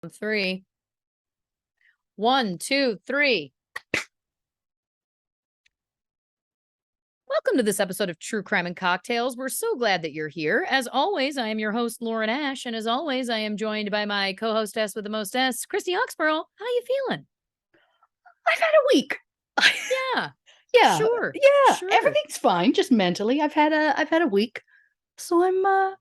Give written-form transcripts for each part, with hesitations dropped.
Three. 1, 2, 3. Welcome to this episode of True Crime and Cocktails. We're so glad that you're here. As always, I am your host, Lauren Ash, and as always, I am joined by my co-hostess with the mostess, Christy Oxborrow. How you feeling? I've had a week. Yeah. Yeah. Sure. Yeah. Sure. Everything's fine. Just mentally. I've had a week. So I'm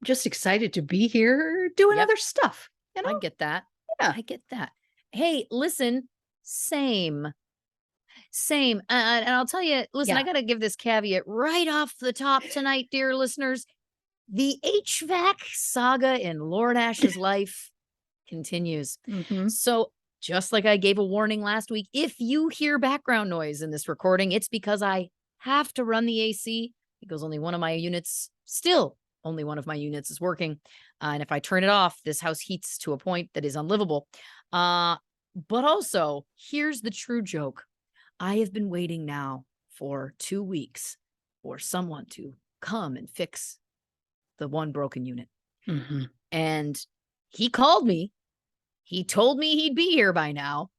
just excited to be here doing Yep. other stuff. You know? I get that. Yeah. I get that. Hey, listen, same. And I'll tell you, listen, Yeah. I got to give this caveat right off the top tonight, dear listeners. The HVAC saga in Lord Ash's life continues. Mhm. So just like I gave a warning last week, if you hear background noise in this recording, it's because I have to run the AC because only one of my units is working. And if I turn it off, this house heats to a point that is unlivable. But also, here's the true joke. I have been waiting now for 2 weeks for someone to come and fix the one broken unit. Mhm. And he called me. He told me he'd be here by now,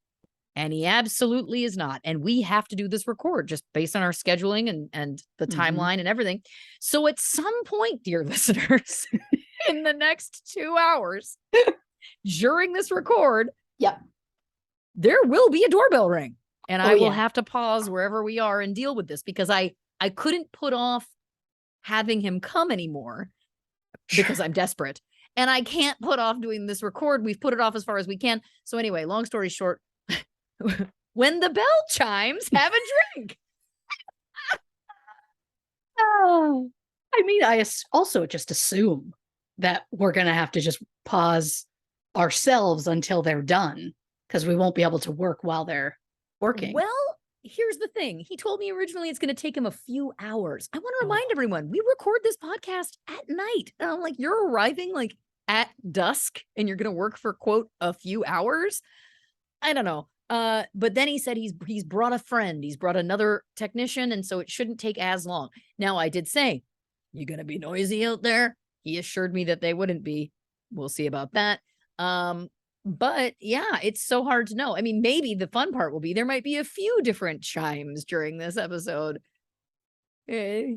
and he absolutely is not. And we have to do this record just based on our scheduling and the timeline and everything. So at some point, dear listeners, in the next 2 hours during this record, Yep. there will be a doorbell ring. And I will yeah. have to pause wherever we are and deal with this because I couldn't put off having him come anymore because I'm desperate. And I can't put off doing this record. We've put it off as far as we can. So anyway, long story short, when the bell chimes, have a drink. Oh. I mean, I also just assume that we're going to have to just pause ourselves until they're done because we won't be able to work while they're working. Well, here's the thing. He told me originally it's going to take him a few hours. I want to remind everyone, we record this podcast at night. And I'm like, you're arriving like at dusk and you're going to work for, quote, a few hours. I don't know. But then he said he's brought a friend. He's brought another technician. And so it shouldn't take as long. Now, I did say, you going to be noisy out there? He assured me that they wouldn't be. We'll see about that. But yeah, it's so hard to know. I mean, maybe the fun part will be there might be a few different chimes during this episode. We're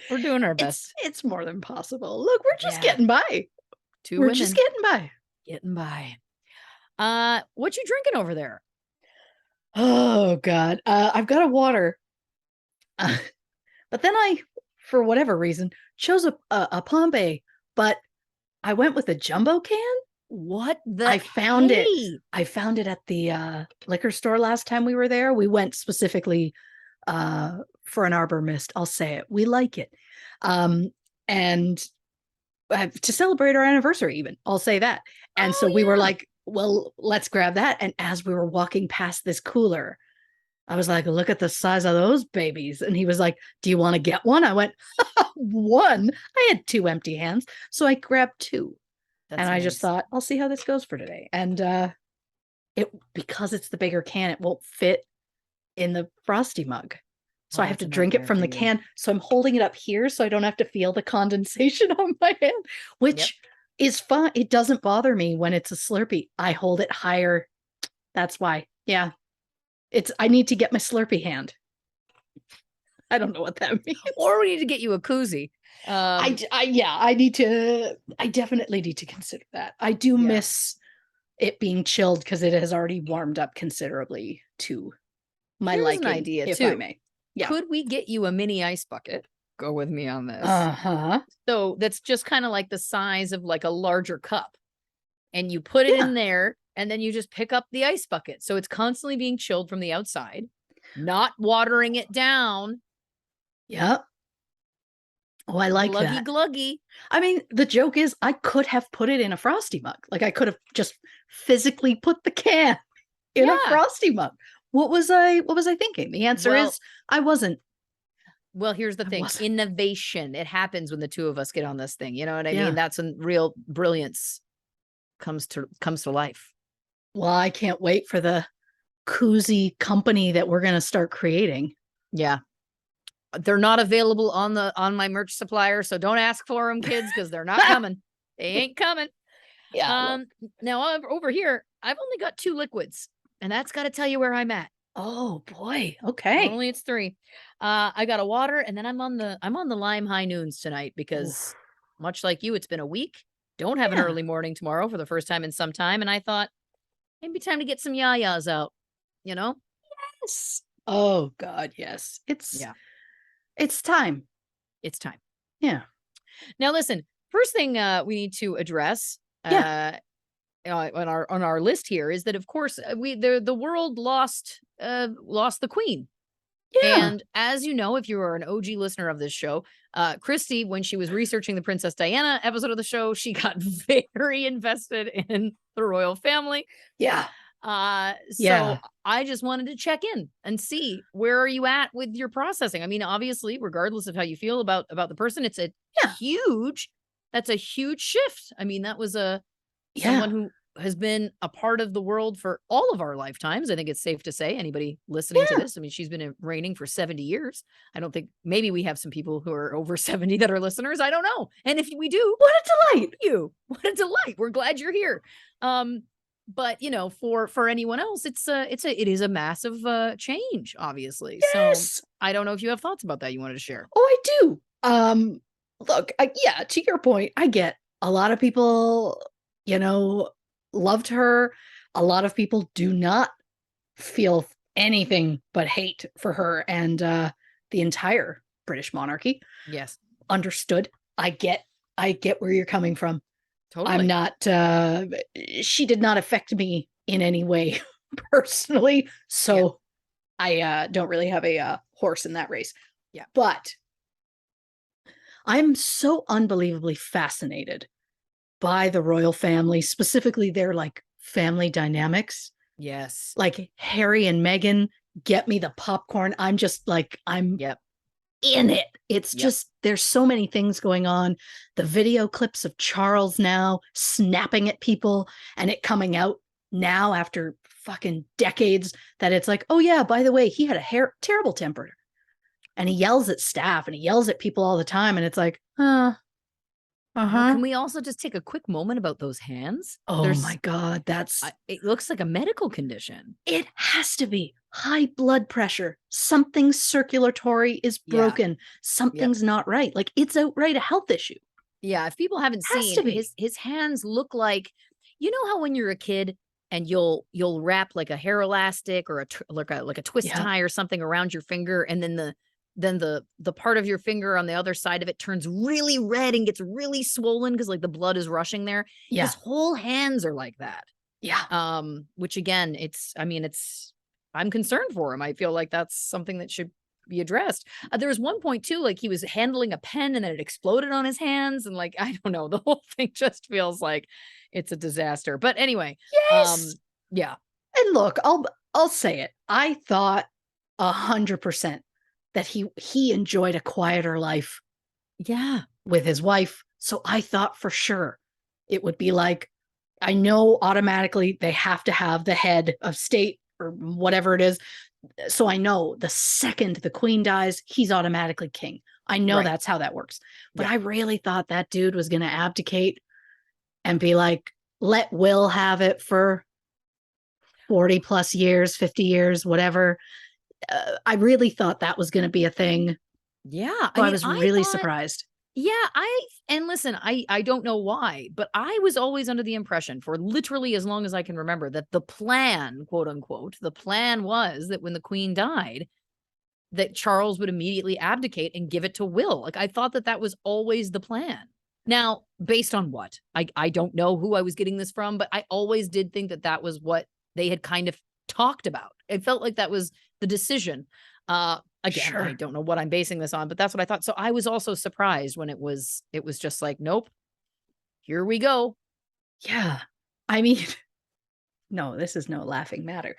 doing our best. It's more than possible. Look, we're just getting by. We're just getting by. Getting by. What you drinking over there? Oh God. I've got a water. But then I, for whatever reason, chose a Pombe, but I went with a jumbo can. What the I found it. I found it at the liquor store last time we were there. We went specifically for an Arbor Mist. I'll say it. We like it. And to celebrate our anniversary even. I'll say that. And so we were like, well, let's grab that. And as we were walking past this cooler, I was like, look at the size of those babies. And he was like, do you want to get one? I went, one. I had 2 empty hands. So I grabbed 2. That's nice. I just thought, I'll see how this goes for today. And because it's the bigger can, it won't fit in the frosty mug. So I have to drink it from the can. So I'm holding it up here so I don't have to feel the condensation on my hand, which is fun. It doesn't bother me when it's a Slurpee. I hold it higher. That's why. Yeah. I need to get my Slurpee hand. I don't know what that means. Or we need to get you a koozie. I definitely need to consider that. I do miss it being chilled because it has already warmed up considerably to my liking. Here's an idea if too. I may. Yeah. Could we get you a mini ice bucket? Go with me on this. So that's just kind of like the size of like a larger cup. And you put it in there and then you just pick up the ice bucket. So it's constantly being chilled from the outside, not watering it down. Yep. Oh, I like that. Gluggy. I mean, the joke is I could have put it in a frosty mug. Like I could have just physically put the can in a frosty mug. What was I thinking? The answer is I wasn't. Well, here's the thing. Innovation. It happens when the two of us get on this thing. You know what I mean? That's when real brilliance comes to life. Well, I can't wait for the koozie company that we're going to start creating. Yeah. They're not available on my merch supplier, so don't ask for them, kids, because they're not coming. They ain't coming. Yeah. Now over here, I've only got 2 liquids, and that's got to tell you where I'm at. Oh boy. Okay. Normally it's 3. I got a water, and then I'm on the Lime High Noons tonight because, Oof. much like you, it's been a week. Don't have an Yeah. early morning tomorrow for the first time in some time, and I thought maybe time to get some yayas out. You know? Yes. Oh God. Yes. Yeah, It's time. it's time. Yeah. Now, listen. First thing we need to address Yeah. on our list here is that, of course, the world lost the queen. Yeah. And as you know, if you are an OG listener of this show, Christy, when she was researching the Princess Diana episode of the show, she got very invested in the royal family. Yeah. So Yeah. I just wanted to check in and see where are you at with your processing. I mean, obviously, regardless of how you feel about the person, it's a Yeah. huge that's a huge shift. I mean, that was Yeah. someone who has been a part of the world for all of our lifetimes. I think it's safe to say, anybody listening to Yeah. this, I mean, she's been reigning for 70 years. I don't think, maybe we have some people who are over 70 that are listeners. I don't know. And if we do, What a delight. you, what a delight. We're glad you're here. But for anyone else, it is a massive change, obviously. So Yes. I don't know if you have thoughts about that you wanted to share. Oh, I do. Look, yeah, to your point, I get a lot of people, loved her. A lot of people do not feel anything but hate for her and the entire British monarchy. Yes, Understood. I get where you're coming from. I'm totally. not she did not affect me in any way personally, Yeah. so I don't really have a horse in that race. Yeah. But I'm so unbelievably fascinated by the royal family, specifically their like family dynamics. Yes. Like Harry and Meghan get me the popcorn. I'm just like, I'm Yep. in it. It's Yep. just, there's so many things going on. The video clips of Charles now snapping at people and it coming out now after fucking decades that it's like, oh yeah, by the way, he had a terrible temper. And he yells at staff and he yells at people all the time. And it's like, Well, uh-huh. can we also just take a quick moment about those hands? Oh my God, It looks like a medical condition. it has to be high blood pressure. Something circulatory is Yeah. broken. Something's not right. Like it's outright a health issue. Yeah, if people haven't Has seen, to be. his hands look like, you know how when you're a kid and you'll wrap like a hair elastic or like a twist Yeah. tie or something around your finger, and then the part of your finger on the other side of it turns really red and gets really swollen because like the blood is rushing there. Yeah. His whole hands are like that. Yeah. Which again, I'm concerned for him. I feel like that's something that should be addressed. There was one point too, like he was handling a pen and then it exploded on his hands, and like I don't know, the whole thing just feels like it's a disaster. But anyway, Yes. yeah, And look, I'll say it. I thought 100% that he enjoyed a quieter life yeah, with his wife. So I thought for sure it would be like, I know automatically they have to have the head of state or whatever it is. So I know the second the queen dies, he's automatically king. I know Right. that's how that works. But Yeah. I really thought that dude was going to abdicate and be like, let Will have it for 40 plus years, 50 years, whatever. I really thought that was going to be a thing. yeah. So I was really surprised. Yeah, and listen, I don't know why, but I was always under the impression for literally as long as I can remember that the plan, quote unquote, the plan was that when the queen died, that Charles would immediately abdicate and give it to Will. Like I thought that was always the plan. Now, based on what? I don't know who I was getting this from, but I always did think that was what they had kind of talked about. It felt like that was the decision. Again, Sure. I don't know what I'm basing this on, but that's what I thought. So I was also surprised when it was just like, nope, here we go. Yeah. I mean, no, this is no laughing matter.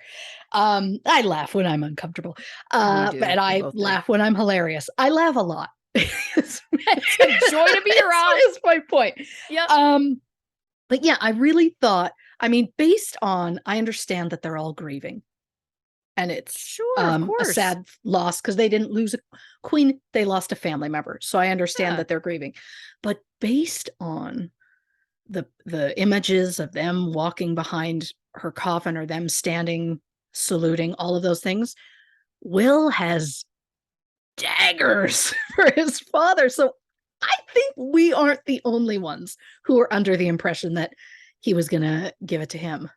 I laugh when I'm uncomfortable. We do. But We I both do. laugh when I'm hilarious. I laugh a lot. It's a joy to be around. Is my point. Yeah. But yeah, I really thought, I mean, based on, I understand that they're all grieving. And it's Sure, of a course. sad loss because they didn't lose a queen, they lost a family member. So I understand Yeah. that they're grieving. But based on the images of them walking behind her coffin or them standing, saluting, all of those things. Will has daggers for his father. So I think we aren't the only ones who are under the impression that he was going to give it to him.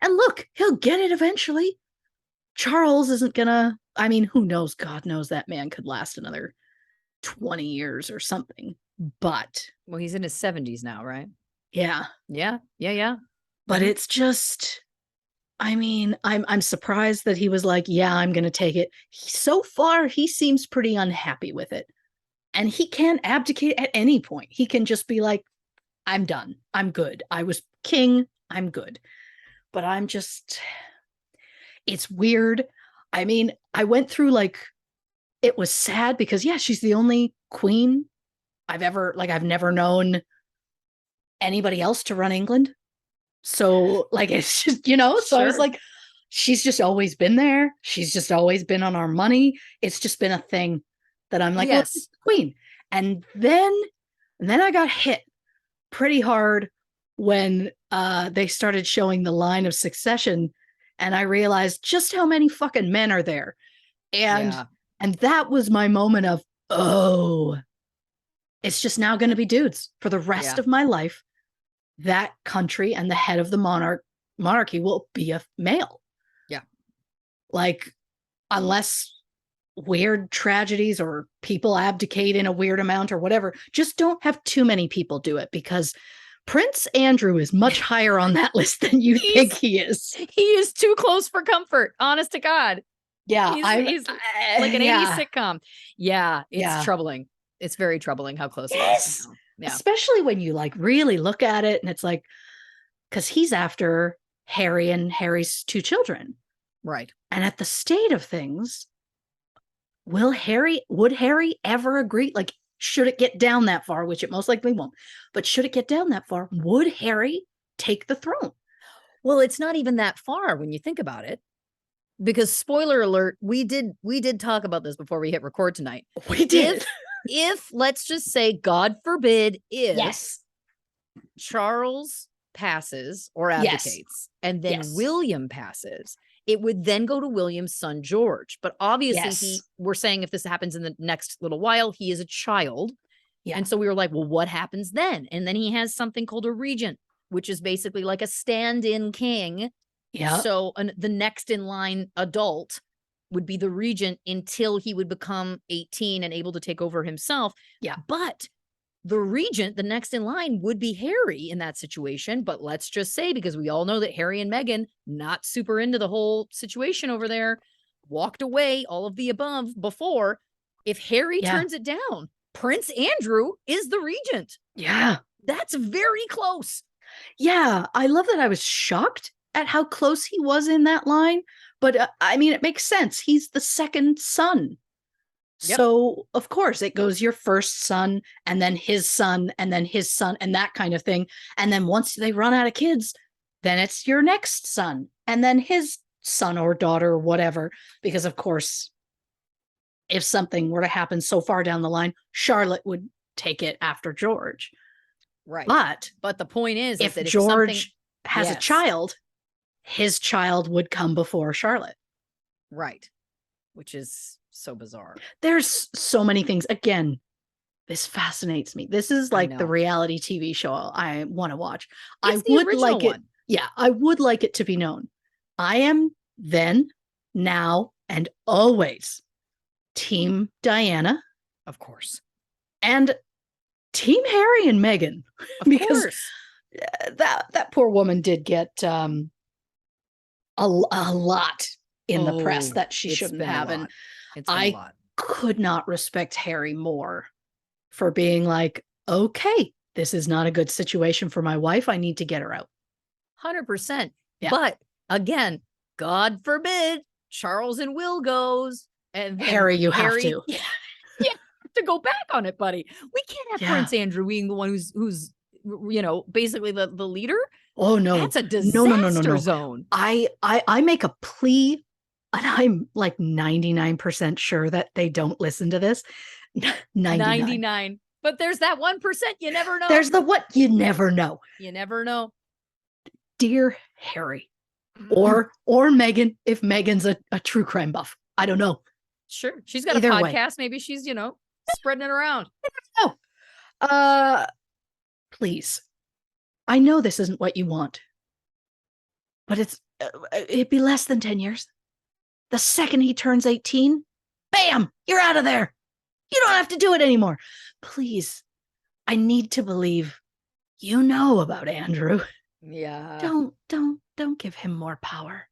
And look, he'll get it eventually. Charles isn't going to, I mean, who knows? God knows that man could last another 20 years or something. But well, he's in his 70s now, right? Yeah. But it's just, I mean, I'm surprised that he was like, yeah, I'm going to take it. So far, he seems pretty unhappy with it. And he can't abdicate at any point. He can just be like, I'm done. I'm good. I was king. I'm good. But I'm just, it's weird. I mean, I went through like, it was sad because, yeah, she's the only queen I've never known anybody else to run England. So like, it's just, so sure. I was like, she's just always been there. She's just always been on our money. It's just been a thing that I'm like, yes, well, queen. And then I got hit pretty hard when they started showing the line of succession, and I realized just how many fucking men are there. And that was my moment of, oh, it's just now going to be dudes for the rest of my life. That country and the head of the monarchy will be a male. Yeah. Like, unless weird tragedies or people abdicate in a weird amount or whatever, just don't have too many people do it, because Prince Andrew is much higher on that list than you think he is. He is too close for comfort, honest to God. Yeah. He's like an 80s sitcom. Yeah. It's troubling. It's very troubling how close he is. Yeah. Especially when you like really look at it, and it's like, because he's after Harry and Harry's 2 children. Right. And at the state of things, would Harry ever agree? Like, should it get down that far, which it most likely won't, but should it get down that far, would Harry take the throne? Well, it's not even that far when you think about it, because spoiler alert, we did talk about this before we hit record tonight. We did. If let's just say, God forbid, if Charles passes or abdicates, and then William passes, it would then go to William's son, George. But obviously, we're saying if this happens in the next little while, he is a child. Yeah. And so we were like, well, what happens then? And then he has something called a regent, which is basically like a stand-in king. Yeah. So the next in line adult would be the regent until he would become 18 and able to take over himself. Yeah. But the regent, the next in line, would be Harry in that situation. But let's just say, because we all know that Harry and Meghan, not super into the whole situation over there, walked away, all of the above before. If Harry turns it down, Prince Andrew is the regent. Yeah. That's very close. Yeah. I love that. I was shocked at how close he was in that line. But I mean, it makes sense. He's the second son. Yep. So, of course, it goes your first son, and then his son, and then his son, and that kind of thing. And then once they run out of kids, then it's your next son, and then his son or daughter or whatever. Because, of course, if something were to happen so far down the line, Charlotte would take it after George. Right. But the point is if that George has a child, his child would come before Charlotte. Right. Which is so bizarre. There's so many things. Again, this fascinates me. This is like the reality TV show I want to watch. I would like it. Yeah, I would like it to be known. I am then, now, and always Team Diana. Of course. And Team Harry and Meghan. Because that poor woman did get a lot in the press that she shouldn't have. And I could not respect Harry more for being like, okay, this is not a good situation for my wife. I need to get her out. 100%. Yeah. But again, God forbid Charles and Will goes, and Harry, you have to. Yeah, to go back on it, buddy. We can't have Prince Andrew being the one who's basically the leader. Oh no, that's a disaster zone. I make a plea, and I'm like 99% sure that they don't listen to this. 99. But there's that 1%. You never know. There's the what? You never know. You never know. Dear Harry or Megan, if Megan's a true crime buff. I don't know. Sure. She's got Either a way. podcast. Maybe she's, spreading it around. Oh. Please. I know this isn't what you want. But it'd be less than 10 years. The second he turns 18, bam, you're out of there. You don't have to do it anymore. Please. I need to believe you know about Andrew. Yeah. Don't give him more power.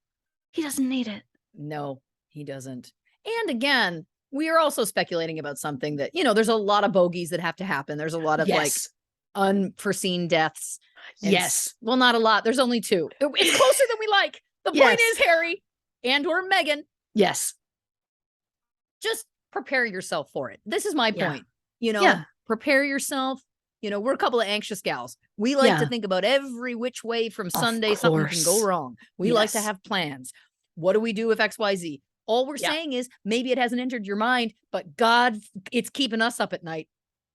He doesn't need it. No, he doesn't. And again, we are also speculating about something that, there's a lot of bogeys that have to happen. There's a lot of like unforeseen deaths. Yes. Well, not a lot. There's only 2. It's closer than we like. The point is, Harry and or Megan. Yes. Just prepare yourself for it. This is my point. Prepare yourself. We're a couple of anxious gals. We like to think about every which way from Sunday something can go wrong. We like to have plans. What do we do if XYZ? All we're saying is maybe it hasn't entered your mind, but God, it's keeping us up at night.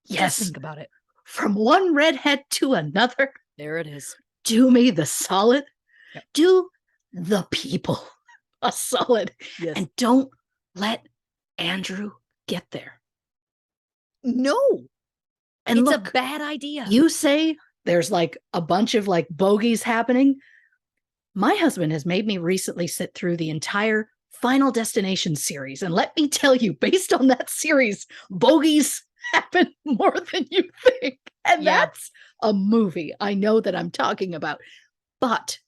Yes. Just think about it. From one redhead to another. There it is. Do me the solid. Yep. Do the people a solid. Yes. And don't let Andrew get there. No. And it's look, a bad idea. You say there's like a bunch of like bogeys happening. My husband has made me recently sit through the entire Final Destination series. And let me tell you, based on that series, bogeys happen more than you think. And that's a movie I know that I'm talking about. But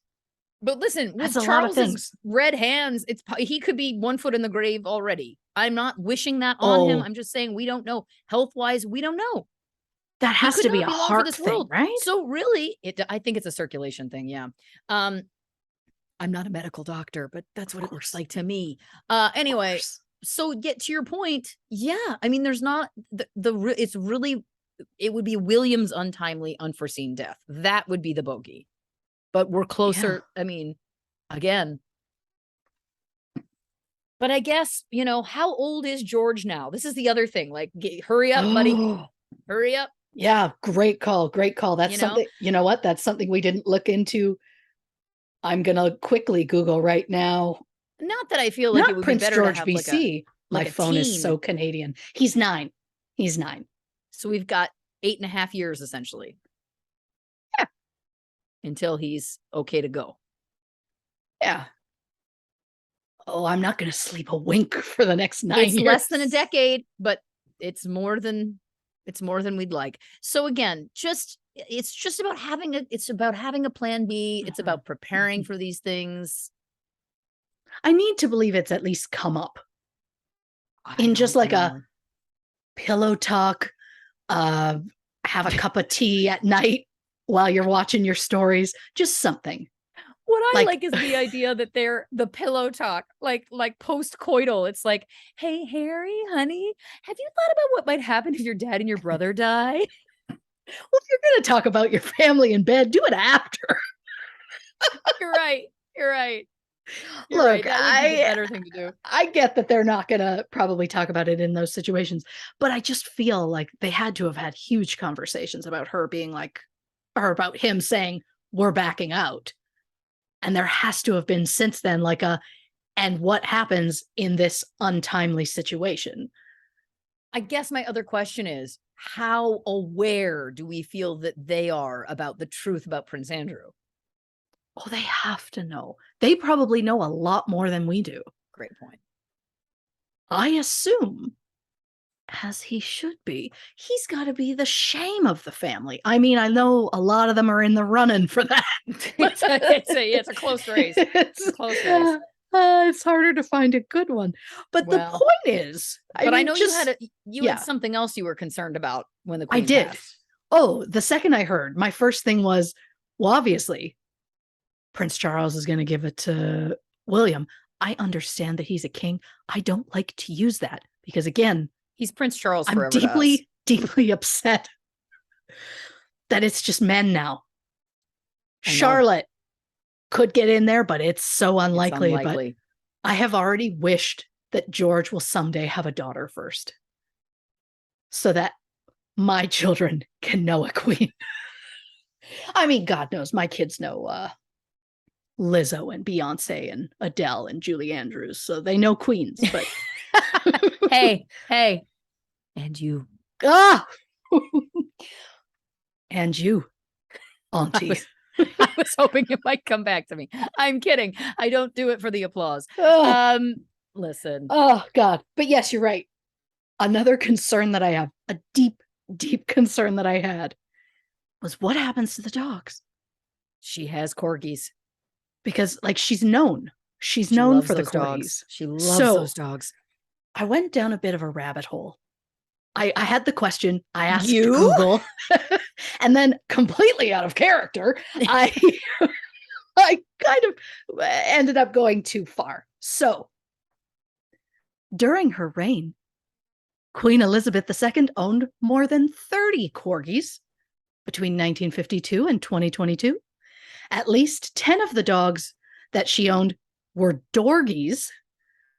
listen, with that's a lot of Charles's red hands, he could be 1 foot in the grave already. I'm not wishing that on him. I'm just saying we don't know. Health-wise, we don't know. That has to be a heart thing, right? So really, I think it's a circulation thing. Yeah. I'm not a medical doctor, but that's what it looks like to me. Anyway, so get to your point. Yeah. I mean, there's not it's really, it would be William's untimely, unforeseen death. That would be the bogey, but we're closer. Yeah. I mean, again, but I guess, how old is George now? This is the other thing. Like, hurry up, buddy. Hurry up. Yeah. Great call. Great call. That's something, you know what? That's something we didn't look into. I'm going to quickly Google right now. Not that I feel like it would Prince be better George, to have BC. My phone is so Canadian. He's 9. He's 9. So we've got 8.5 years essentially. Yeah. Until he's okay to go. Yeah. Oh, I'm not going to sleep a wink for the next 9 years. It's less than a decade, but it's more than we'd like. So again, it's just about having a plan B. It's about preparing for these things. I need to believe it's at least come up in just like a pillow talk, have a cup of tea at night while you're watching your stories, just something. What I like is the idea that they're the pillow talk, like post-coital. It's like, hey, Harry, honey, have you thought about what might happen if your dad and your brother die? Well, if you're going to talk about your family in bed, do it after. You're right. Look, right. That would be the better thing to do. I get that they're not going to probably talk about it in those situations, but I just feel like they had to have had huge conversations about her being like, or about him saying, we're backing out. And there has to have been since then and what happens in this untimely situation? I guess my other question is, how aware do we feel that they are about the truth about Prince Andrew? Oh, they have to know. They probably know a lot more than we do. Great point. I assume, as he should be, he's got to be the shame of the family. I mean, I know a lot of them are in the running for that. It's a close race. It's a close race. It's harder to find a good one. But the point is, I know you had something else you were concerned about when the Queen passed. Oh, the second I heard, my first thing was, well, obviously, Prince Charles is going to give it to William. I understand that he's a king. I don't like to use that because, again, he's Prince Charles forever. I'm deeply upset that it's just men now. Charlotte could get in there, but it's so unlikely. But I have already wished that George will someday have a daughter first, so that my children can know a queen. I mean, God knows my kids know Lizzo and Beyonce and Adele and Julie Andrews, so they know queens. But hey, and you, ah, and you, Auntie. I was hoping it might come back to me. I'm kidding. I don't do it for the applause. Listen. Oh God, but yes, you're right. Another concern that I have, a deep, deep concern that I had, was what happens to the dogs? She has corgis. Because like she's known She known loves for the those corgis. dogs. She loves those dogs. I went down a bit of a rabbit hole. I had the question, I asked You? Google, and then completely out of character, I kind of ended up going too far. So during her reign, Queen Elizabeth II owned more than 30 corgis between 1952 and 2022. At least 10 of the dogs that she owned were dorgies,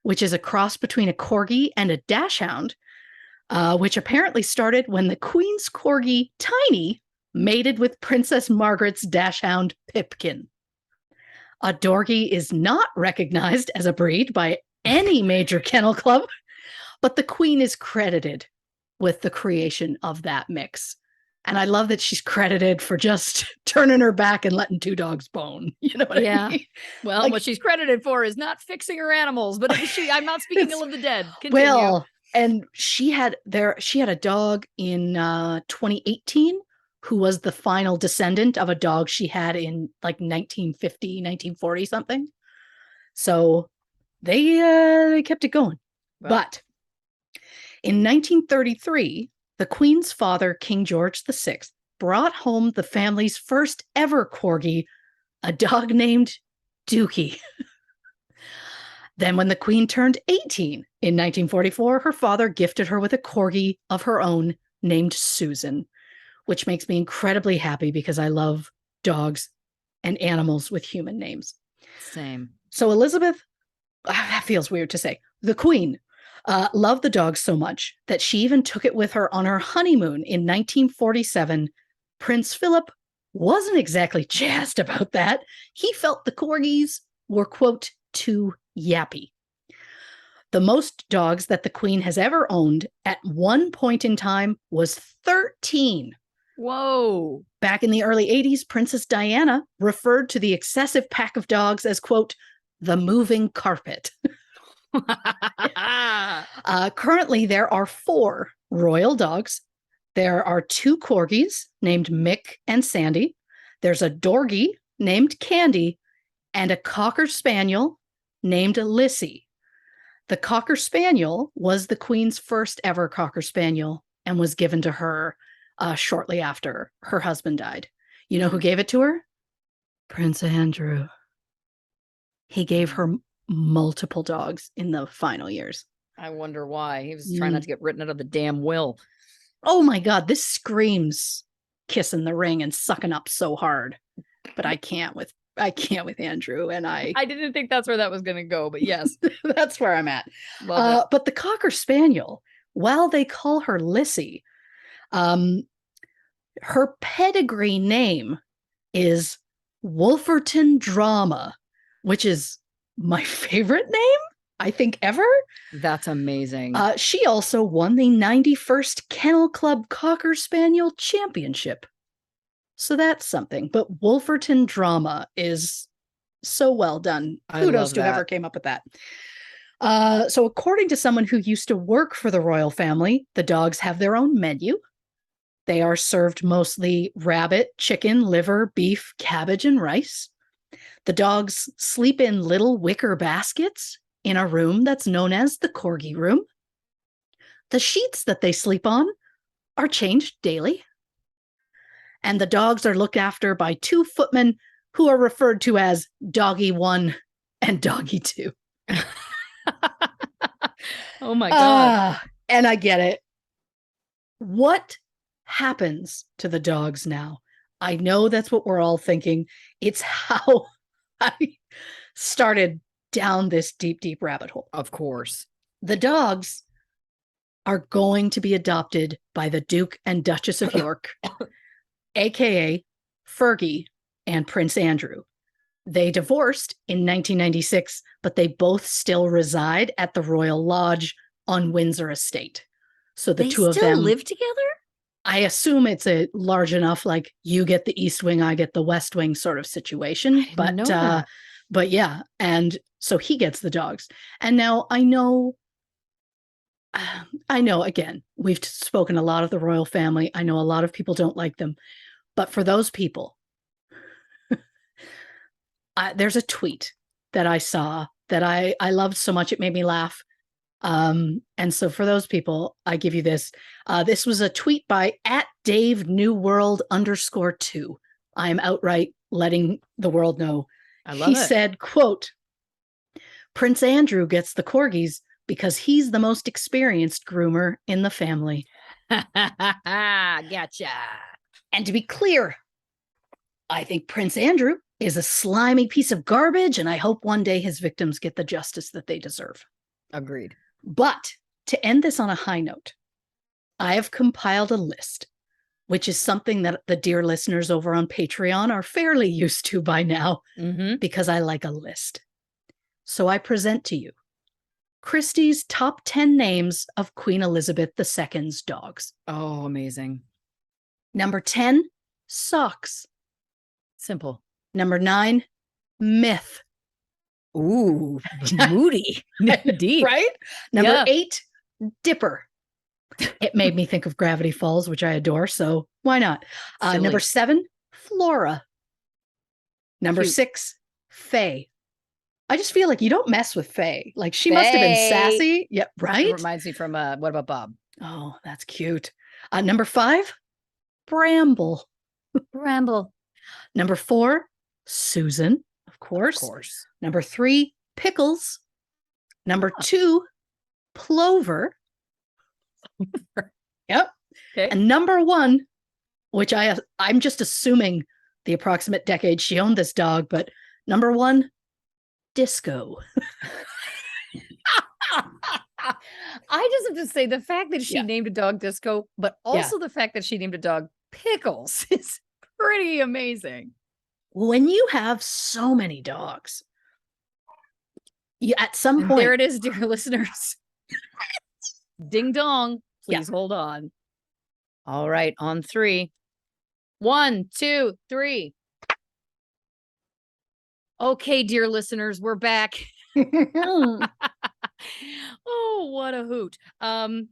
which is a cross between a corgi and a dachshund, which apparently started when the Queen's corgi, Tiny, mated with Princess Margaret's dachshund, Pipkin. A dorgie is not recognized as a breed by any major kennel club, but the Queen is credited with the creation of that mix. And I love that she's credited for just turning her back and letting two dogs bone. You know what I mean? Well, like, what she's credited for is not fixing her animals, but I'm not speaking ill of the dead. Continue. Well, and she had a dog in 2018 who was the final descendant of a dog she had in like 1950, 1940 something. So they kept it going. Wow. But in 1933, the Queen's father, King George VI, brought home the family's first ever corgi, a dog named Dookie. Then when the Queen turned 18 in 1944, her father gifted her with a corgi of her own named Susan, which makes me incredibly happy because I love dogs and animals with human names. Same. So Elizabeth, that feels weird to say, the Queen, loved the dog so much that she even took it with her on her honeymoon in 1947. Prince Philip wasn't exactly jazzed about that. He felt the corgis were, quote, too yappy. The most dogs that the Queen has ever owned at one point in time was 13. Whoa. Back in the early 80s, Princess Diana referred to the excessive pack of dogs as, quote, the moving carpet. Currently, there are 4 royal dogs. There are 2 corgis named Mick and Sandy. There's a dorgie named Candy and a cocker spaniel named Lissy. The cocker spaniel was the Queen's first ever cocker spaniel and was given to her shortly after her husband died. You know who gave it to her? Prince Andrew. He gave her multiple dogs in the final years. I wonder why. He was trying not to get written out of the damn will. Oh my God, this screams kissing the ring and sucking up so hard. But I can't with Andrew, and I didn't think that's where that was going to go, but yes. That's where I'm at. Love it. But the cocker spaniel, while they call her Lissy, her pedigree name is Wolferton Drama, which is my favorite name, I think, ever. That's amazing. She also won the 91st Kennel Club Cocker Spaniel Championship. So that's something. But Wolferton Drama is so well done. Kudos to whoever came up with that. So according to someone who used to work for the royal family, the dogs have their own menu. They are served mostly rabbit, chicken, liver, beef, cabbage, and rice. The dogs sleep in little wicker baskets in a room that's known as the corgi room. The sheets that they sleep on are changed daily. And the dogs are looked after by 2 footmen who are referred to as Doggy 1 and Doggy 2. Oh my God. And I get it. What happens to the dogs now? I know that's what we're all thinking. It's how I started down this deep, deep rabbit hole. Of course. The dogs are going to be adopted by the Duke and Duchess of York, aka Fergie and Prince Andrew. They divorced in 1996, but they both still reside at the Royal Lodge on Windsor Estate. So the They two of still them live together? I assume it's a large enough, like you get the East Wing, I get the West Wing sort of situation. didn't know that. But yeah, and so he gets the dogs. And now I know again, we've spoken a lot of the royal family. I know a lot of people don't like them, but for those people, there's a tweet that I saw that I loved so much it made me laugh. And so for those people, I give you this. This was a tweet by @DaveNewWorld_2. I'm outright letting the world know. I love He it. said, quote, Prince Andrew gets the corgis because he's the most experienced groomer in the family. Gotcha. And to be clear, I think Prince Andrew is a slimy piece of garbage, and I hope one day his victims get the justice that they deserve. Agreed. But to end this on a high note, I have compiled a list, which is something that the dear listeners over on Patreon are fairly used to by now, because I like a list. So I present to you Christie's top 10 names of Queen Elizabeth II's dogs. Oh, amazing. Number 10, Socks. Simple. Number 9, Myth. Ooh, moody. Deep. Right? Number Yeah. 8, Dipper. It made me think of Gravity Falls, which I adore, so why not? Number 7, Flora. Number Cute. 6, Faye. I just feel like you don't mess with Faye. Like she must have been sassy. Yeah, right? It reminds me from What About Bob? Oh, that's cute. Number 5, Bramble. Bramble. Number 4, Susan, of course. Of course. Number 3, Pickles. Number 2, Plover. Yep. Okay. And number 1, which I'm just assuming the approximate decade she owned this dog, but number 1, Disco. I just have to say the fact that she named a dog Disco, but also the fact that she named a dog Pickles is pretty amazing. When you have so many dogs, at some point. There it is, dear listeners. Ding dong. Please hold on. All right, on 3. 1, 2, 3. Okay, dear listeners, we're back. Oh, what a hoot. I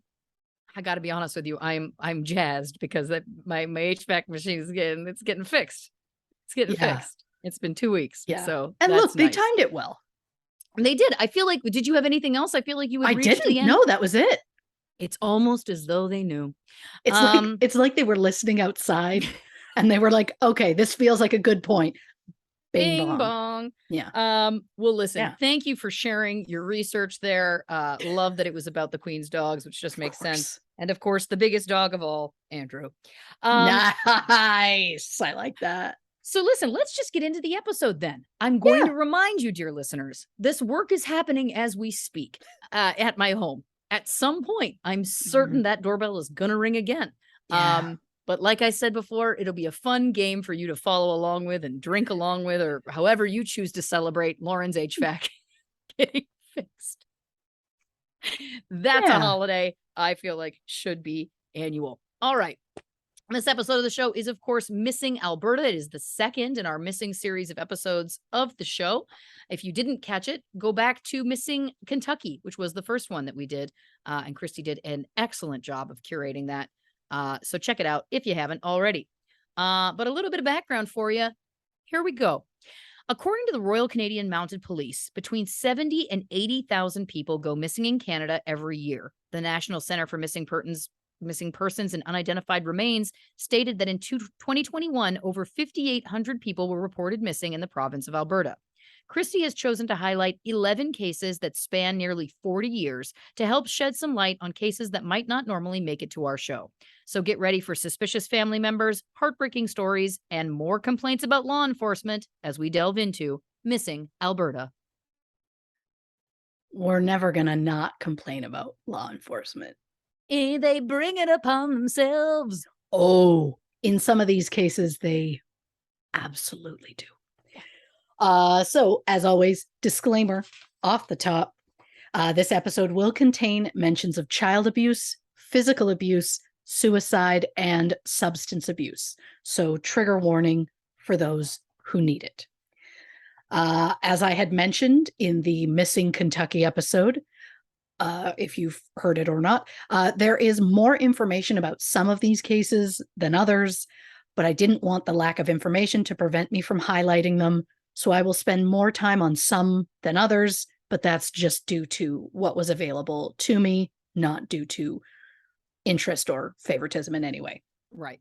got to be honest with you. I'm jazzed because my HVAC machine is getting fixed. It's getting fixed. It's been 2 weeks. Yeah. So and look, they nice. timed it well. They did. I feel like, did you have anything else? I feel like you would reach didn't. the end. No, that was it. It's almost as though they knew. It's like they were listening outside and they were like, okay, this feels like a good point. Bing bong. Yeah. Well, listen, thank you for sharing your research there. Love that it was about the Queen's dogs, which just makes sense. And of course, the biggest dog of all, Andrew. Nice. I like that. So listen, let's just get into the episode then. I'm going to remind you, dear listeners, this work is happening as we speak at my home. At some point, I'm certain that doorbell is going to ring again. Yeah. But like I said before, it'll be a fun game for you to follow along with and drink along with, or however you choose to celebrate Lauren's HVAC getting fixed. That's a holiday I feel like should be annual. All right. This episode of the show is, of course, Missing Alberta. It is the second in our Missing series of episodes of the show. If you didn't catch it, go back to Missing Kentucky, which was the first one that we did. And Christy did an excellent job of curating that. So check it out if you haven't already. But a little bit of background for you. Here we go. According to the Royal Canadian Mounted Police, between 70 and 80,000 people go missing in Canada every year. The National Center for Missing Persons and Unidentified Remains stated that in 2021, over 5,800 people were reported missing in the province of Alberta. Christy has chosen to highlight 11 cases that span nearly 40 years to help shed some light on cases that might not normally make it to our show. So get ready for suspicious family members, heartbreaking stories, and more complaints about law enforcement as we delve into Missing Alberta. We're never going to not complain about law enforcement. They bring it upon themselves. Oh, in some of these cases, they absolutely do. So, as always, disclaimer off the top. This episode will contain mentions of child abuse, physical abuse, suicide, and substance abuse. So, trigger warning for those who need it. As I had mentioned in the Missing Kentucky episode, if you've heard it or not, there is more information about some of these cases than others, but I didn't want the lack of information to prevent me from highlighting them. So I will spend more time on some than others, but that's just due to what was available to me, not due to interest or favoritism in any way. Right.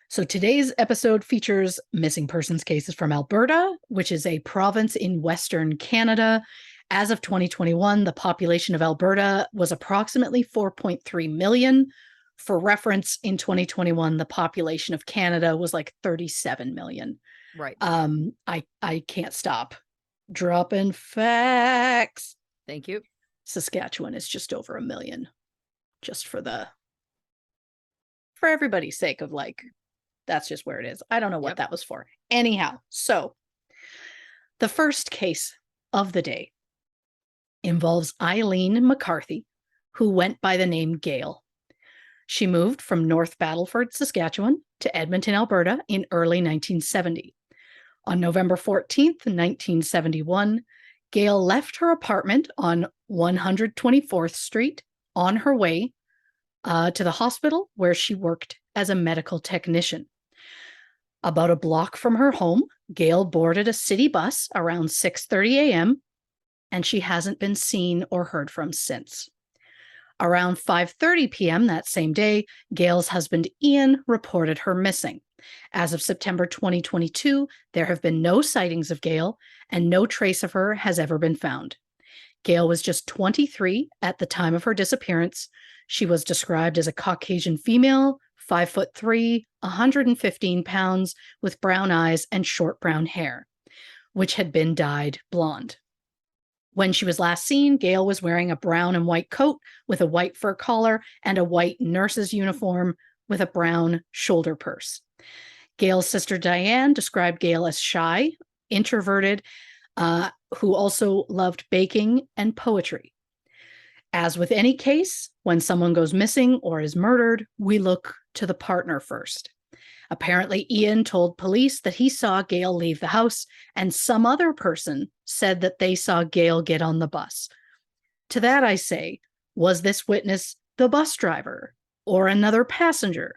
So today's episode features missing persons cases from Alberta, which is a province in Western Canada. As of 2021, the population of Alberta was approximately 4.3 million. For reference, in 2021, the population of Canada was like 37 million. Right. I can't stop dropping facts. Thank you. Saskatchewan is just over 1 million, just for everybody's sake of like, that's just where it is. I don't know what that was for. Anyhow, so the first case of the day involves Eileen McCarthy, who went by the name Gail. She moved from North Battleford, Saskatchewan to Edmonton, Alberta in early 1970. On November 14th, 1971, Gail left her apartment on 124th Street on her way to the hospital where she worked as a medical technician. About a block from her home, Gail boarded a city bus around 6:30 a.m., and she hasn't been seen or heard from since. Around 5:30 p.m. that same day, Gail's husband Ian reported her missing. As of September 2022, there have been no sightings of Gail, and no trace of her has ever been found. Gail was just 23 at the time of her disappearance. She was described as a Caucasian female, 5'3", 115 pounds, with brown eyes and short brown hair, which had been dyed blonde. When she was last seen, Gail was wearing a brown and white coat with a white fur collar and a white nurse's uniform with a brown shoulder purse. Gail's sister Diane described Gail as shy, introverted, who also loved baking and poetry. As with any case, when someone goes missing or is murdered, we look to the partner first. Apparently, Ian told police that he saw Gail leave the house, and some other person said that they saw Gail get on the bus. To that I say, was this witness the bus driver or another passenger?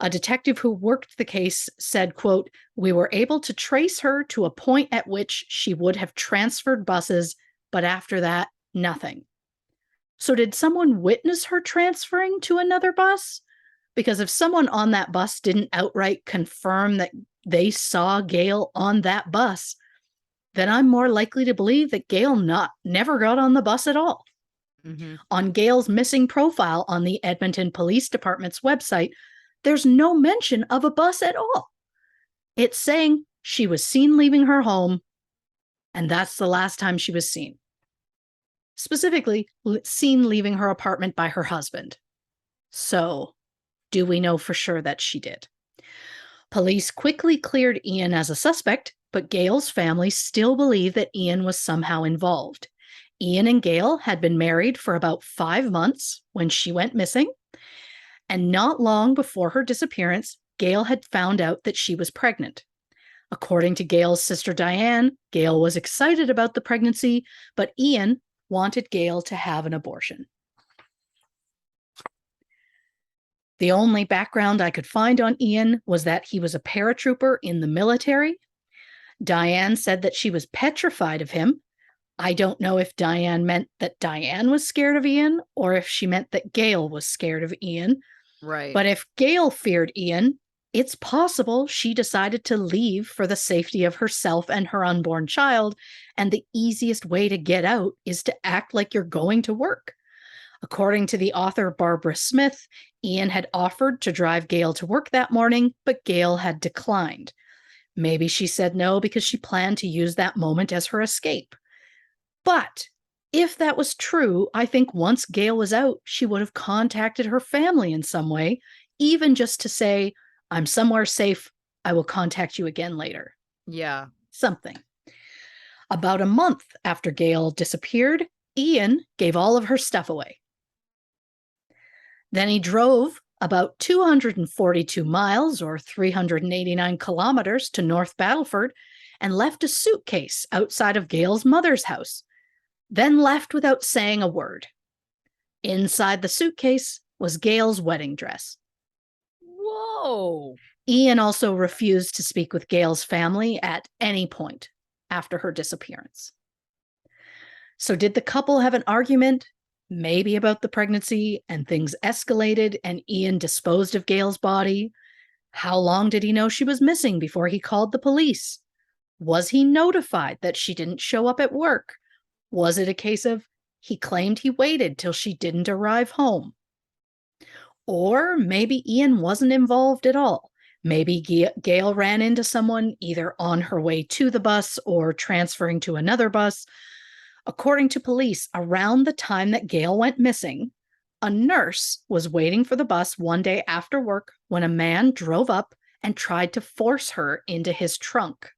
A detective who worked the case said, quote, "We were able to trace her to a point at which she would have transferred buses, but after that, nothing." So did someone witness her transferring to another bus? Because if someone on that bus didn't outright confirm that they saw Gail on that bus, then I'm more likely to believe that Gail never got on the bus at all. Mm-hmm. On Gail's missing profile on the Edmonton Police Department's website, there's no mention of a bus at all. It's saying she was seen leaving her home, and that's the last time she was seen. Specifically, seen leaving her apartment by her husband. So, do we know for sure that she did? Police quickly cleared Ian as a suspect, but Gail's family still believe that Ian was somehow involved. Ian and Gail had been married for about 5 months when she went missing, and not long before her disappearance, Gail had found out that she was pregnant. According to Gail's sister Diane, Gail was excited about the pregnancy, but Ian wanted Gail to have an abortion. The only background I could find on Ian was that he was a paratrooper in the military. Diane said that she was petrified of him. I don't know if Diane meant that Diane was scared of Ian or if she meant that Gail was scared of Ian. Right. But if Gail feared Ian, it's possible she decided to leave for the safety of herself and her unborn child, and the easiest way to get out is to act like you're going to work. According to the author Barbara Smith, Ian had offered to drive Gail to work that morning, but Gail had declined. Maybe she said no because she planned to use that moment as her escape. But If that was true, I think once Gail was out, she would have contacted her family in some way, even just to say, I'm somewhere safe. I will contact you again later. Yeah. Something. About a month after Gail disappeared, Ian gave all of her stuff away. Then he drove about 242 miles or 389 kilometers to North Battleford and left a suitcase outside of Gail's mother's house, then left without saying a word. Inside the suitcase was Gail's wedding dress. Whoa. Ian also refused to speak with Gail's family at any point after her disappearance. So did the couple have an argument? Maybe about the pregnancy, and things escalated and Ian disposed of Gail's body? How long did he know she was missing before he called the police? Was he notified that she didn't show up at work? Was it a case of he claimed he waited till she didn't arrive home? Or maybe Ian wasn't involved at all. Maybe Gail ran into someone either on her way to the bus or transferring to another bus. According to police, around the time that Gail went missing, a nurse was waiting for the bus one day after work when a man drove up and tried to force her into his trunk.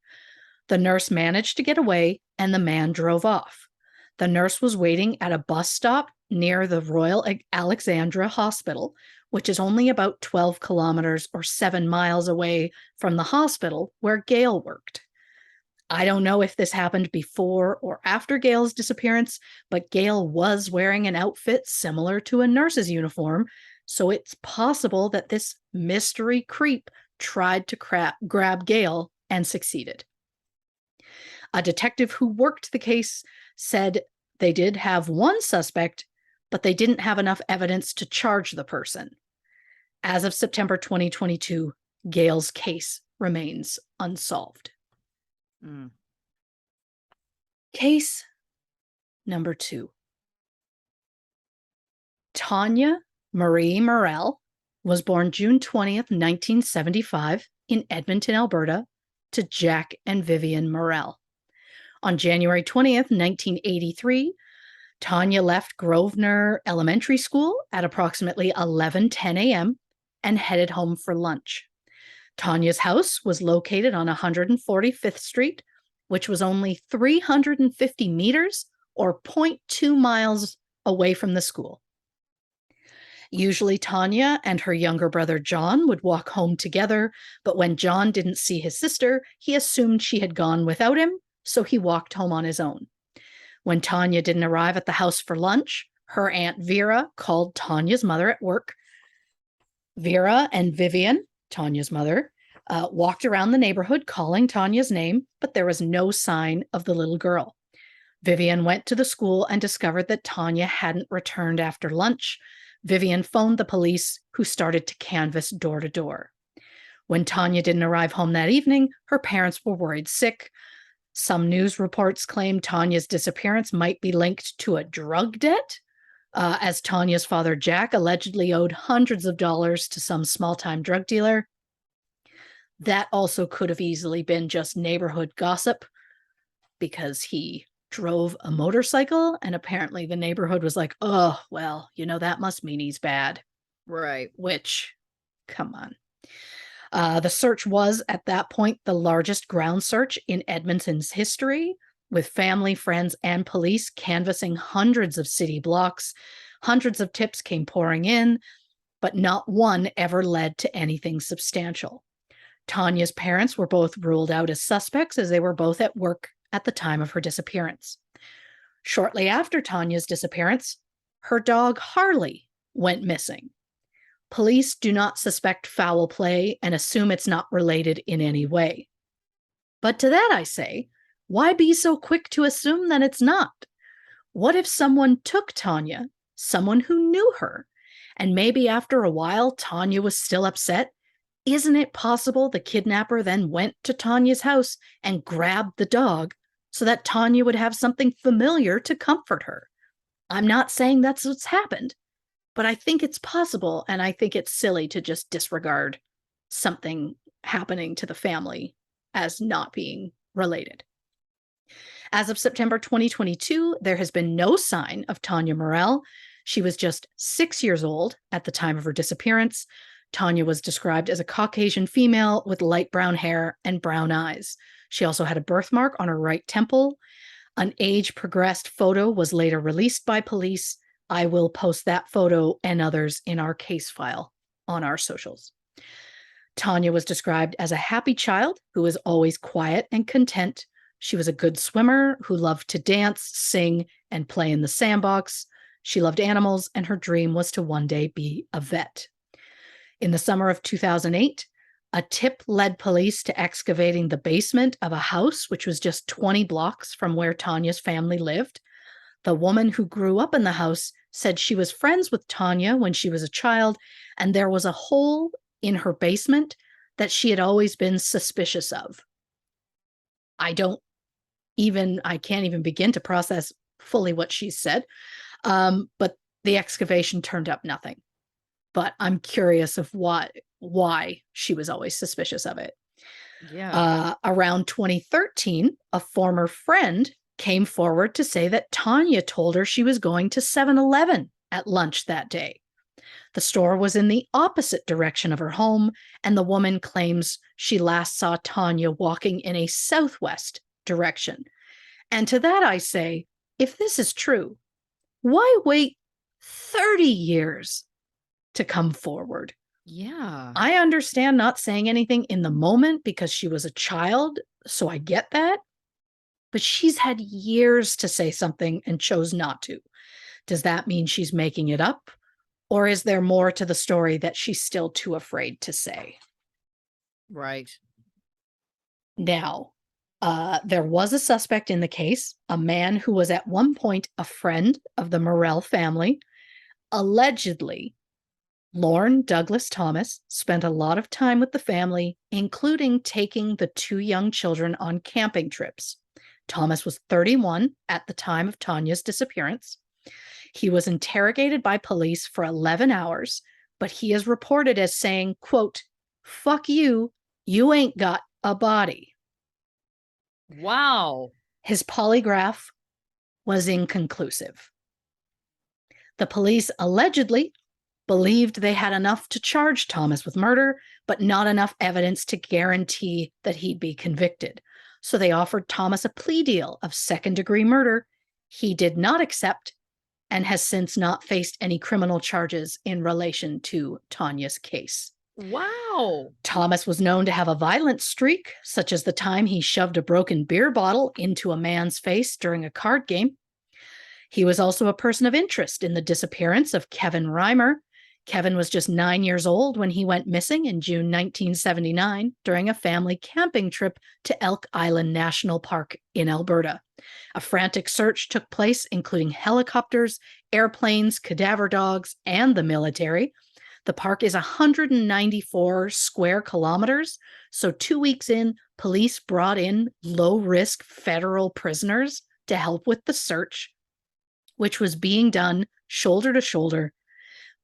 The nurse managed to get away and the man drove off. The nurse was waiting at a bus stop near the Royal Alexandra Hospital, which is only about 12 kilometers or 7 miles away from the hospital where Gail worked. I don't know if this happened before or after Gail's disappearance, but Gail was wearing an outfit similar to a nurse's uniform, so it's possible that this mystery creep tried to grab Gail and succeeded. A detective who worked the case said they did have one suspect, but they didn't have enough evidence to charge the person. As of September 2022, Gail's case remains unsolved. Case number 2. Tanya Marie Morrell was born June 20th, 1975 in Edmonton, Alberta, to Jack and Vivian Morrell. On January 20th, 1983, Tanya left Grosvenor Elementary School at approximately 11:10 a.m. and headed home for lunch. Tanya's house was located on 145th Street, which was only 350 meters or 0.2 miles away from the school. Usually Tanya and her younger brother John would walk home together, but when John didn't see his sister, he assumed she had gone without him, so he walked home on his own. When Tanya didn't arrive at the house for lunch, her Aunt Vera called Tanya's mother at work. Vera and Vivian, Tanya's mother, walked around the neighborhood calling Tanya's name, but there was no sign of the little girl. Vivian went to the school and discovered that Tanya hadn't returned after lunch. Vivian phoned the police, who started to canvass door to door. When Tanya didn't arrive home that evening, her parents were worried sick. Some news reports claimed Tanya's disappearance might be linked to a drug debt, as Tanya's father, Jack, allegedly owed hundreds of dollars to some small-time drug dealer. That also could have easily been just neighborhood gossip because he drove a motorcycle and apparently the neighborhood was like, oh, well, that must mean he's bad. Right. Which, come on. The search was, at that point, the largest ground search in Edmonton's history, with family, friends, and police canvassing hundreds of city blocks. Hundreds of tips came pouring in, but not one ever led to anything substantial. Tanya's parents were both ruled out as suspects as they were both at work at the time of her disappearance. Shortly after Tanya's disappearance, her dog Harley went missing. Police do not suspect foul play and assume it's not related in any way. But to that I say, why be so quick to assume that it's not? What if someone took Tanya, someone who knew her, and maybe after a while Tanya was still upset? Isn't it possible the kidnapper then went to Tanya's house and grabbed the dog so that Tanya would have something familiar to comfort her? I'm not saying that's what's happened, but I think it's possible, and I think it's silly to just disregard something happening to the family as not being related. As of September 2022, there has been no sign of Tanya Morell. She was just 6 years old at the time of her disappearance. Tanya was described as a Caucasian female with light brown hair and brown eyes. She also had a birthmark on her right temple. An age-progressed photo was later released by police. I will post that photo and others in our case file on our socials. Tanya was described as a happy child who was always quiet and content. She was a good swimmer who loved to dance, sing, and play in the sandbox. She loved animals, and her dream was to one day be a vet. In the summer of 2008, a tip led police to excavating the basement of a house, which was just 20 blocks from where Tanya's family lived. The woman who grew up in the house said she was friends with Tanya when she was a child, and there was a hole in her basement that she had always been suspicious of. I can't even begin to process fully what she said, but the excavation turned up nothing. But I'm curious of why she was always suspicious of it. Yeah. Around 2013, a former friend came forward to say that Tanya told her she was going to 7-Eleven at lunch that day. The store was in the opposite direction of her home, and the woman claims she last saw Tanya walking in a southwest direction. And to that I say, if this is true, why wait 30 years to come forward? Yeah. I understand not saying anything in the moment because she was a child, so I get that. But she's had years to say something and chose not to. Does that mean she's making it up? Or is there more to the story that she's still too afraid to say? Right. Now, there was a suspect in the case, a man who was at one point a friend of the Morell family. Allegedly, Lorne Douglas Thomas spent a lot of time with the family, including taking the two young children on camping trips. Thomas was 31 at the time of Tanya's disappearance. He was interrogated by police for 11 hours, but he is reported as saying, quote, "Fuck you, you ain't got a body." Wow. His polygraph was inconclusive. The police allegedly believed they had enough to charge Thomas with murder, but not enough evidence to guarantee that he'd be convicted. So they offered Thomas a plea deal of second-degree murder. He did not accept and has since not faced any criminal charges in relation to Tanya's case. Wow. Thomas was known to have a violent streak, such as the time he shoved a broken beer bottle into a man's face during a card game. He was also a person of interest in the disappearance of Kevin Reimer. Kevin was just 9 years old when he went missing in June 1979 during a family camping trip to Elk Island National Park in Alberta. A frantic search took place, including helicopters, airplanes, cadaver dogs, and the military. The park is 194 square kilometers, so 2 weeks in, police brought in low-risk federal prisoners to help with the search, which was being done shoulder to shoulder,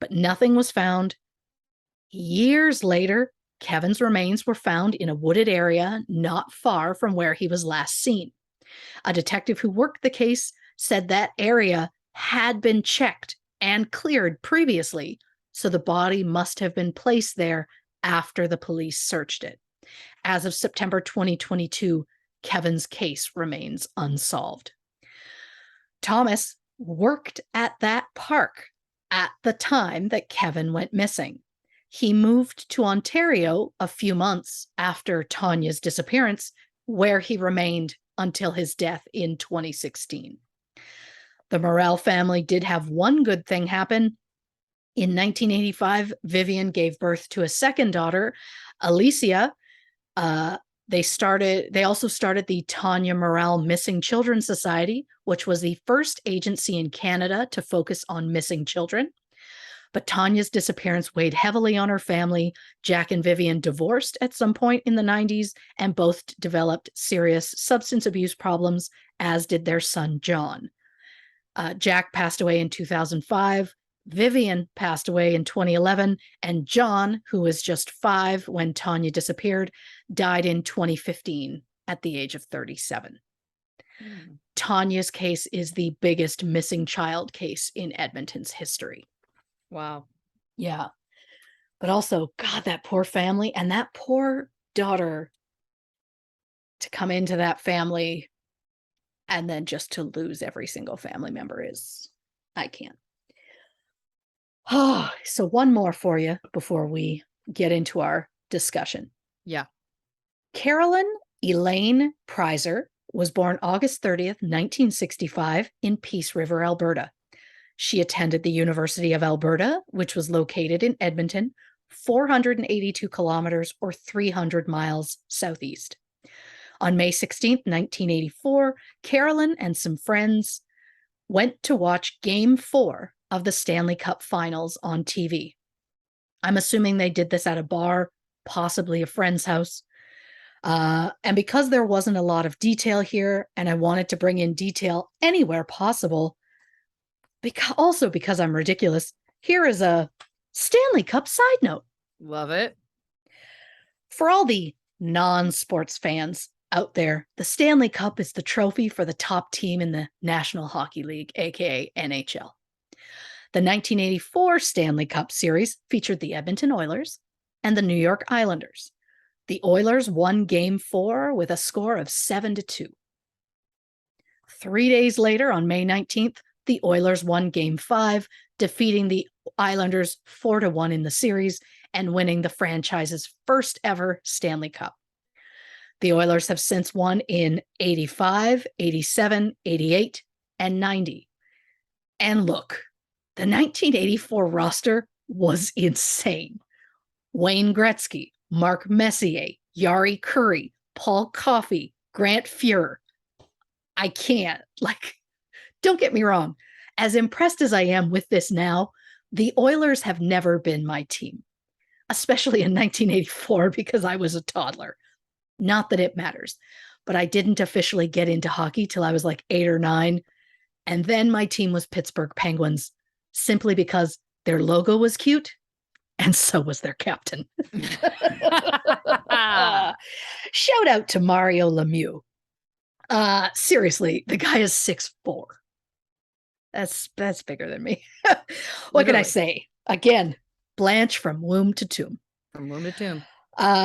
but nothing was found. Years later, Kevin's remains were found in a wooded area not far from where he was last seen. A detective who worked the case said that area had been checked and cleared previously, so the body must have been placed there after the police searched it. As of September 2022, Kevin's case remains unsolved. Thomas worked at that park at the time that Kevin went missing. He moved to Ontario a few months after Tanya's disappearance, where he remained until his death in 2016. The Morell family did have one good thing happen. In 1985, Vivian gave birth to a second daughter, Alicia. They also started the Tanya Morell Missing Children Society, which was the first agency in Canada to focus on missing children. But Tanya's disappearance weighed heavily on her family. Jack and Vivian divorced at some point in the 90s, and both developed serious substance abuse problems, as did their son, John. Jack passed away in 2005. Vivian passed away in 2011, and John, who was just 5 when Tanya disappeared, died in 2015 at the age of 37. Hmm. Tanya's case is the biggest missing child case in Edmonton's history. Wow. Yeah. But also, God, that poor family and that poor daughter to come into that family and then just to lose every single family member is, I can't. Oh, so one more for you before we get into our discussion. Yeah. Carolyn Elaine Prizer was born August 30th, 1965 in Peace River, Alberta. She attended the University of Alberta, which was located in Edmonton, 482 kilometers or 300 miles southeast. On May 16th, 1984, Carolyn and some friends went to watch Game 4 of the Stanley Cup Finals on TV. I'm assuming they did this at a bar, possibly a friend's house. And because there wasn't a lot of detail here, and I wanted to bring in detail anywhere possible, because I'm ridiculous, here is a Stanley Cup side note. Love it. For all the non-sports fans out there, the Stanley Cup is the trophy for the top team in the National Hockey League, aka NHL. The 1984 Stanley Cup series featured the Edmonton Oilers and the New York Islanders. The Oilers won Game 4 with a score of 7-2. 3 days later, on May 19th, the Oilers won Game 5, defeating the Islanders 4-1 in the series and winning the franchise's first ever Stanley Cup. The Oilers have since won in 85, 87, 88, and 90. And look, the 1984 roster was insane. Wayne Gretzky, Mark Messier, Yari Curry, Paul Coffey, Grant Fuhrer. I can't, don't get me wrong. As impressed as I am with this now, the Oilers have never been my team, especially in 1984 because I was a toddler. Not that it matters, but I didn't officially get into hockey till I was 8 or 9. And then my team was Pittsburgh Penguins, simply because their logo was cute and so was their captain. Shout out to Mario Lemieux. Seriously, the guy is 6'4". That's bigger than me. What can I say? Again, Blanche from womb to tomb. From womb to tomb.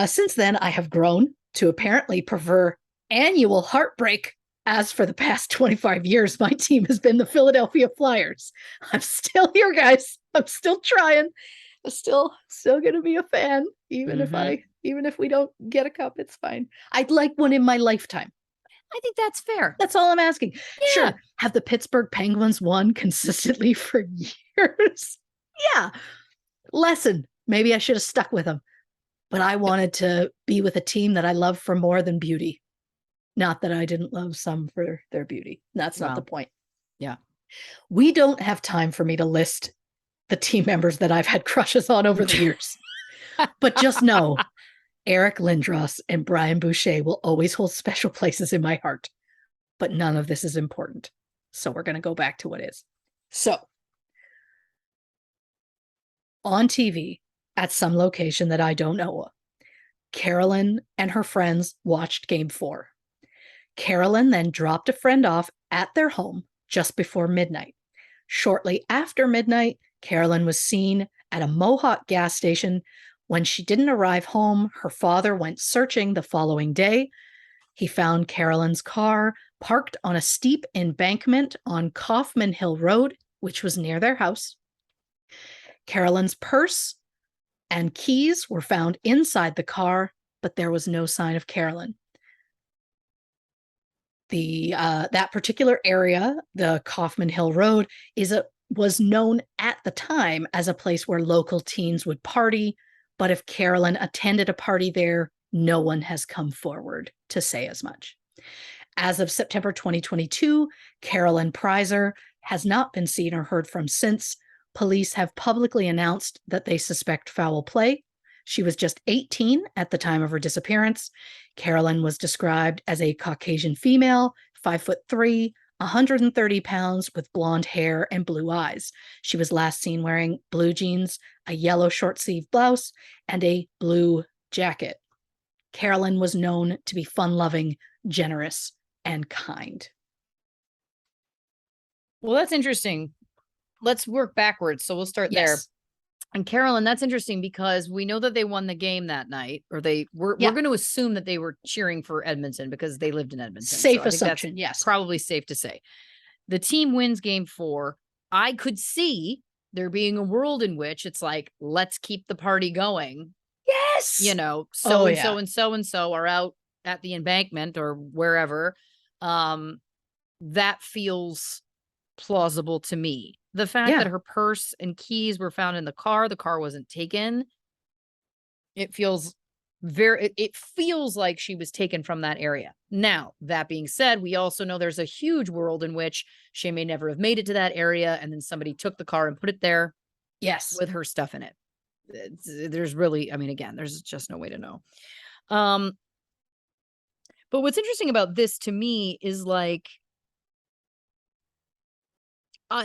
Since then, I have grown to apparently prefer annual heartbreak. As for the past 25 years, my team has been the Philadelphia Flyers. I'm still here, guys. I'm still trying. I'm still going to be a fan, even if we don't get a cup. It's fine. I'd like one in my lifetime. I think that's fair. That's all I'm asking. Yeah. Sure. Have the Pittsburgh Penguins won consistently for years? Yeah. Lesson. Maybe I should have stuck with them. But I wanted to be with a team that I love for more than beauty. Not that I didn't love some for their beauty. That's not the point. Yeah. We don't have time for me to list the team members that I've had crushes on over the years. But just know, Eric Lindros and Brian Boucher will always hold special places in my heart. But none of this is important. So we're going to go back to what is. So, on TV, at some location that I don't know of, Carolyn and her friends watched Game 4. Carolyn then dropped a friend off at their home just before midnight. Shortly after midnight, Carolyn was seen at a Mohawk gas station. When she didn't arrive home, her father went searching the following day. He found Carolyn's car parked on a steep embankment on Kaufman Hill Road, which was near their house. Carolyn's purse and keys were found inside the car, but there was no sign of Carolyn. That particular area, the Kaufman Hill Road, was known at the time as a place where local teens would party. But if Carolyn attended a party there, no one has come forward to say as much. As of September 2022, Carolyn Prizer has not been seen or heard from since. Police have publicly announced that they suspect foul play. She was just 18 at the time of her disappearance. Carolyn was described as a Caucasian female, 5'3", 130 pounds, with blonde hair and blue eyes. She was last seen wearing blue jeans, a yellow short-sleeved blouse, and a blue jacket. Carolyn was known to be fun-loving, generous, and kind. Well, that's interesting. Let's work backwards. So we'll start there. Yes. And Carolyn, that's interesting because we know that they won the game that night, or we're Yeah. going to assume that they were cheering for Edmonton because they lived in Edmonton. Safe so I assumption. think that's Yes. probably safe to say. The team wins game 4. I could see there being a world in which it's like, let's keep the party going. Yes. You know, Oh, and yeah. so and so and so are out at the embankment or wherever. That feels plausible to me. The fact Yeah. that her purse and keys were found in the car wasn't taken. It feels it feels like she was taken from that area. Now, that being said, we also know there's a huge world in which she may never have made it to that area, and then somebody took the car and put it there Yes. with her stuff in it. There's really, I mean, again, there's just no way to know. But what's interesting about this to me is like,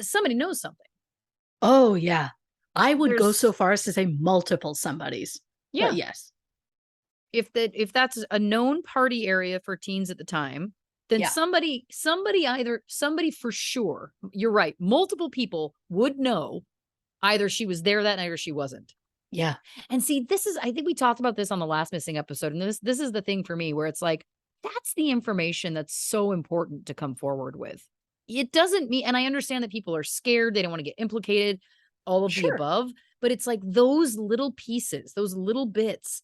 somebody knows something. Oh, yeah. I would go There's so far as to say multiple somebodies. Yeah. But yes. If that's a known party area for teens at the time, then Yeah. somebody for sure, you're right, multiple people would know either she was there that night or she wasn't. Yeah. And see, I think we talked about this on the last missing episode, and this is the thing for me where it's like, that's the information that's so important to come forward with. It doesn't mean, and I understand that people are scared, they don't want to get implicated, all of the Sure. above, but it's like those little pieces, those little bits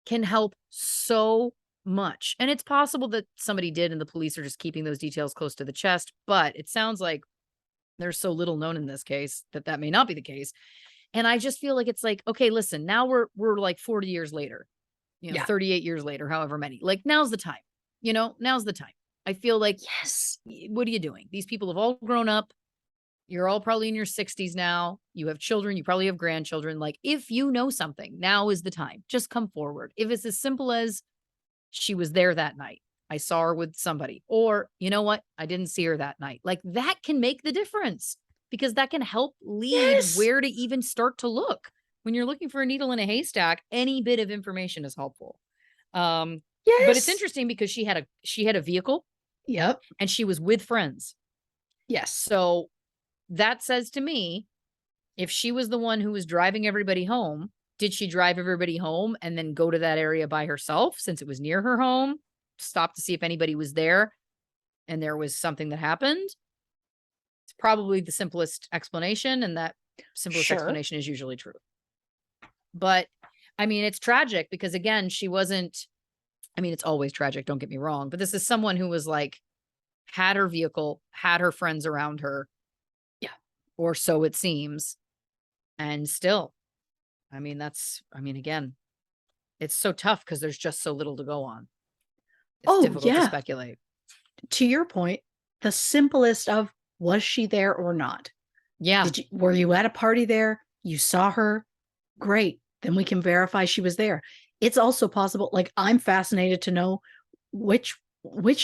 can help so much. And it's possible that somebody did and the police are just keeping those details close to the chest, but it sounds like there's so little known in this case that may not be the case. And I just feel like it's like, okay, listen, now we're like 40 years later, Yeah. 38 years later, however many. Like, now's the time. Now's the time. I feel like, Yes. what are you doing? These people have all grown up. You're all probably in your 60s now. You have children. You probably have grandchildren. Like, if you know something, now is the time. Just come forward. If it's as simple as she was there that night, I saw her with somebody, or you know what? I didn't see her that night. Like, that can make the difference because that can help lead Yes. where to even start to look. When you're looking for a needle in a haystack, any bit of information is helpful. Yes. But it's interesting because she had a vehicle. Yep. And she was with friends. Yes. So that says to me, if she was the one who was driving everybody home, did she drive everybody home and then go to that area by herself since it was near her home, stop to see if anybody was there and there was something that happened? It's probably the simplest explanation, and that simplest explanation is usually true. But I mean, it's tragic because, again, she wasn't, I mean, it's always tragic, don't get me wrong, but this is someone who was like, had her vehicle, had her friends around her. Yeah. Or so it seems. And still, I mean, again, it's so tough because there's just so little to go on. It's difficult to speculate. To your point, the simplest of, was she there or not? Yeah. Were you at a party there? You saw her? Great. Then we can verify she was there. It's also possible, like, I'm fascinated to know which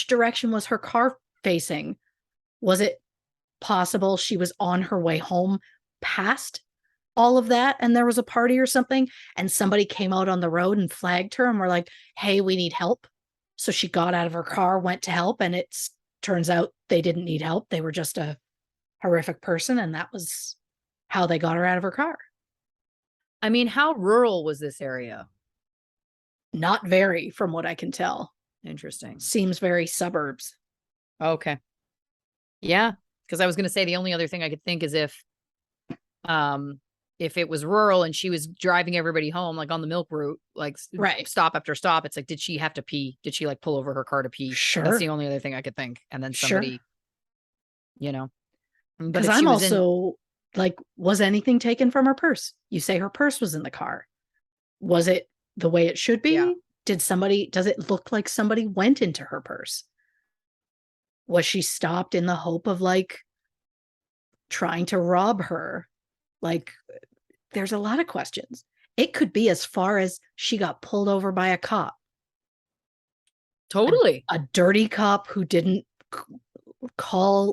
direction was her car facing. Was it possible she was on her way home past all of that and there was a party or something and somebody came out on the road and flagged her and were like, hey, we need help? So she got out of her car, went to help, and it turns out they didn't need help. They were just a horrific person, and that was how they got her out of her car. I mean, how rural was this area? Not very, from what I can tell. Interesting. Seems very suburbs. Okay. Yeah, because I was going to say the only other thing I could think is if it was rural and she was driving everybody home, like on the milk route, like stop after stop, it's like, did she have to pee? Did she like pull over her car to pee? Sure. That's the only other thing I could think. And then somebody, Because I'm also like, was anything taken from her purse? You say her purse was in the car. Was it the way it should be? Yeah. Does it look like somebody went into her purse? Was she stopped in the hope of like trying to rob her? Like, there's a lot of questions. It could be as far as she got pulled over by a cop. Totally. A dirty cop who didn't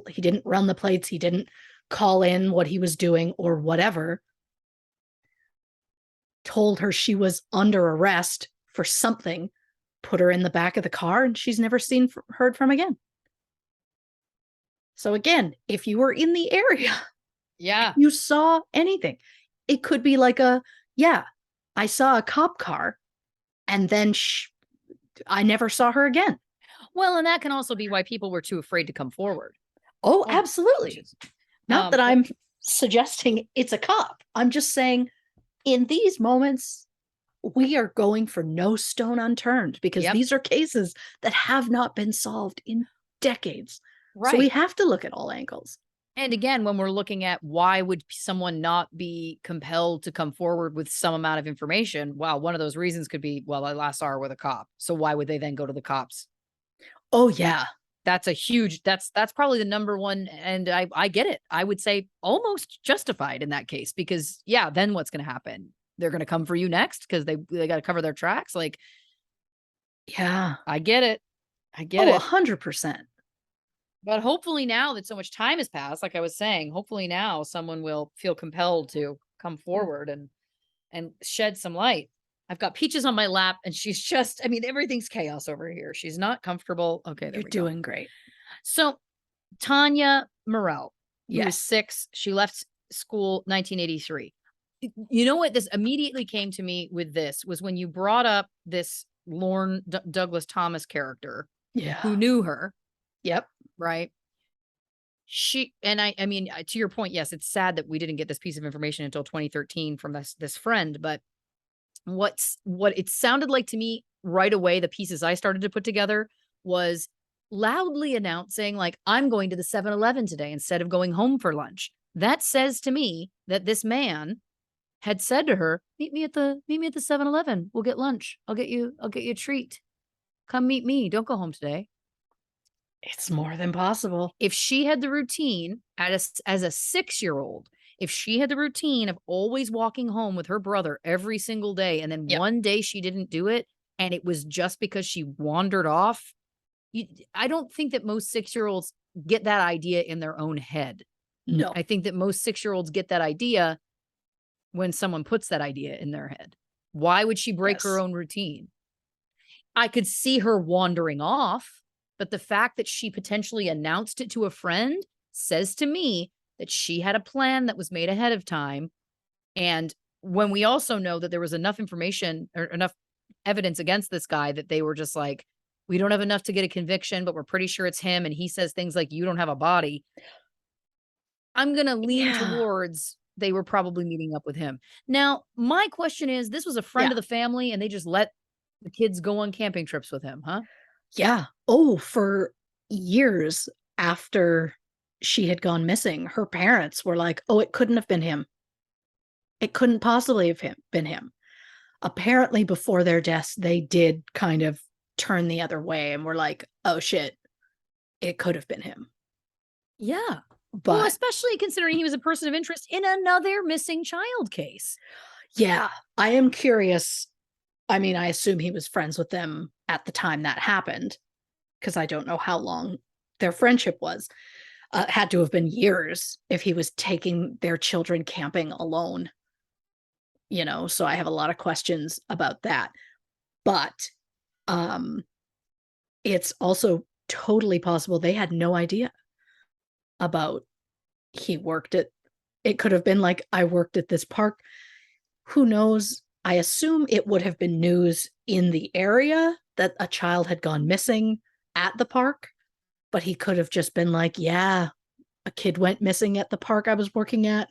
he didn't run the plates, he didn't call in what he was doing or whatever, told her she was under arrest for something, put her in the back of the car, and she's never heard from again. So again, if you were in the area, Yeah. you saw anything. It could be like I saw a cop car and then I never saw her again. Well, and that can also be why people were too afraid to come forward. Oh, Which absolutely. is, Not that I'm suggesting it's a cop. I'm just saying in these moments, we are going for no stone unturned because Yep. these are cases that have not been solved in decades. So we Right. have to look at all angles. And again, when we're looking at why would someone not be compelled to come forward with some amount of information? Well, one of those reasons could be, well, I last saw her with a cop. So why would they then go to the cops? Oh, yeah. That's a huge, that's probably the number one. And I get it. I would say almost justified in that case, because yeah, then what's going to happen? They're going to come for you next because they got to cover their tracks. Like, Yeah. I get it. I get Oh, it. 100%. But hopefully now that so much time has passed, like I was saying, hopefully now someone will feel compelled to come forward and shed some light. I've got Peaches on my lap and she's just, I mean, everything's chaos over here. She's not comfortable. Okay, there You're we go. doing great. So Tanya Morell, who was Yes. 6, she left school 1983. You know what this immediately came to me with this was when you brought up this Lorne Douglas Thomas character Yeah. who knew her, Yep. right? She and I mean, to your point, yes, it's sad that we didn't get this piece of information until 2013 from this friend, but what it sounded like to me right away, the pieces I started to put together was loudly announcing, like, I'm going to the 7-Eleven today instead of going home for lunch. That says to me that this man had said to her, meet me at the 7-Eleven. We'll get lunch. I'll get you a treat. Come meet me. Don't go home today. It's more than possible. If she had the routine as a 6-year-old, if she had the routine of always walking home with her brother every single day, and then Yep. one day she didn't do it, and it was just because she wandered off, I don't think that most 6-year-olds get that idea in their own head. No. I think that most 6-year-olds get that idea when someone puts that idea in their head. Why would she break her Yes. own routine? I could see her wandering off, but the fact that she potentially announced it to a friend says to me that she had a plan that was made ahead of time. And when we also know that there was enough information or enough evidence against this guy that they were just like, we don't have enough to get a conviction, but we're pretty sure it's him. And he says things like, you don't have a body. I'm going to lean Yeah. towards they were probably meeting up with him. Now, my question is, this was a friend Yeah. of the family and they just let the kids go on camping trips with him, huh? Yeah. Oh, for years after she had gone missing, her parents were like, oh, it couldn't have been him. It couldn't possibly have been him. Apparently, before their deaths, they did kind of turn the other way and were like, oh, shit, it could have been him. Yeah. Well, But especially considering he was a person of interest in another missing child case. yeah, I am curious. I mean, I assume he was friends with them at the time that happened because I don't know how long their friendship was. Had to have been years if he was taking their children camping alone. So I have a lot of questions about that. But it's also totally possible they had no idea about he worked at it could have been like, I worked at this park. Who knows? I assume it would have been news in the area that a child had gone missing at the park, but he could have just been like, yeah, a kid went missing at the park I was working at.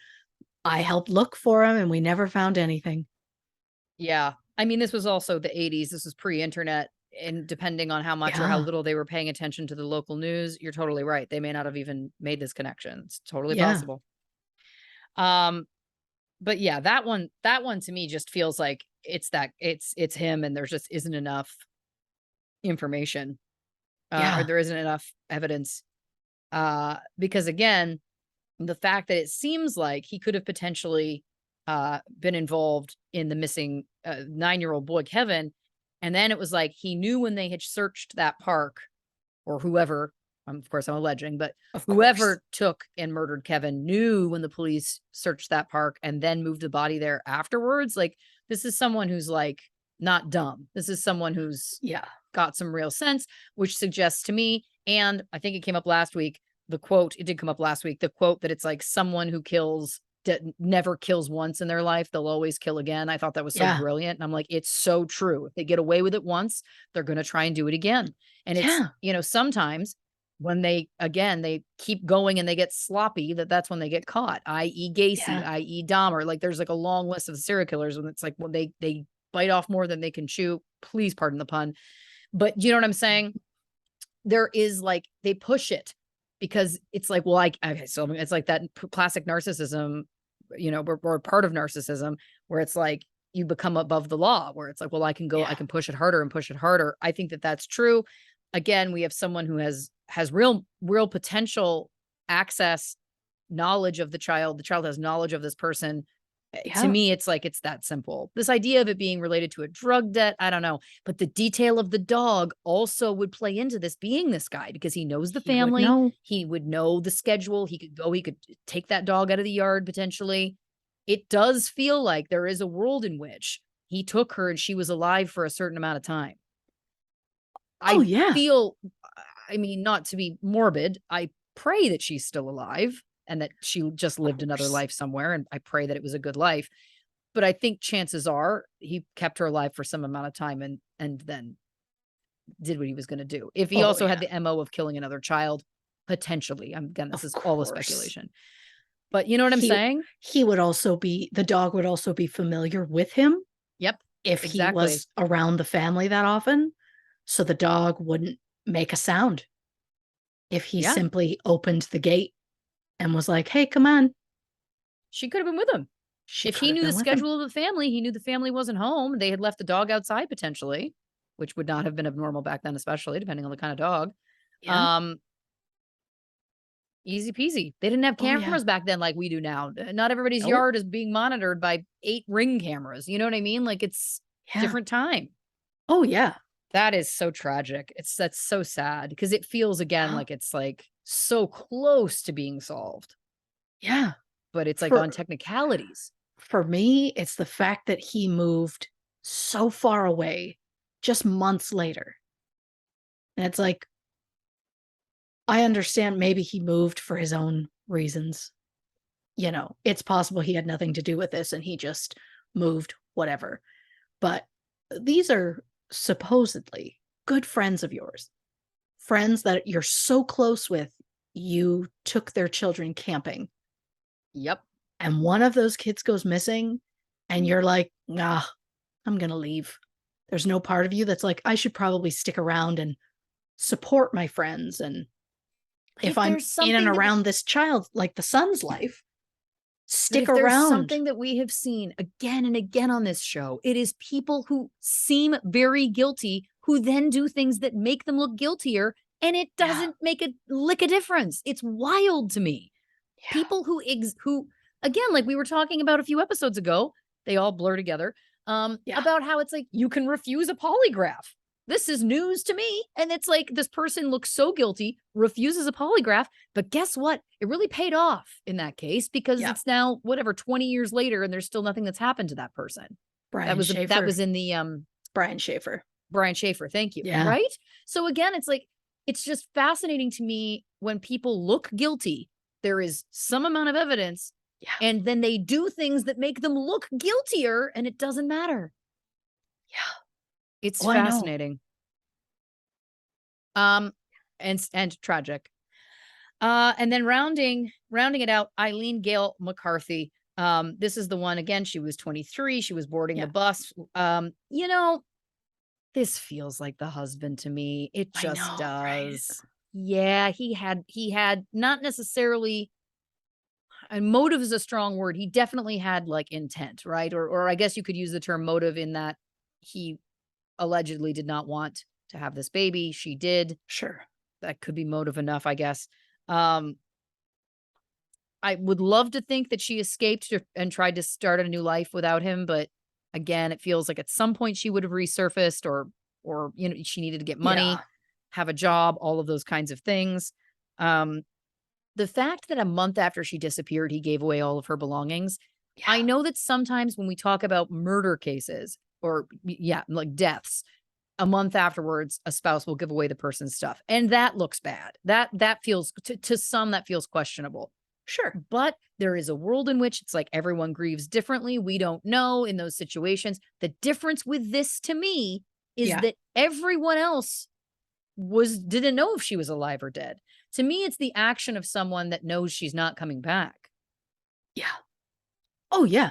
I helped look for him and we never found anything. Yeah. I mean, this was also the 80s. This was pre-internet. And depending on how much or how Yeah. little they were paying attention to the local news, you're totally right. They may not have even made this connection. It's totally Yeah. possible. But yeah, that one to me just feels like it's him and there just isn't enough information. Or there isn't enough evidence. Because again, the fact that it seems like he could have potentially been involved in the missing 9-year-old boy, Kevin. And then it was like he knew when they had searched that park or whoever, of course I'm alleging, but whoever took and murdered Kevin knew when the police searched that park and then moved the body there afterwards. Like, this is someone who's like not dumb. This is someone who's got some real sense, which suggests to me, and I think it came up last week, the quote, it did come up last week, the quote that it's like someone who kills that never kills once in their life, they'll always kill again. I thought that was so Yeah. brilliant. And I'm like, it's so true. If they get away with it once, they're going to try and do it again. And it's, Yeah. sometimes when they keep going and they get sloppy, that's when they get caught, i.e. Gacy, Yeah. i.e. Dahmer. Like there's like a long list of serial killers when it's like when they bite off more than they can chew. Please pardon the pun. But you know what I'm saying? There is like, they push it because it's like, well, okay, so it's like that classic narcissism, we're part of narcissism where it's like you become above the law, where it's like, well, I can push it harder and push it harder. I think that that's true. Again, we have someone who has real potential access, knowledge of the child. The child has knowledge of this person. To me, it's like, it's that simple. This idea of it being related to a drug debt, I don't know. But the detail of the dog also would play into this being this guy because he knows the family. He would know the schedule. He could take that dog out of the yard potentially. It does feel like there is a world in which he took her and she was alive for a certain amount of time. I feel, I mean, not to be morbid, I pray that she's still alive and that she just lived another life somewhere. And I pray that it was a good life. But I think chances are he kept her alive for some amount of time and then did what he was going to do. If he also had the MO of killing another child, potentially. Again, this is all a speculation. But you know what I'm saying? The dog would also be familiar with him. Yep. If he was around the family that often. So the dog wouldn't make a sound. If he simply opened the gate and was like, hey, come on. She could have been with him. If he knew the schedule of the family, he knew the family wasn't home. They had left the dog outside potentially, which would not have been abnormal back then, especially depending on the kind of dog. Yeah. Easy peasy. They didn't have cameras back then like we do now. Not everybody's yard is being monitored by 8 Ring cameras. You know what I mean? Like it's different time. Oh, yeah. That is so tragic. That's so sad because it feels again like it's like so close to being solved. Yeah. But it's like on technicalities. For me, it's the fact that he moved so far away just months later. And it's like, I understand maybe he moved for his own reasons. It's possible he had nothing to do with this and he just moved, whatever. But these are supposedly good friends of yours, friends that you're so close with, you took their children camping. Yep. And one of those kids goes missing and you're like, nah, I'm going to leave. There's no part of you that's like, I should probably stick around and support my friends. And if I'm in and around this child, like the son's life, stick around. There's something that we have seen again and again on this show. It is people who seem very guilty who then do things that make them look guiltier. And it doesn't make a lick of difference. It's wild to me. Yeah. People who again, like we were talking about a few episodes ago, they all blur together, about how it's like, you can refuse a polygraph. This is news to me. And it's like, this person looks so guilty, refuses a polygraph, but guess what? It really paid off in that case because it's now 20 years later and there's still nothing that's happened to that person. That was in the, Brian Schaefer. Thank you. Yeah. Right. So again, it's like, it's just fascinating to me when people look guilty, there is some amount of evidence and then they do things that make them look guiltier and it doesn't matter. Yeah. It's fascinating. And tragic. And then rounding it out, Eileen Gail McCarthy. This is the one again, she was 23, she was boarding the bus. This feels like the husband to me. It just does. Right? Yeah, he had not necessarily, and motive is a strong word. He definitely had like intent, right? Or I guess you could use the term motive in that he allegedly did not want to have this baby. She did. Sure. That could be motive enough, I guess. I would love to think that she escaped and tried to start a new life without him. But again, it feels like at some point she would have resurfaced or she needed to get money, have a job, all of those kinds of things. The fact that a month after she disappeared, he gave away all of her belongings. Yeah. I know that sometimes when we talk about murder cases or like deaths, a month afterwards, a spouse will give away the person's stuff. And that looks bad. That feels, to some, that feels questionable. Sure. But there is a world in which it's like everyone grieves differently. We don't know in those situations. The difference with this to me is that everyone else didn't know if she was alive or dead. To me, it's the action of someone that knows she's not coming back. Yeah. Oh, yeah.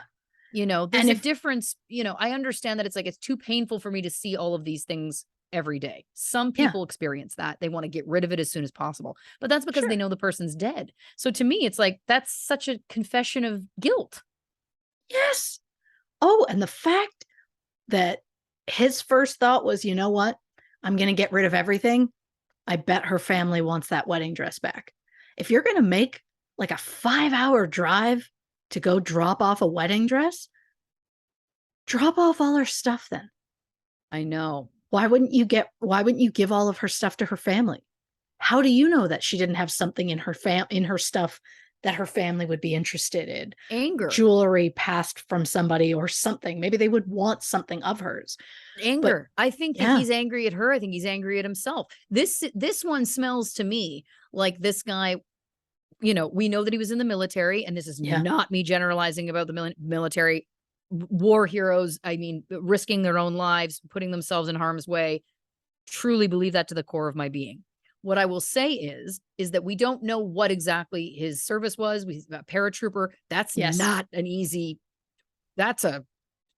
You know, there's a difference. You know, I understand that it's like, it's too painful for me to see all of these things every day. Some people experience that. They want to get rid of it as soon as possible, but that's because they know the person's dead. So to me, it's like, that's such a confession of guilt. Yes. Oh, and the fact that his first thought was, you know what? I'm going to get rid of everything. I bet her family wants that wedding dress back. If you're going to make like a 5-hour drive to go drop off a wedding dress, drop off all her stuff then. I know. Why wouldn't you give all of her stuff to her family? How do you know that she didn't have something in her stuff that her family would be interested in? Anger. Jewelry passed from somebody or something. Maybe they would want something of hers. Anger. But, I think that he's angry at her. I think he's angry at himself. This one smells to me like this guy, you know, we know that he was in the military, and this is not me generalizing about the military. War heroes, I mean, risking their own lives, putting themselves in harm's way. Truly believe that to the core of my being. What I will say is that we don't know what exactly his service was. He's a paratrooper. That's not an easy, that's a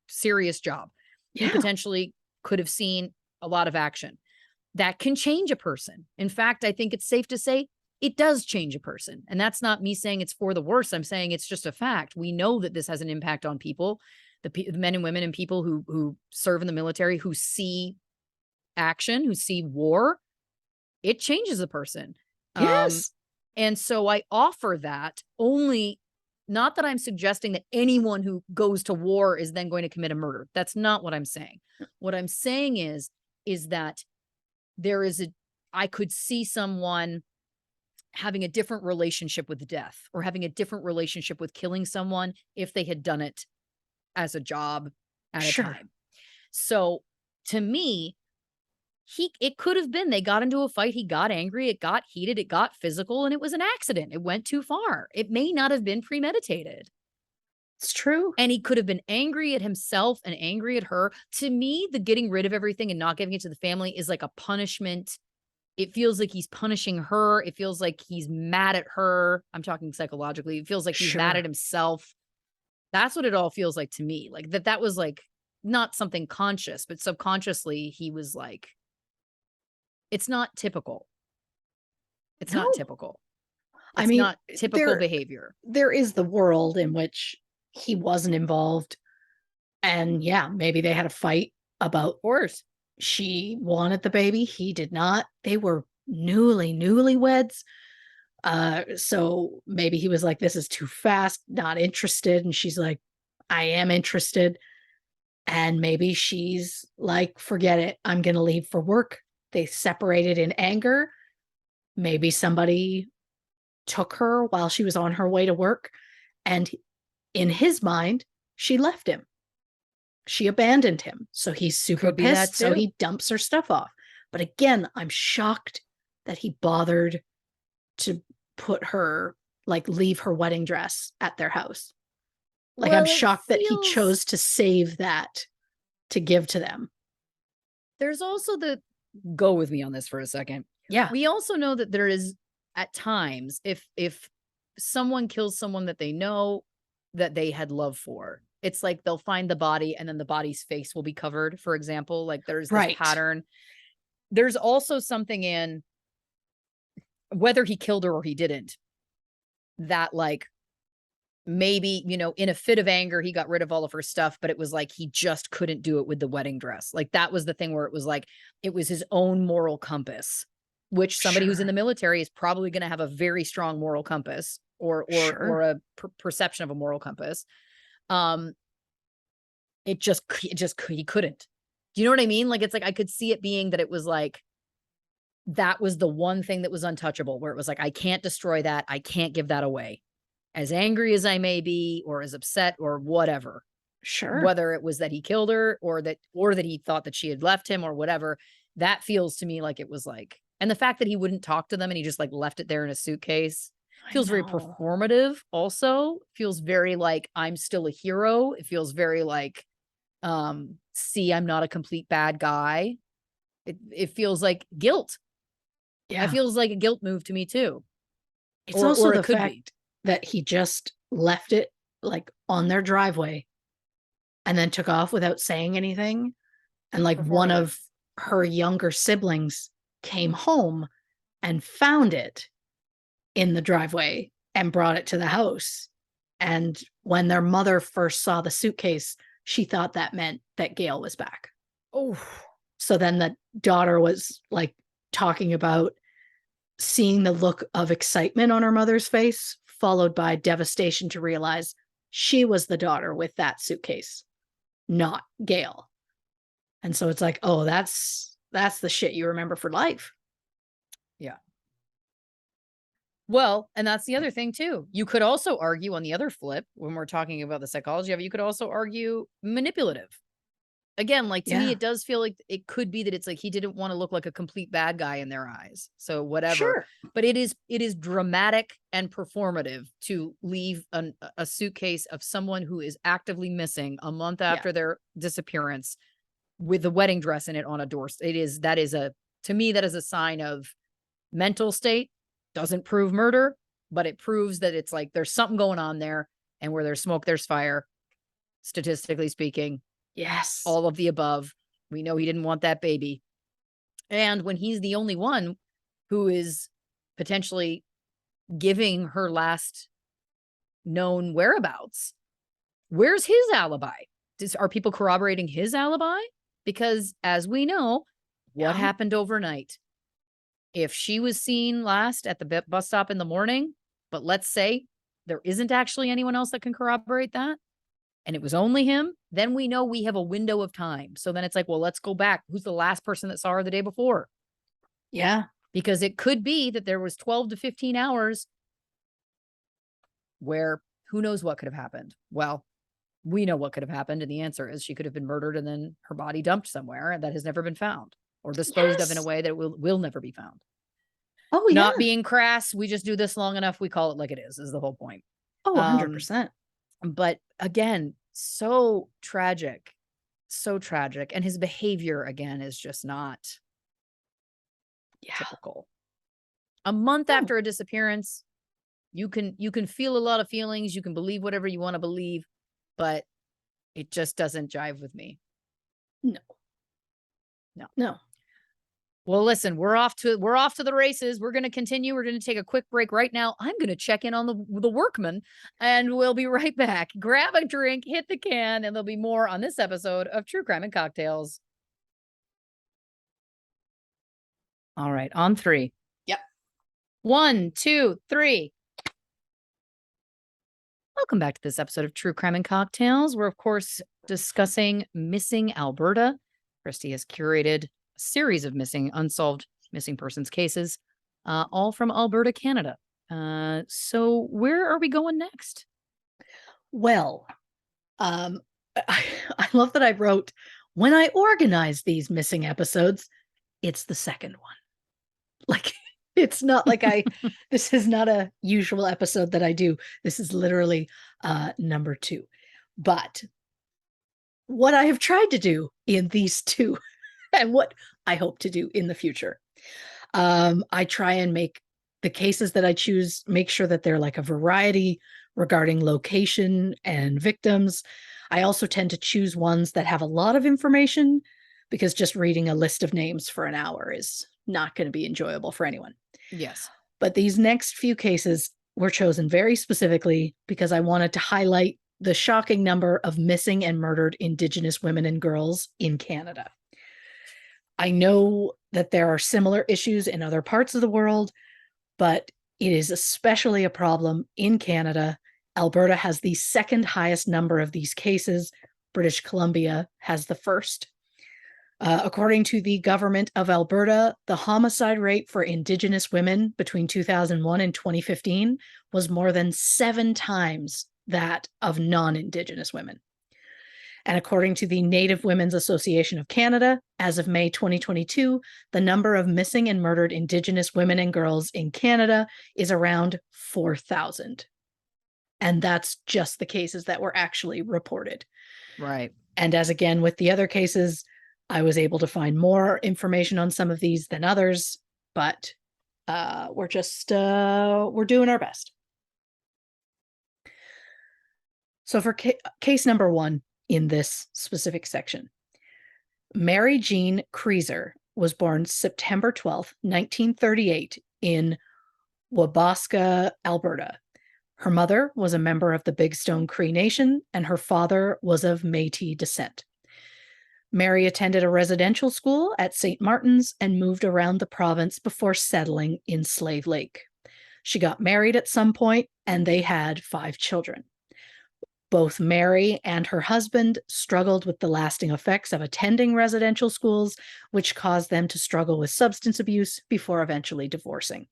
serious job. He potentially could have seen a lot of action. That can change a person. In fact, I think it's safe to say it does change a person. And that's not me saying it's for the worse. I'm saying it's just a fact. We know that this has an impact on people, the men and women and people who serve in the military, who see action, who see war. It changes a person. Yes. And so I offer that only, not that I'm suggesting that anyone who goes to war is then going to commit a murder. That's not what I'm saying. What I'm saying is that I could see someone having a different relationship with death, or having a different relationship with killing someone if they had done it as a job at a time. So to me, it could have been, they got into a fight, he got angry, it got heated, it got physical, and it was an accident. It went too far. It may not have been premeditated. It's true. And he could have been angry at himself and angry at her. To me, the getting rid of everything and not giving it to the family is like a punishment. It feels like he's punishing her. It feels like he's mad at her. I'm talking psychologically. It feels like he's mad at himself. That's what it all feels like to me. Like that was like not something conscious, but subconsciously he was like, it's not typical. It's not typical. It's not typical behavior. There is the world in which he wasn't involved. And maybe they had a fight about, of course, she wanted the baby. He did not. They were newlyweds. So maybe he was like, this is too fast, not interested. And she's like, I am interested. And maybe she's like, forget it, I'm going to leave for work. They separated in anger. Maybe somebody took her while she was on her way to work. And in his mind, she left him. She abandoned him. So he's super pissed. So he dumps her stuff off. But again, I'm shocked that he bothered to put her, like, leave her wedding dress at their house. Like, I'm shocked that he chose to save that to give to them. There's also go with me on this for a second. Yeah. We also know that there is, at times, if someone kills someone that they know that they had love for, it's like they'll find the body and then the body's face will be covered, for example. Like there's this pattern. There's also something in whether he killed her or he didn't, that like maybe, you know, in a fit of anger, he got rid of all of her stuff, but it was like he just couldn't do it with the wedding dress. Like that was the thing where it was like, it was his own moral compass, which somebody who's in the military is probably going to have a very strong moral compass or a perception of a moral compass. He couldn't. Do you know what I mean? Like, it's like, I could see it being that it was like, that was the one thing that was untouchable, where it was like, I can't destroy that. I can't give that away. As angry as I may be, or as upset or whatever, Sure. whether it was that he killed her or that he thought that she had left him or whatever. That feels to me like it was like, and the fact that he wouldn't talk to them and he just like left it there in a suitcase I feels very know. performative. Also feels very like, I'm still a hero. It feels very like, see, I'm not a complete bad guy. It feels like guilt. That Yeah. feels like a guilt move to me too. It's also Or the it could be. fact that he just left it like on their driveway and then took off without saying anything. And like one Performative. of her younger siblings came home and found it in the driveway and brought it to the house. And when their mother first saw the suitcase, she thought that meant that Gail was back. Oh, So then the daughter was like talking about seeing the look of excitement on her mother's face, followed by devastation to realize she was the daughter with that suitcase, not Gail. And so it's like, oh, that's the shit you remember for life. yeah. Well, and that's the other thing too. You could also argue on the other flip when we're talking about the psychology of it, you could also argue manipulative. Again, like to me, Yeah. it does feel like it could be that it's like he didn't want to look like a complete bad guy in their eyes. So whatever. Sure. But it is dramatic and performative to leave a suitcase of someone who is actively missing a month Yeah. after their disappearance with the wedding dress in it on a doorstep. To me, that is a sign of mental state. Doesn't prove murder, but it proves that it's like there's something going on there. And where there's smoke, there's fire, statistically speaking. Yes. All of the above. We know he didn't want that baby. And when he's the only one who is potentially giving her last known whereabouts, where's his alibi? Are people corroborating his alibi? Because as we know, what Yeah. happened overnight? If she was seen last at the bus stop in the morning, but let's say there isn't actually anyone else that can corroborate that, and it was only him, then we know we have a window of time. So then it's like, well, let's go back. Who's the last person that saw her the day before? Yeah. Because it could be that there was 12 to 15 hours where who knows what could have happened. Well, we know what could have happened. And the answer is she could have been murdered and then her body dumped somewhere and that has never been found or disposed of in a Yes. way that will never be found. Oh, yeah. Not being crass. We just do this long enough. We call it like it is the whole point. Oh, 100%. But again, so tragic. And his behavior again is just not Yeah. typical. A month Oh. after a disappearance, you can feel a lot of feelings. You can believe whatever you want to believe, but it just doesn't jive with me. No. No. No. Well, listen, we're off to the races. We're going to continue. We're going to take a quick break right now. I'm going to check in on the workman and we'll be right back. Grab a drink, hit the can, and there'll be more on this episode of True Crime and Cocktails. All right, on 3. Yep. 1, 2, 3. Welcome back to this episode of True Crime and Cocktails. We're, of course, discussing Missing Alberta. Christy has curated a series of unsolved missing persons cases, all from Alberta, Canada. So where are we going next? Well, I love that I wrote, when I organize these missing episodes, it's the second one. Like, it's not like this is not a usual episode that I do. This is literally number 2. But what I have tried to do in these 2 and what I hope to do in the future, I try and make the cases that I choose, make sure that they're like a variety regarding location and victims. I also tend to choose ones that have a lot of information because just reading a list of names for an hour is not going to be enjoyable for anyone. Yes. But these next few cases were chosen very specifically because I wanted to highlight the shocking number of missing and murdered Indigenous women and girls in Canada. I know that there are similar issues in other parts of the world, but it is especially a problem in Canada. Alberta has the second highest number of these cases. British Columbia has the first. According to the government of Alberta, the homicide rate for Indigenous women between 2001 and 2015 was more than 7 times that of non-Indigenous women. And according to the Native Women's Association of Canada, as of May 2022, the number of missing and murdered Indigenous women and girls in Canada is around 4,000. And that's just the cases that were actually reported. Right. And as again with the other cases, I was able to find more information on some of these than others, but we're doing our best. So for case number 1 in this specific section, Mary Jean Creaser was born September 12th, 1938 in Wabaska, Alberta. Her mother was a member of the Big Stone Cree Nation, and her father was of Métis descent. Mary attended a residential school at St. Martin's and moved around the province before settling in Slave Lake. She got married at some point, and they had 5 children. Both Mary and her husband struggled with the lasting effects of attending residential schools, which caused them to struggle with substance abuse before eventually divorcing.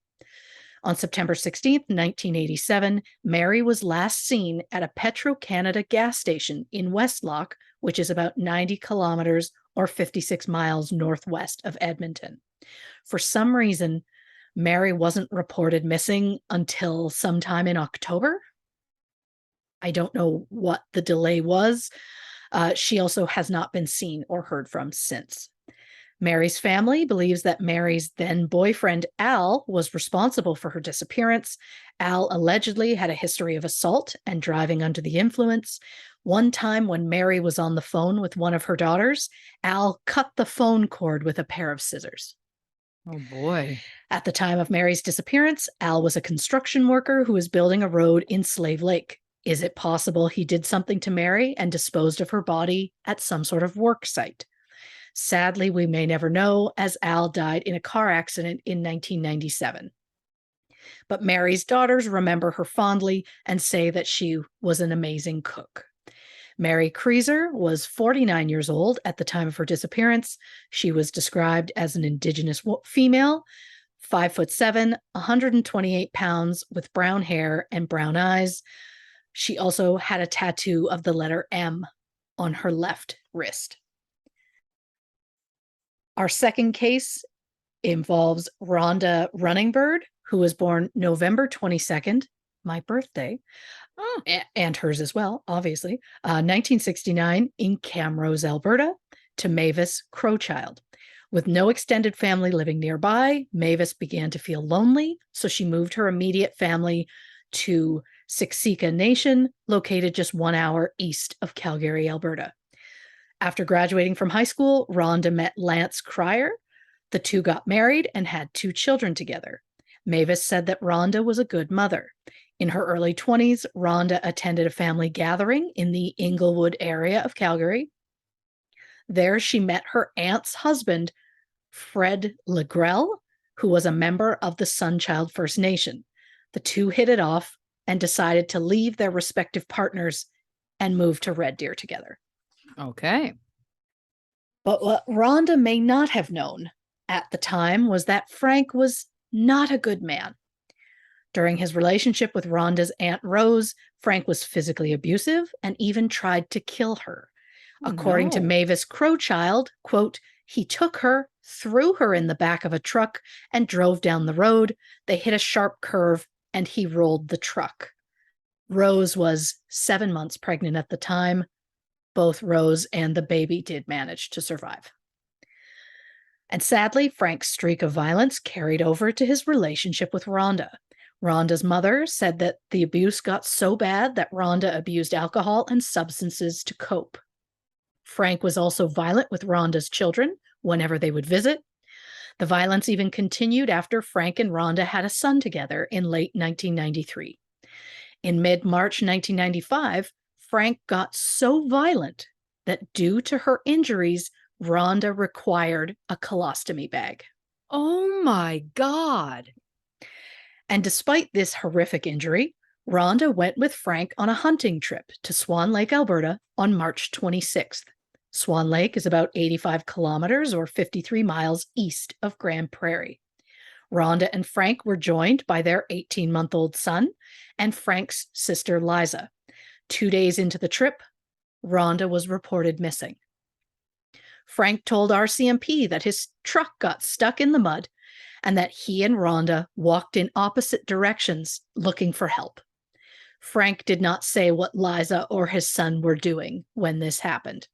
On September 16th, 1987, Mary was last seen at a Petro-Canada gas station in Westlock, which is about 90 kilometers or 56 miles northwest of Edmonton. For some reason, Mary wasn't reported missing until sometime in October. I don't know what the delay was. She also has not been seen or heard from since. Mary's family believes that Mary's then boyfriend, Al, was responsible for her disappearance. Al allegedly had a history of assault and driving under the influence. One time when Mary was on the phone with one of her daughters, Al cut the phone cord with a pair of scissors. Oh, boy. At the time of Mary's disappearance, Al was a construction worker who was building a road in Slave Lake. Is it possible he did something to Mary and disposed of her body at some sort of work site? Sadly, we may never know, as Al died in a car accident in 1997. But Mary's daughters remember her fondly and say that she was an amazing cook. Mary Creaser was 49 years old at the time of her disappearance. She was described as an Indigenous female, 5'7", 128 pounds, with brown hair and brown eyes. She also had a tattoo of the letter M on her left wrist. Our second case involves Rhonda Runningbird, who was born November 22nd, my birthday, and hers as well, obviously, 1969 in Camrose, Alberta, to Mavis Crowchild. With no extended family living nearby, Mavis began to feel lonely, so she moved her immediate family to Siksika Nation, located just 1 hour east of Calgary, Alberta. After graduating from high school, Rhonda met Lance Cryer. The two got married and had 2 children together. Mavis said that Rhonda was a good mother. In her early 20s, Rhonda attended a family gathering in the Inglewood area of Calgary. There, she met her aunt's husband, Fred Legrell, who was a member of the Sunchild First Nation. The two hit it off and decided to leave their respective partners and move to Red Deer together. Okay. But what Rhonda may not have known at the time was that Frank was not a good man. During his relationship with Rhonda's Aunt Rose, Frank was physically abusive and even tried to kill her. According to Mavis Crowchild, quote, he took her, threw her in the back of a truck, and drove down the road. They hit a sharp curve, and he rolled the truck. Rose was 7 months pregnant at the time. Both Rose and the baby did manage to survive. And sadly, Frank's streak of violence carried over to his relationship with Rhonda. Rhonda's mother said that the abuse got so bad that Rhonda abused alcohol and substances to cope. Frank was also violent with Rhonda's children whenever they would visit. The violence even continued after Frank and Rhonda had a son together in late 1993. In mid-March 1995, Frank got so violent that due to her injuries, Rhonda required a colostomy bag. Oh my God. And despite this horrific injury, Rhonda went with Frank on a hunting trip to Swan Lake, Alberta on March 26th. Swan Lake is about 85 kilometers or 53 miles east of Grand Prairie. Rhonda and Frank were joined by their 18-month-old son and Frank's sister, Liza. 2 days into the trip, Rhonda was reported missing. Frank told RCMP that his truck got stuck in the mud and that he and Rhonda walked in opposite directions looking for help. Frank did not say what Liza or his son were doing when this happened.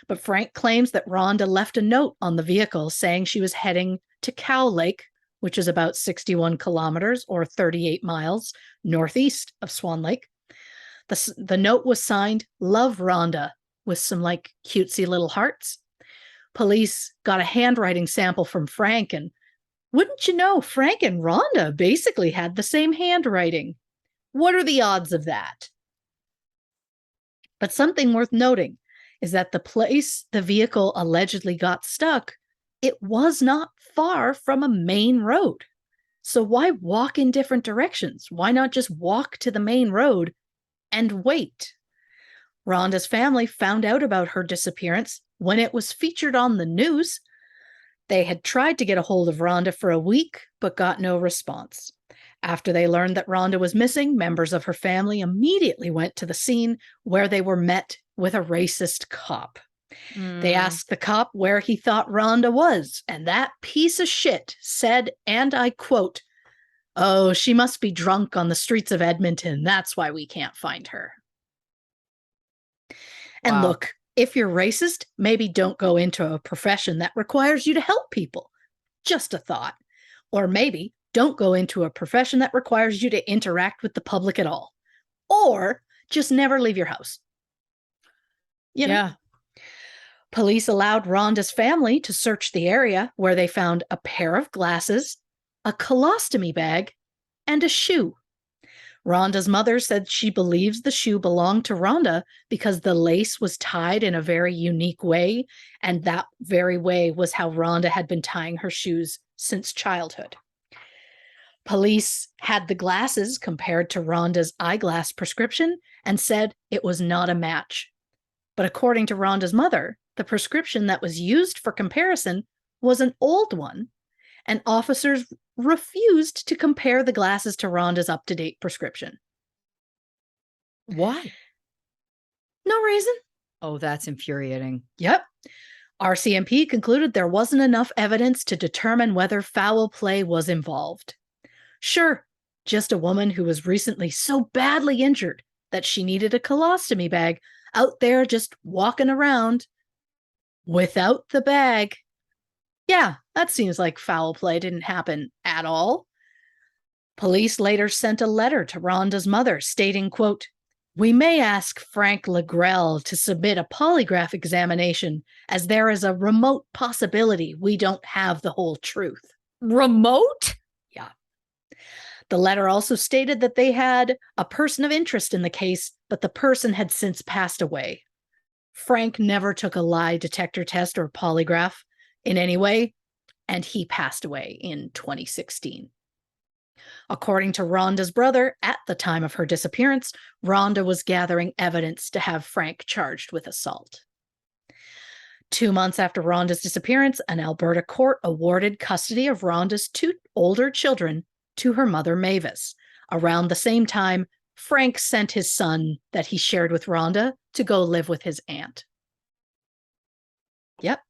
But Frank claims that Rhonda left a note on the vehicle saying she was heading to Cow Lake, which is about 61 kilometers or 38 miles northeast of Swan Lake. The note was signed Love Rhonda with some like cutesy little hearts. Police got a handwriting sample from Frank, and wouldn't you know, Frank and Rhonda basically had the same handwriting. What are the odds of that? But something worth noting is that the place the vehicle allegedly got stuck, it was not far from a main road. So why walk in different directions? Why not just walk to the main road and wait? Rhonda's family found out about her disappearance when it was featured on the news. They had tried to get a hold of Rhonda for a week, but got no response. After they learned that Rhonda was missing, members of her family immediately went to the scene, where they were met with a racist cop. They asked the cop where he thought Rhonda was, and that piece of shit said, and I quote, "Oh, she must be drunk on the streets of Edmonton. That's why we can't find her." And Wow. look, if you're racist, maybe don't go into a profession that requires you to help people. Just a thought. Or maybe don't go into a profession that requires you to interact with the public at all. Or just never leave your house. You know? Yeah. Police allowed Rhonda's family to search the area, where they found a pair of glasses, a colostomy bag, and a shoe. Rhonda's mother said she believes the shoe belonged to Rhonda because the lace was tied in a very unique way, and that very way was how Rhonda had been tying her shoes since childhood. Police had the glasses compared to Rhonda's eyeglass prescription and said it was not a match. But according to Rhonda's mother, the prescription that was used for comparison was an old one, and officers refused to compare the glasses to Rhonda's up-to-date prescription. Why? No reason. Oh, that's infuriating. Yep. RCMP concluded there wasn't enough evidence to determine whether foul play was involved. Sure, just a woman who was recently so badly injured that she needed a colostomy bag out there just walking around without the bag. Yeah, that seems like foul play didn't happen at all. Police later sent a letter to Rhonda's mother stating, quote, "We may ask Frank Legrell to submit a polygraph examination, as there is a remote possibility we don't have the whole truth." Remote? Yeah. The letter also stated that they had a person of interest in the case, but the person had since passed away. Frank never took a lie detector test or polygraph in any way, and he passed away in 2016. According to Rhonda's brother, at the time of her disappearance, Rhonda was gathering evidence to have Frank charged with assault. 2 months after Rhonda's disappearance, an Alberta court awarded custody of Rhonda's 2 older children to her mother, Mavis. Around the same time, Frank sent his son that he shared with Rhonda to go live with his aunt. Yep.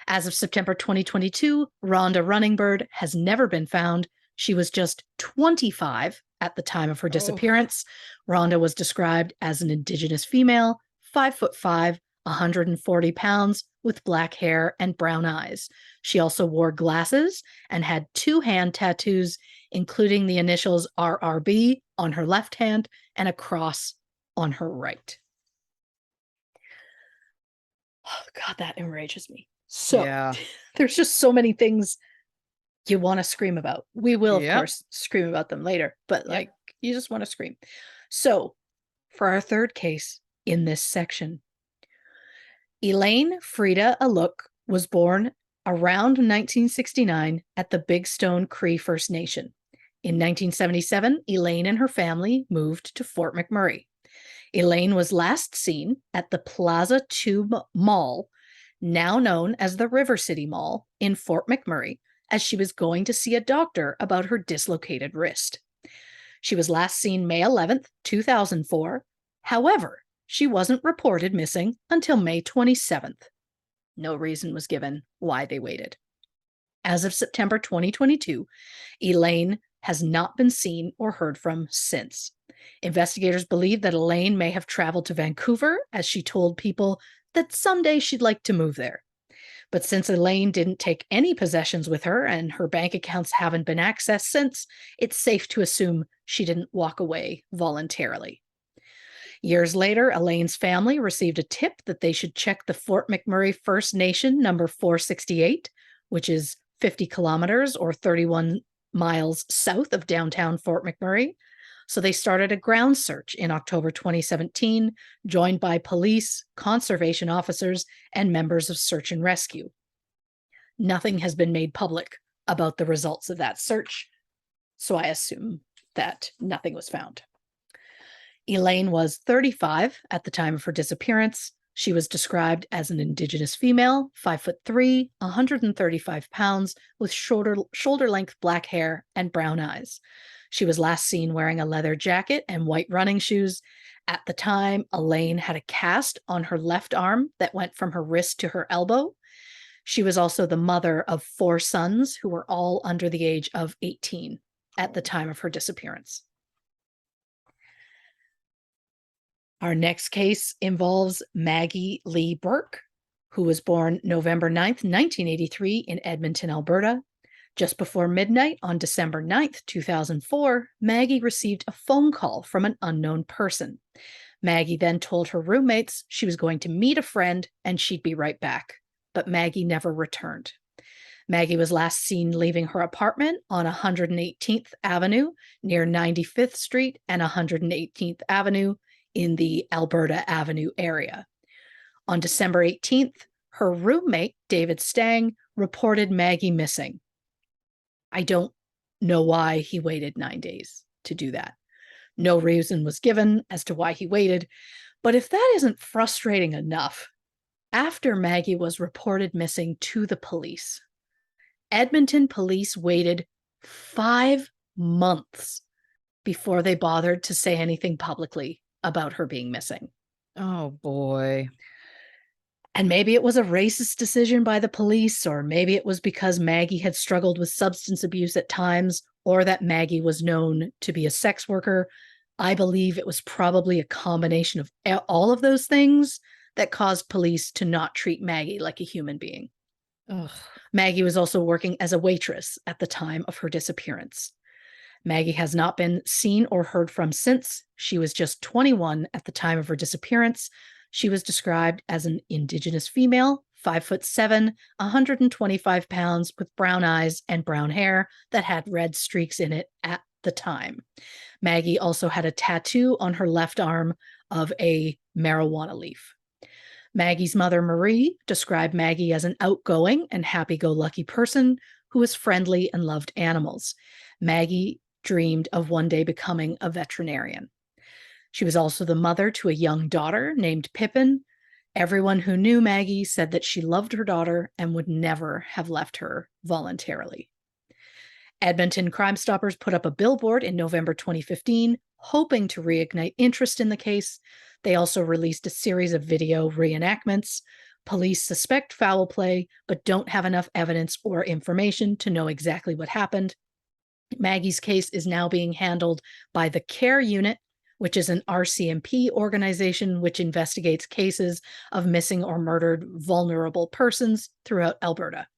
As of September 2022, Rhonda Runningbird has never been found. She was just 25 at the time of her disappearance. Rhonda was described as an Indigenous female, 5'5", 140 pounds, with black hair and brown eyes. She also wore glasses and had 2 hand tattoos, including the initials RRB on her left hand and a cross on her right. Oh, God, that enrages me. So Yeah. there's just so many things you want to scream about. We will, of Yep. course, scream about them later, but Yep. like, you just want to scream. So for our third case in this section, Elaine Frida Aluk was born around 1969 at the Big Stone Cree First Nation. In 1977, Elaine and her family moved to Fort McMurray. Elaine was last seen at the Plaza Tube Mall, now known as the River City Mall, in Fort McMurray, as she was going to see a doctor about her dislocated wrist. She was last seen May 11th, 2004. However, she wasn't reported missing until May 27th. No reason was given why they waited. As of September 2022, Elaine has not been seen or heard from since. Investigators believe that Elaine may have traveled to Vancouver, as she told people that someday she'd like to move there. But since Elaine didn't take any possessions with her and her bank accounts haven't been accessed since, it's safe to assume she didn't walk away voluntarily. Years later, Elaine's family received a tip that they should check the Fort McMurray First Nation number 468, which is 50 kilometers or 31 miles south of downtown Fort McMurray. So they started a ground search in October 2017, joined by police, conservation officers, and members of search and rescue. Nothing has been made public about the results of that search, so I assume that nothing was found. Elaine was 35 at the time of her disappearance. She was described as an Indigenous female, 5'3", 135 pounds, with shoulder-length black hair and brown eyes. She was last seen wearing a leather jacket and white running shoes. At the time, Elaine had a cast on her left arm that went from her wrist to her elbow. She was also the mother of 4 sons who were all under the age of 18 at the time of her disappearance. Our next case involves Maggie Lee Burke, who was born November 9th, 1983 in Edmonton, Alberta. Just before midnight on December 9th, 2004, Maggie received a phone call from an unknown person. Maggie then told her roommates she was going to meet a friend and she'd be right back, but Maggie never returned. Maggie was last seen leaving her apartment on 118th Avenue near 95th Street and 118th Avenue in the Alberta Avenue area. On December 18th, her roommate, David Stang, reported Maggie missing. I don't know why he waited 9 days to do that. No reason was given as to why he waited, but if that isn't frustrating enough, after Maggie was reported missing to the police, Edmonton police waited 5 months before they bothered to say anything publicly about her being missing. Oh, boy. And maybe it was a racist decision by the police, or maybe it was because Maggie had struggled with substance abuse at times, or that Maggie was known to be a sex worker. I believe it was probably a combination of all of those things that caused police to not treat Maggie like a human being. Ugh. Maggie was also working as a waitress at the time of her disappearance. Maggie has not been seen or heard from since. She was just 21 at the time of her disappearance. She was described as an Indigenous female, 5'7", 125 pounds, with brown eyes and brown hair that had red streaks in it at the time. Maggie also had a tattoo on her left arm of a marijuana leaf. Maggie's mother, Marie, described Maggie as an outgoing and happy-go-lucky person who was friendly and loved animals. Maggie dreamed of one day becoming a veterinarian. She was also the mother to a young daughter named Pippin. Everyone who knew Maggie said that she loved her daughter and would never have left her voluntarily. Edmonton Crime Stoppers put up a billboard in November 2015, hoping to reignite interest in the case. They also released a series of video reenactments. Police suspect foul play, but don't have enough evidence or information to know exactly what happened. Maggie's case is now being handled by the CARE Unit, which is an RCMP organization which investigates cases of missing or murdered vulnerable persons throughout Alberta.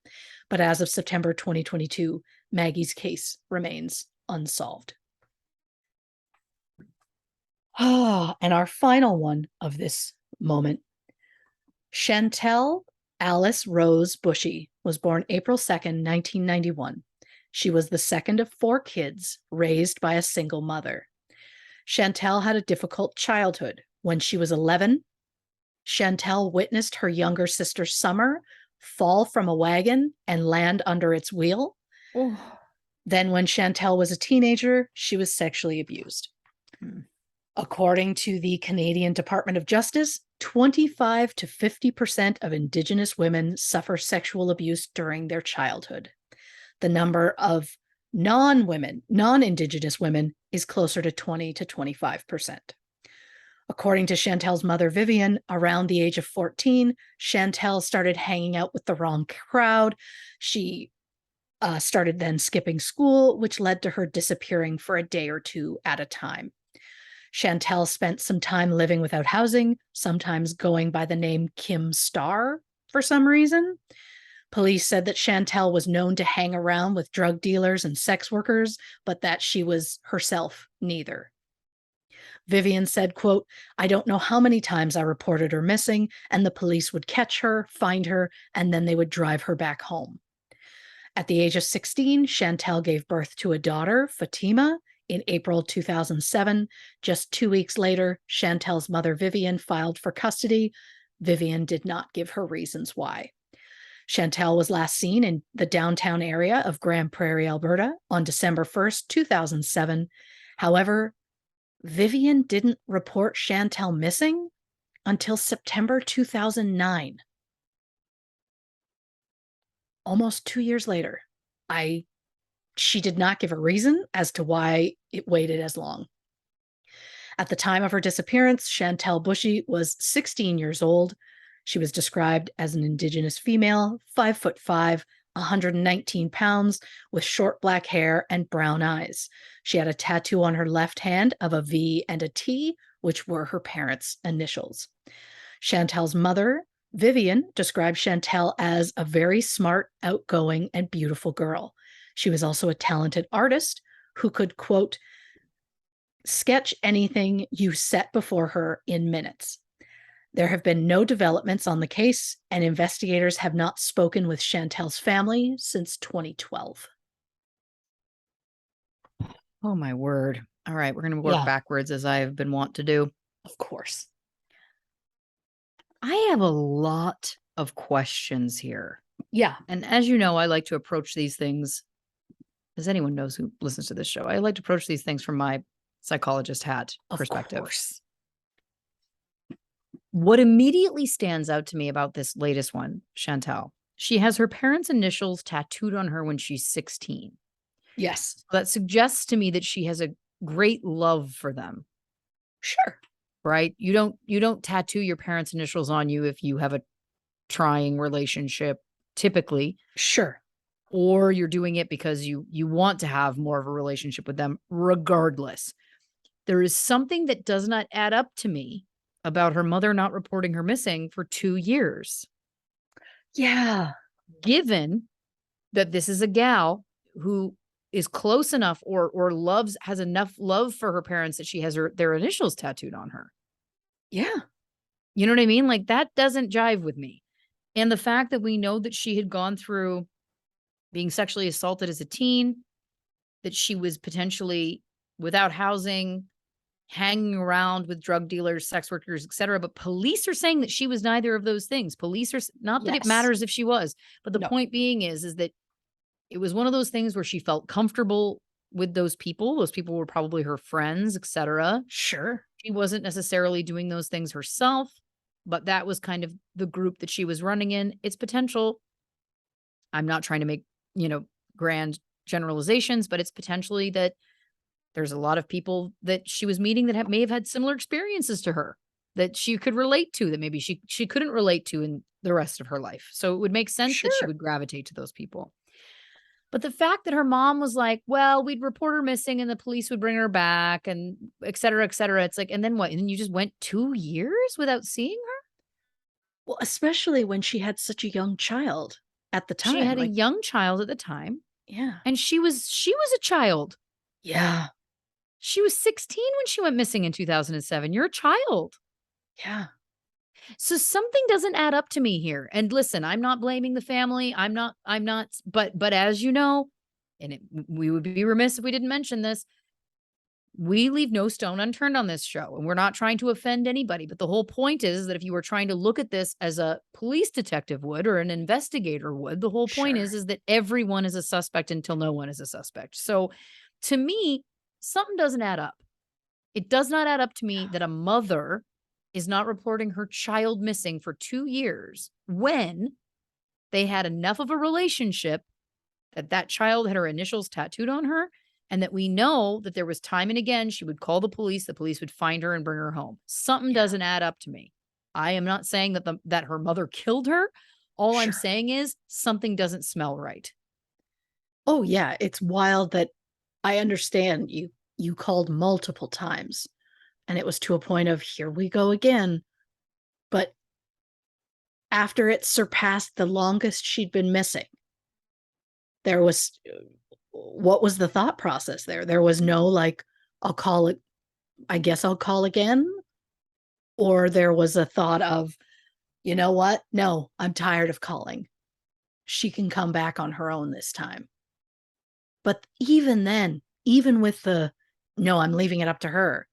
But as of September 2022, Maggie's case remains unsolved. And our final one of this moment. Chantel Alice Rose Bushy was born April 2nd, 1991. She was the second of 4 kids raised by a single mother. Chantel had a difficult childhood. When she was 11, Chantel witnessed her younger sister Summer fall from a wagon and land under its wheel. Oh. Then when Chantel was a teenager, she was sexually abused. According to the Canadian Department of Justice, 25 to 50% of Indigenous women suffer sexual abuse during their childhood. The number of non-Indigenous women is closer to 20 to 25%. According to Chantel's mother, Vivian, around the age of 14, Chantel started hanging out with the wrong crowd. She started then skipping school, which led to her disappearing for a day or two at a time. Chantel spent some time living without housing, sometimes going by the name Kim Starr for some reason. Police said that Chantel was known to hang around with drug dealers and sex workers, but that she was herself neither. Vivian said, quote, "I don't know how many times I reported her missing, and the police would catch her, find her, and then they would drive her back home." At the age of 16, Chantel gave birth to a daughter, Fatima, in April 2007. Just 2 weeks later, Chantel's mother, Vivian, filed for custody. Vivian did not give her reasons why. Chantel was last seen in the downtown area of Grand Prairie, Alberta on December 1st, 2007. However, Vivian didn't report Chantel missing until September 2009. Almost 2 years later. She did not give a reason as to why it waited as long. At the time of her disappearance, Chantel Bushy was 16 years old. She was described as an Indigenous female, 5'5", 119 pounds, with short black hair and brown eyes. She had a tattoo on her left hand of a V and a T, which were her parents' initials. Chantel's mother, Vivian, described Chantel as a very smart, outgoing, and beautiful girl. She was also a talented artist who could, quote, sketch anything you set before her in minutes. There have been no developments on the case, and investigators have not spoken with Chantel's family since 2012. Oh, my word. All right, we're going to work backwards as I have been wont to do. Of course. I have a lot of questions here. Yeah. And as you know, I like to approach these things, as anyone knows who listens to this show, I like to approach these things from my psychologist hat perspective. Of course. What immediately stands out to me about this latest one, Chantel, she has her parents' initials tattooed on her when she's 16. Yes. So that suggests to me that she has a great love for them. Sure. Right? You don't tattoo your parents' initials on you if you have a trying relationship, typically. Sure. Or you're doing it because you want to have more of a relationship with them, regardless. There is something that does not add up to me about her mother not reporting her missing for 2 years. Yeah. Given that this is a gal who is close enough or has enough love for her parents that she has their initials tattooed on her. Yeah. You know what I mean? Like, that doesn't jive with me. And the fact that we know that she had gone through being sexually assaulted as a teen, that she was potentially without housing, hanging around with drug dealers, sex workers, etc. But police are saying that she was neither of those things. Police are not that it matters if she was, but the point being is that it was one of those things where she felt comfortable with those people. Those people were probably her friends, etc. Sure. She wasn't necessarily doing those things herself, but that was kind of the group that she was running in. It's potential. I'm not trying to make, grand generalizations, but it's potentially that there's a lot of people that she was meeting that may have had similar experiences to her that she could relate to, that maybe she couldn't relate to in the rest of her life. So it would make sense that she would gravitate to those people. But the fact that her mom was like, well, we'd report her missing and the police would bring her back and et cetera, et cetera. It's like, and then what? And then you just went 2 years without seeing her? Well, especially when she had such a young child at the time. She had a young child at the time. Yeah. And she was a child. Yeah. She was 16 when she went missing in 2007. You're a child. Yeah. So something doesn't add up to me here. And listen, I'm not blaming the family. I'm not, but as you know, and we would be remiss if we didn't mention this, we leave no stone unturned on this show, and we're not trying to offend anybody. But the whole point is that if you were trying to look at this as a police detective would, or an investigator would, the whole point is that everyone is a suspect until no one is a suspect. So to me, something doesn't add up. It does not add up to me that a mother is not reporting her child missing for 2 years when they had enough of a relationship that child had her initials tattooed on her and that we know that there was time and again she would call the police would find her and bring her home. Something Yeah. doesn't add up to me. I am not saying that that her mother killed her. All I'm Sure. saying is something doesn't smell right. Oh, yeah. It's wild that I understand you called multiple times and it was to a point of here we go again. But after it surpassed the longest she'd been missing, there was what was the thought process there? There was no like, I'll call it, I guess I'll call again. Or there was a thought of, you know what? No, I'm tired of calling. She can come back on her own this time. But even then, even with the no, I'm leaving it up to her.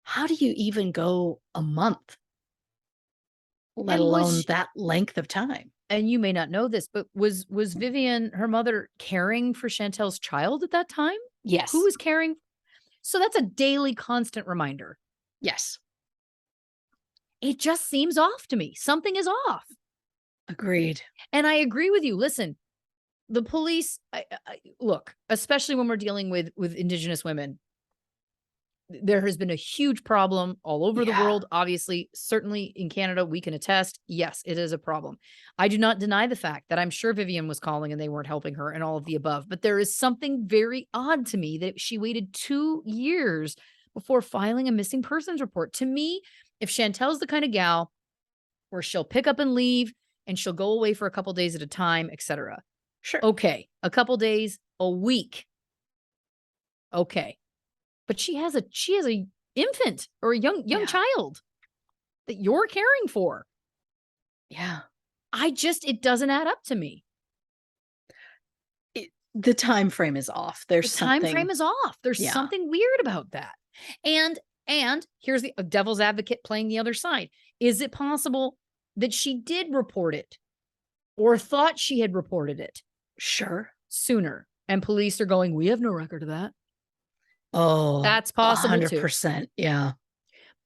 How do you even go a month, let And alone that length of time? and you may not know this, but was Vivian, her mother, caring for Chantel's child at that time? Yes. Who was caring? So that's a daily constant reminder. Yes. It just seems off to me. Something is off. Agreed. And I agree with you. Listen, the police, look, especially when we're dealing with Indigenous women, there has been a huge problem all over the Yeah. world. Obviously, certainly in Canada, we can attest. Yes, it is a problem. I do not deny the fact that I'm sure Vivian was calling and they weren't helping her and all of the above. But there is something very odd to me that she waited 2 years before filing a missing persons report. To me, if Chantel's the kind of gal where she'll pick up and leave and she'll go away for a couple days at a time, etc. Sure. Okay, a couple days, a week. Okay. But she has a infant or a young Yeah. child that you're caring for. Yeah. It doesn't add up to me. The time frame is off. There's The time something. frame is off. There's Yeah. something weird about that. And here's the devil's advocate playing the other side. Is it possible that she did report it or thought she had reported it Sure. sooner? And police are going, we have no record of that. Oh, That's possible too. 100%. Yeah.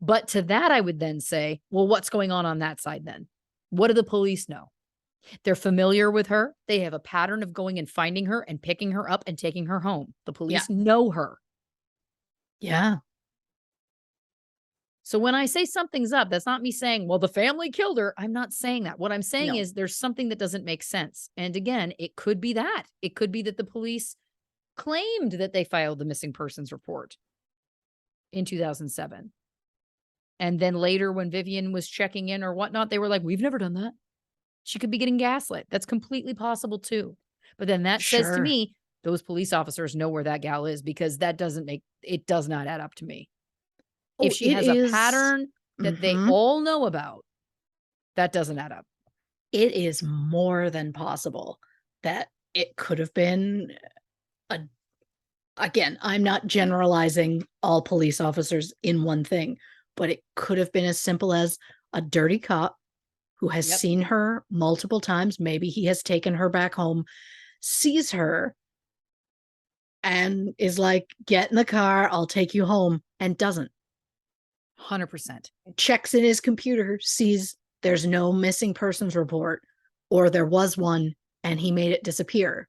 But to that, I would then say, well, what's going on that side then? What do the police know? They're familiar with her. They have a pattern of going and finding her and picking her up and taking her home. The police know her. Yeah. So when I say something's up, that's not me saying, well, the family killed her. I'm not saying that. What I'm saying No. is there's something that doesn't make sense. And again, it could be that. It could be that the police claimed that they filed the missing persons report in 2007. And then later when Vivian was checking in or whatnot, they were like, we've never done that. She could be getting gaslit. That's completely possible too. But then that says to Sure. me, those police officers know where that gal is because that does not add up to me. Oh, If she it has a is. pattern that they Mhm. all know about, that doesn't add up. It is more than possible that it could have been a again, I'm not generalizing all police officers in one thing, but it could have been as simple as a dirty cop who has Yep. seen her multiple times. Maybe he has taken her back home, sees her, and is like, get in the car, I'll take you home, and doesn't. 100%. Checks in his computer, sees there's no missing persons report, or there was one and he made it disappear.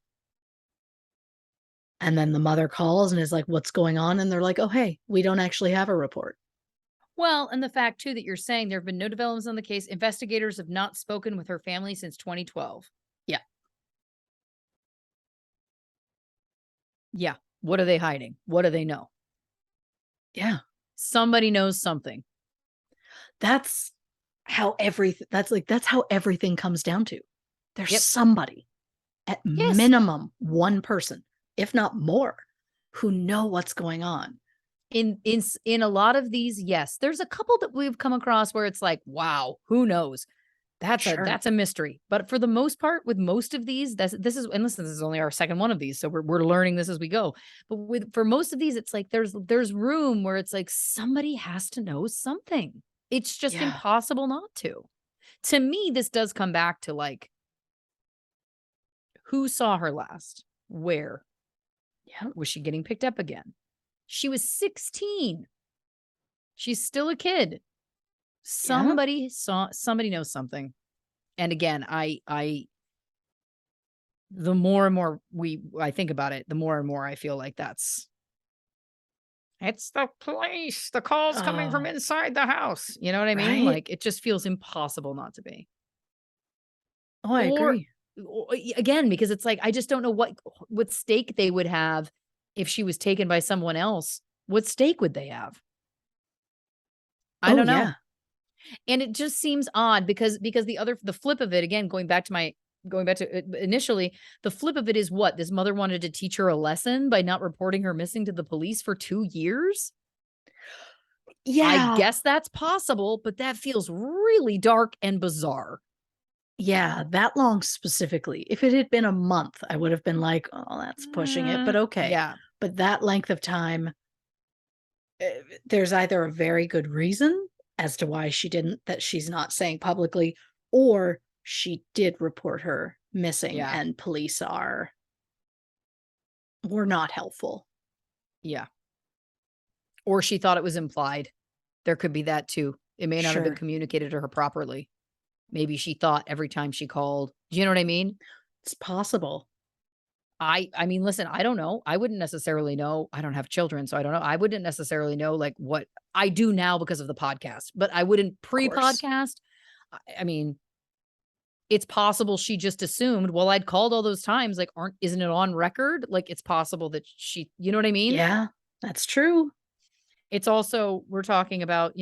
And then the mother calls and is like, what's going on? And they're like, oh, hey, we don't actually have a report. Well, and the fact too that you're saying there have been no developments on the case. Investigators have not spoken with her family since 2012. Yeah. Yeah. What are they hiding? What do they know? Yeah. Somebody knows something. That's how everything comes down to. There's Yep. somebody, at Yes. minimum one person, if not more, who know what's going on. In a lot of these, yes. There's a couple that we've come across where it's like, wow, who knows? That's a mystery. But for the most part, with most of these, this is this is only our second one of these, so we're learning this as we go. But for most of these, it's like there's room where it's like somebody has to know something. It's just Yeah. impossible not to. To me, this does come back to like, who saw her last? Where? Yeah. Was she getting picked up again? She was 16. She's still a kid. Somebody knows something. And again, I the more and more I think about it, the more and more I feel like it's the police. The call's coming from Oh, inside the house. You know what I mean? right? Like, it just feels impossible not to be. Oh, I Or, agree. again, because it's like, I just don't know what stake they would have if she was taken by someone else. What stake would they have? I Oh, don't know. yeah. And it just seems odd because the flip of it, again, going back to initially, the flip of it is what? This mother wanted to teach her a lesson by not reporting her missing to the police for 2 years? I Yeah. guess that's possible, but that feels really dark and bizarre. Yeah, that long specifically. If it had been a month, I would have been like, "Oh, that's pushing it," but okay. Yeah. But that length of time, there's either a very good reason as to why she didn't that she's not saying publicly, or she did report her missing Yeah. and police were not helpful. Yeah. Or she thought it was implied. There could be that too. It may not have been Sure. communicated to her properly. Maybe she thought every time she called. Do you know what I mean? It's possible. I mean, listen, I don't know. I wouldn't necessarily know. I don't have children, so I don't know. I wouldn't necessarily know like what I do now because of the podcast, but I wouldn't Of course. pre-podcast. I mean, it's possible she just assumed, well, I'd called all those times, like, isn't it on record? Like, it's possible that you know what I mean? Yeah, that's true. It's also, we're talking about,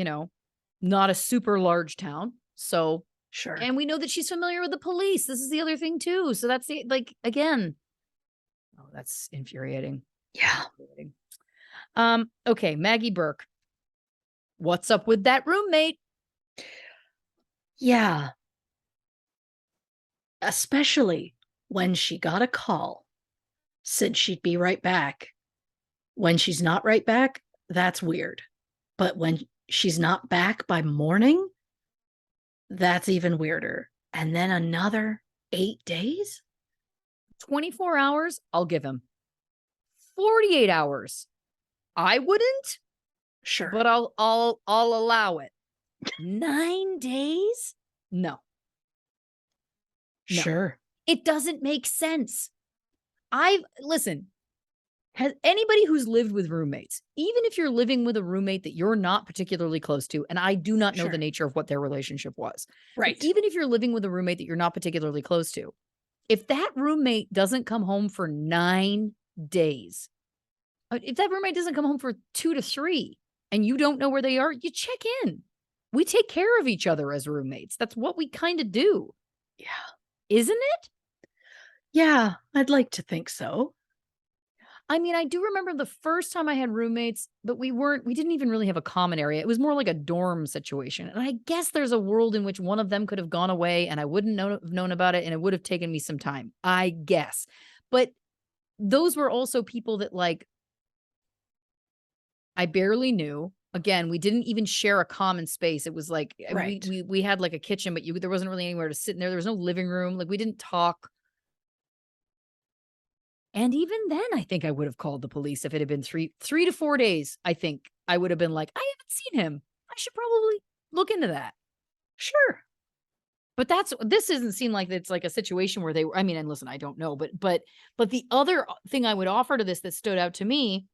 not a super large town. So, Sure. and we know that she's familiar with the police. This is the other thing too. So that's like, again, oh, that's infuriating. Yeah. Infuriating. Okay, Maggie Burke. What's up with that roommate? Yeah. Especially when she got a call, said she'd be right back. When she's not right back, that's weird. But when she's not back by morning, that's even weirder. And then another 8 days? 24 hours, I'll give him. 48 hours. I wouldn't, Sure. but I'll allow it. 9 days? No. No. Sure. It doesn't make sense. Listen, has anybody who's lived with roommates, even if you're living with a roommate that you're not particularly close to, and I do not know the Sure. nature of what their relationship was, but Right. even if you're living with a roommate that you're not particularly close to, if that roommate doesn't come home for 9 days, if that roommate doesn't come home for 2 to 3 and you don't know where they are, you check in. We take care of each other as roommates. That's what we kind of do. Yeah. Isn't it? Yeah, I'd like to think so. I mean, I do remember the first time I had roommates, but we didn't even really have a common area. It was more like a dorm situation. And I guess there's a world in which one of them could have gone away and I wouldn't have known about it and it would have taken me some time, I guess. But those were also people that like I barely knew. Again, we didn't even share a common space. It was like Right. we had like a kitchen, but there wasn't really anywhere to sit in there. There was no living room. Like we didn't talk. And even then, I think I would have called the police if it had been 3 to 4 days. I think I would have been like, I haven't seen him. I should probably look into that. Sure. But this doesn't seem like it's like a situation where they were. I mean, and listen, I don't know, but the other thing I would offer to this that stood out to me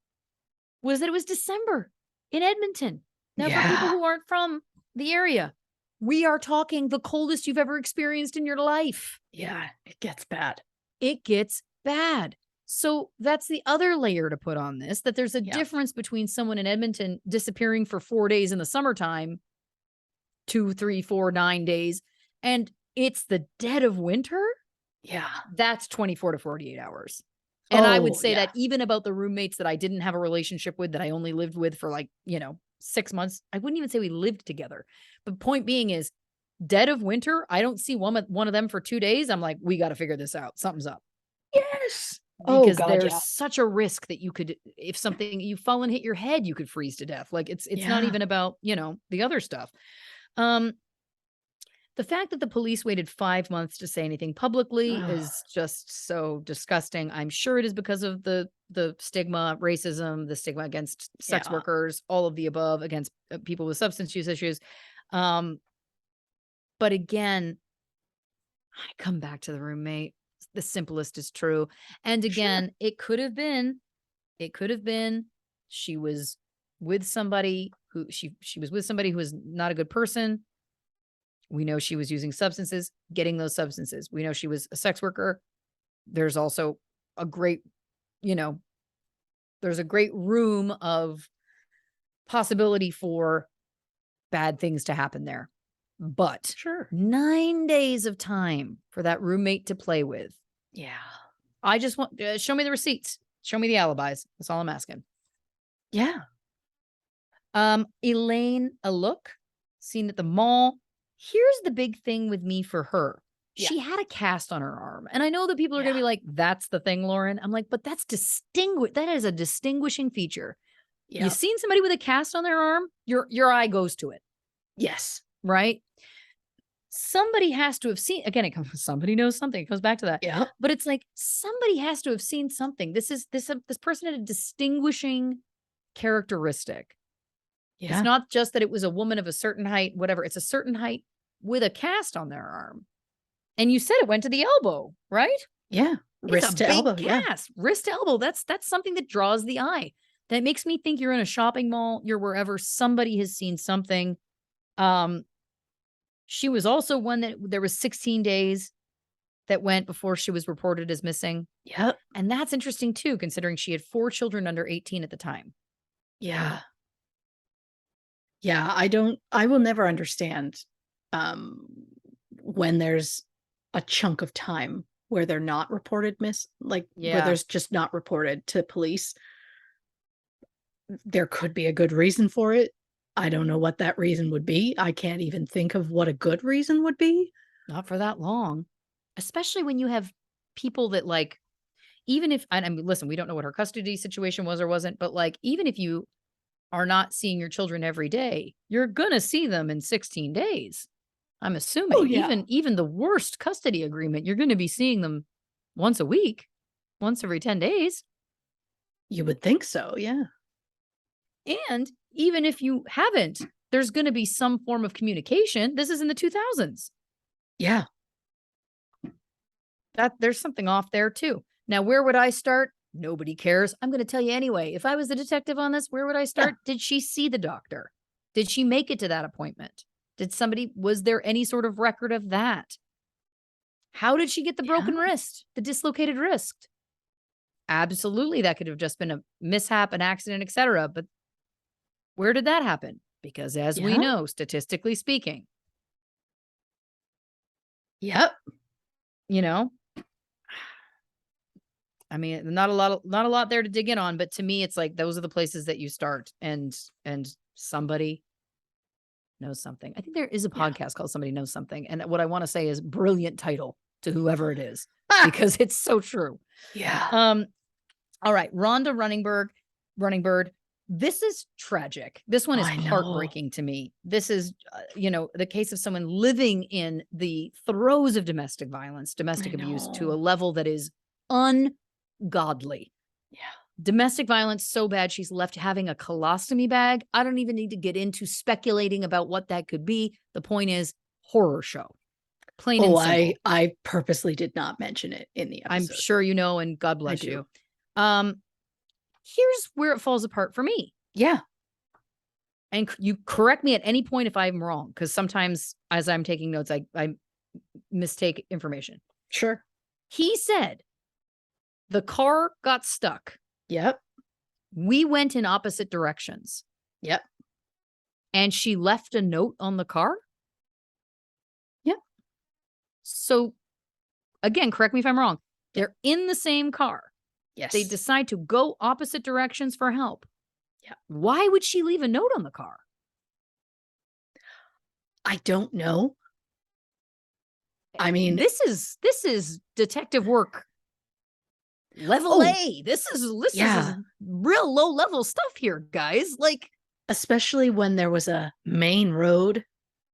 was that it was December in Edmonton. Now, for people Yeah. who aren't from the area, we are talking the coldest you've ever experienced in your life. Yeah, it gets bad. It gets bad. So that's the other layer to put on this, that there's a Yeah. difference between someone in Edmonton disappearing for 4 days in the summertime, 2, 3, 4, 9 days, and it's the dead of winter. Yeah. That's 24 to 48 hours. And I would Oh, say yeah. that even about the roommates that I didn't have a relationship with, that I only lived with for like, 6 months. I wouldn't even say we lived together. But point being is, dead of winter, I don't see one of them for 2 days. I'm like, we got to figure this out. Something's up. Yes. Oh Because god, there's yeah. such a risk that you could, if something you fall and hit your head, you could freeze to death. Like it's not Yeah. even about, the other stuff. Um, the fact that the police waited 5 months to say anything publicly Ugh. is just so disgusting. I'm sure it is because of the stigma, racism, the stigma against sex Yeah. workers, all of the above, against people with substance use issues. Um, but again, I come back to the roommate. the simplest is true. And again, it could have been she was with somebody who she was with somebody who was not a good person. We know she was using substances, getting those substances. We know she was a sex worker. There's also a great, there's a great room of possibility for bad things to happen there. But 9 days of time for that roommate to play with. Yeah. I just want, show me the receipts. Show me the alibis. That's all I'm asking. Yeah. Elaine Aluk, seen at the mall. Here's the big thing with me for her. Yeah. She had a cast on her arm. And I know that people are going to be like, that's the thing, Lauren. I'm like, but that's that is a distinguishing feature. Yeah. You've seen somebody with a cast on their arm, your eye goes to it. Yes. Right? Somebody has to have seen, again, somebody knows something. It comes back to that. Yeah. But it's like, somebody has to have seen something. This person had a distinguishing characteristic. Yeah. It's not just that it was a woman of a certain height, whatever. It's a certain height with a cast on their arm. And you said it went to the elbow, right? Yeah. Wrist to elbow. Cast. Yeah. Wrist to elbow. That's something that draws the eye. That makes me think you're in a shopping mall. You're wherever. Somebody has seen something. She was also one that there was 16 days that went before she was reported as missing. Yep. And that's interesting too, considering she had 4 children under 18 at the time. Yeah. Yeah. I will never understand when there's a chunk of time where they're not reported where there's just not reported to police. There could be a good reason for it. I don't know what that reason would be. I can't even think of what a good reason would be. Not for that long, especially when you have people that even if, I mean, listen, we don't know what her custody situation was or wasn't, but even if you are not seeing your children every day, you're going to see them in 16 days. I'm assuming. Oh, yeah. Even the worst custody agreement, you're going to be seeing them once a week, once every 10 days. You would think so. Yeah. And even if you haven't, there's going to be some form of communication. This is in the 2000s. Yeah. There's something off there too. Now, where would I start? Nobody cares. I'm going to tell you anyway. If I was the detective on this, where would I start? Yeah. Did she see the doctor? Did she make it to that appointment? Was there any sort of record of that? How did she get the broken wrist, the dislocated wrist? Absolutely. That could have just been a mishap, an accident, etc. But where did that happen? Because as we know, statistically speaking. Yep. I mean, not a lot there to dig in on, but to me, it's like, those are the places that you start and somebody knows something. I think there is a podcast called Somebody Knows Something. And what I want to say is brilliant title to whoever it is, because it's so true. Yeah. All right. Rhonda Running Bird. This is tragic. This one is heartbreaking to me. This is, the case of someone living in the throes of domestic violence, domestic abuse to a level that is ungodly. Yeah. Domestic violence so bad she's left having a colostomy bag. I don't even need to get into speculating about what that could be. The point is, horror show. Plain and simple. I purposely did not mention it in the episode. I'm sure you know, and God bless you. Here's where it falls apart for me. Yeah. And you correct me at any point if I'm wrong, because sometimes as I'm taking notes, I mistake information. Sure. He said the car got stuck. Yep. We went in opposite directions. Yep. And she left a note on the car? Yep. So, again, correct me if I'm wrong. They're in the same car. Yes. They decide to go opposite directions for help. Yeah. Why would she leave a note on the car? I don't know. I mean, this is detective work. Level A. This is real low level stuff here, guys. Especially when there was a main road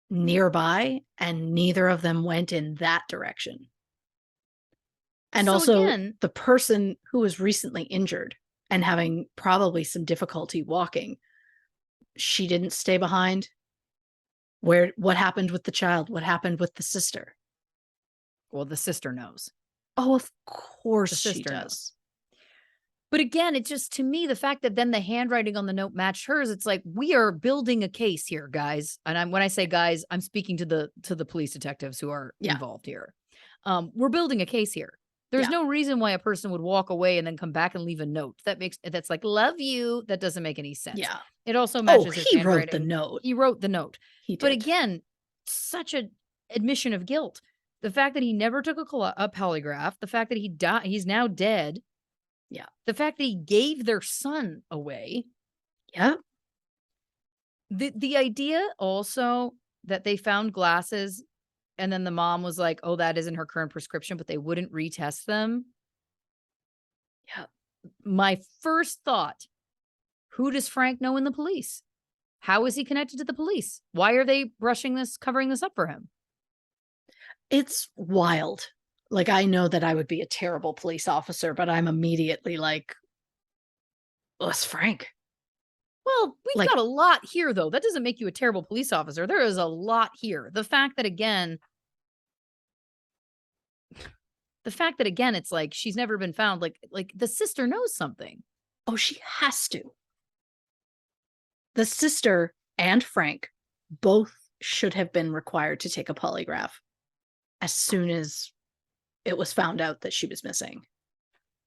nearby and neither of them went in that direction. And again, the person who was recently injured and having probably some difficulty walking, she didn't stay behind. What happened with the child? What happened with the sister? Well, the sister knows. Oh, of The course she sister knows. does. But again, it just, to me, the fact that then the handwriting on the note matched hers, it's like, we are building a case here, guys. And when I say guys, I'm speaking to the police detectives who are Yeah. involved here. We're building a case here. There's Yeah. no reason why a person would walk away and then come back and leave a note. That's like, love you. That doesn't make any sense. Yeah. It also Oh, matches his he wrote the handwriting. note. He wrote the note. He But did. again, such a admission of guilt. The fact that he never took a polygraph, the fact that he died, he's now dead. Yeah. The fact that he gave their son away. Yeah. The idea also that they found glasses and then the mom was like, "Oh, that isn't her current prescription," but they wouldn't retest them. Yeah. My first thought, who does Frank know in the police? How is he connected to the police? Why are they covering this up for him? It's wild. Like, I know that I would be a terrible police officer, but I'm immediately like, "Oh, it's Frank." Well, we've Like, got a lot here, though. That doesn't make you a terrible police officer. There is a lot here. The fact that again, it's like she's never been found, like the sister knows something. oh, she has to. The sister and Frank both should have been required to take a polygraph as soon as it was found out that she was missing.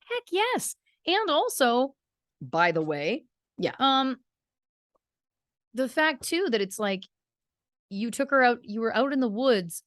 Heck yes. And also, by the way, Yeah. the fact too that it's like you took her out, you were out in the woods.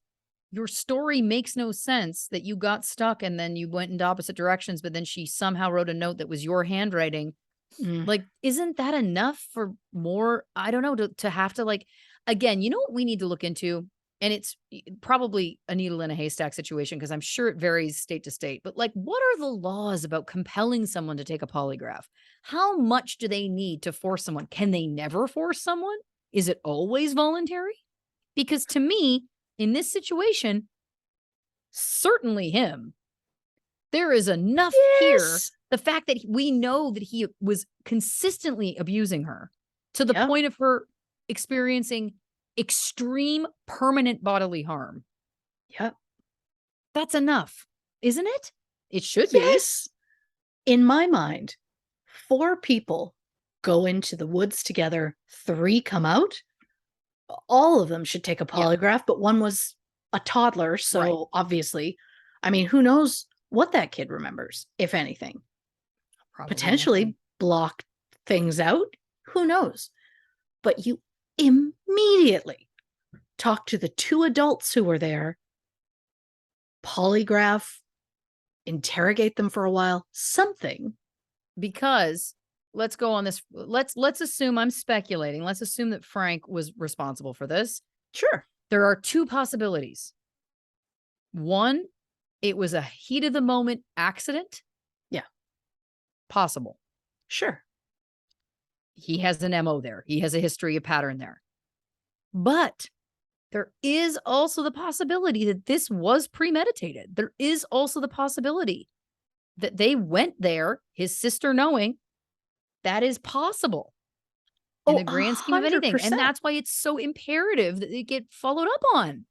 Your story makes no sense that you got stuck and then you went in opposite directions, but then she somehow wrote a note that was your handwriting. Mm. Like, isn't that enough for more? I don't know, to have to like, again, you know what we need to look into? And it's probably a needle in a haystack situation because I'm sure it varies state to state. But like, what are the laws about compelling someone to take a polygraph? How much do they need to force someone? Can they never force someone? Is it always voluntary? Because to me, in this situation, certainly him. There is enough here. Yes. The fact that we know that he was consistently abusing her to the Yep. point of her experiencing extreme permanent bodily harm. Yep. That's enough, isn't it? It should be. Yes. In my mind, 4 people go into the woods together, 3 come out. All of them should take a Yeah. polygraph, but one was a toddler, so Right. obviously, I mean, who knows what that kid remembers, if anything? Probably Potentially nothing. block things out, who knows? But you immediately talk to the 2 adults who were there, polygraph, interrogate them for a while, something. Because let's go on this. Let's assume, I'm speculating. Let's assume that Frank was responsible for this. Sure. There are 2 possibilities. One, it was a heat of the moment accident. Yeah. Possible. Sure. He has an MO there. He has a history, a pattern there. But there is also the possibility that this was premeditated. There is also the possibility that they went there, his sister knowing. That is possible in the grand scheme of anything. And 100%. that's why it's so imperative that it get followed up on.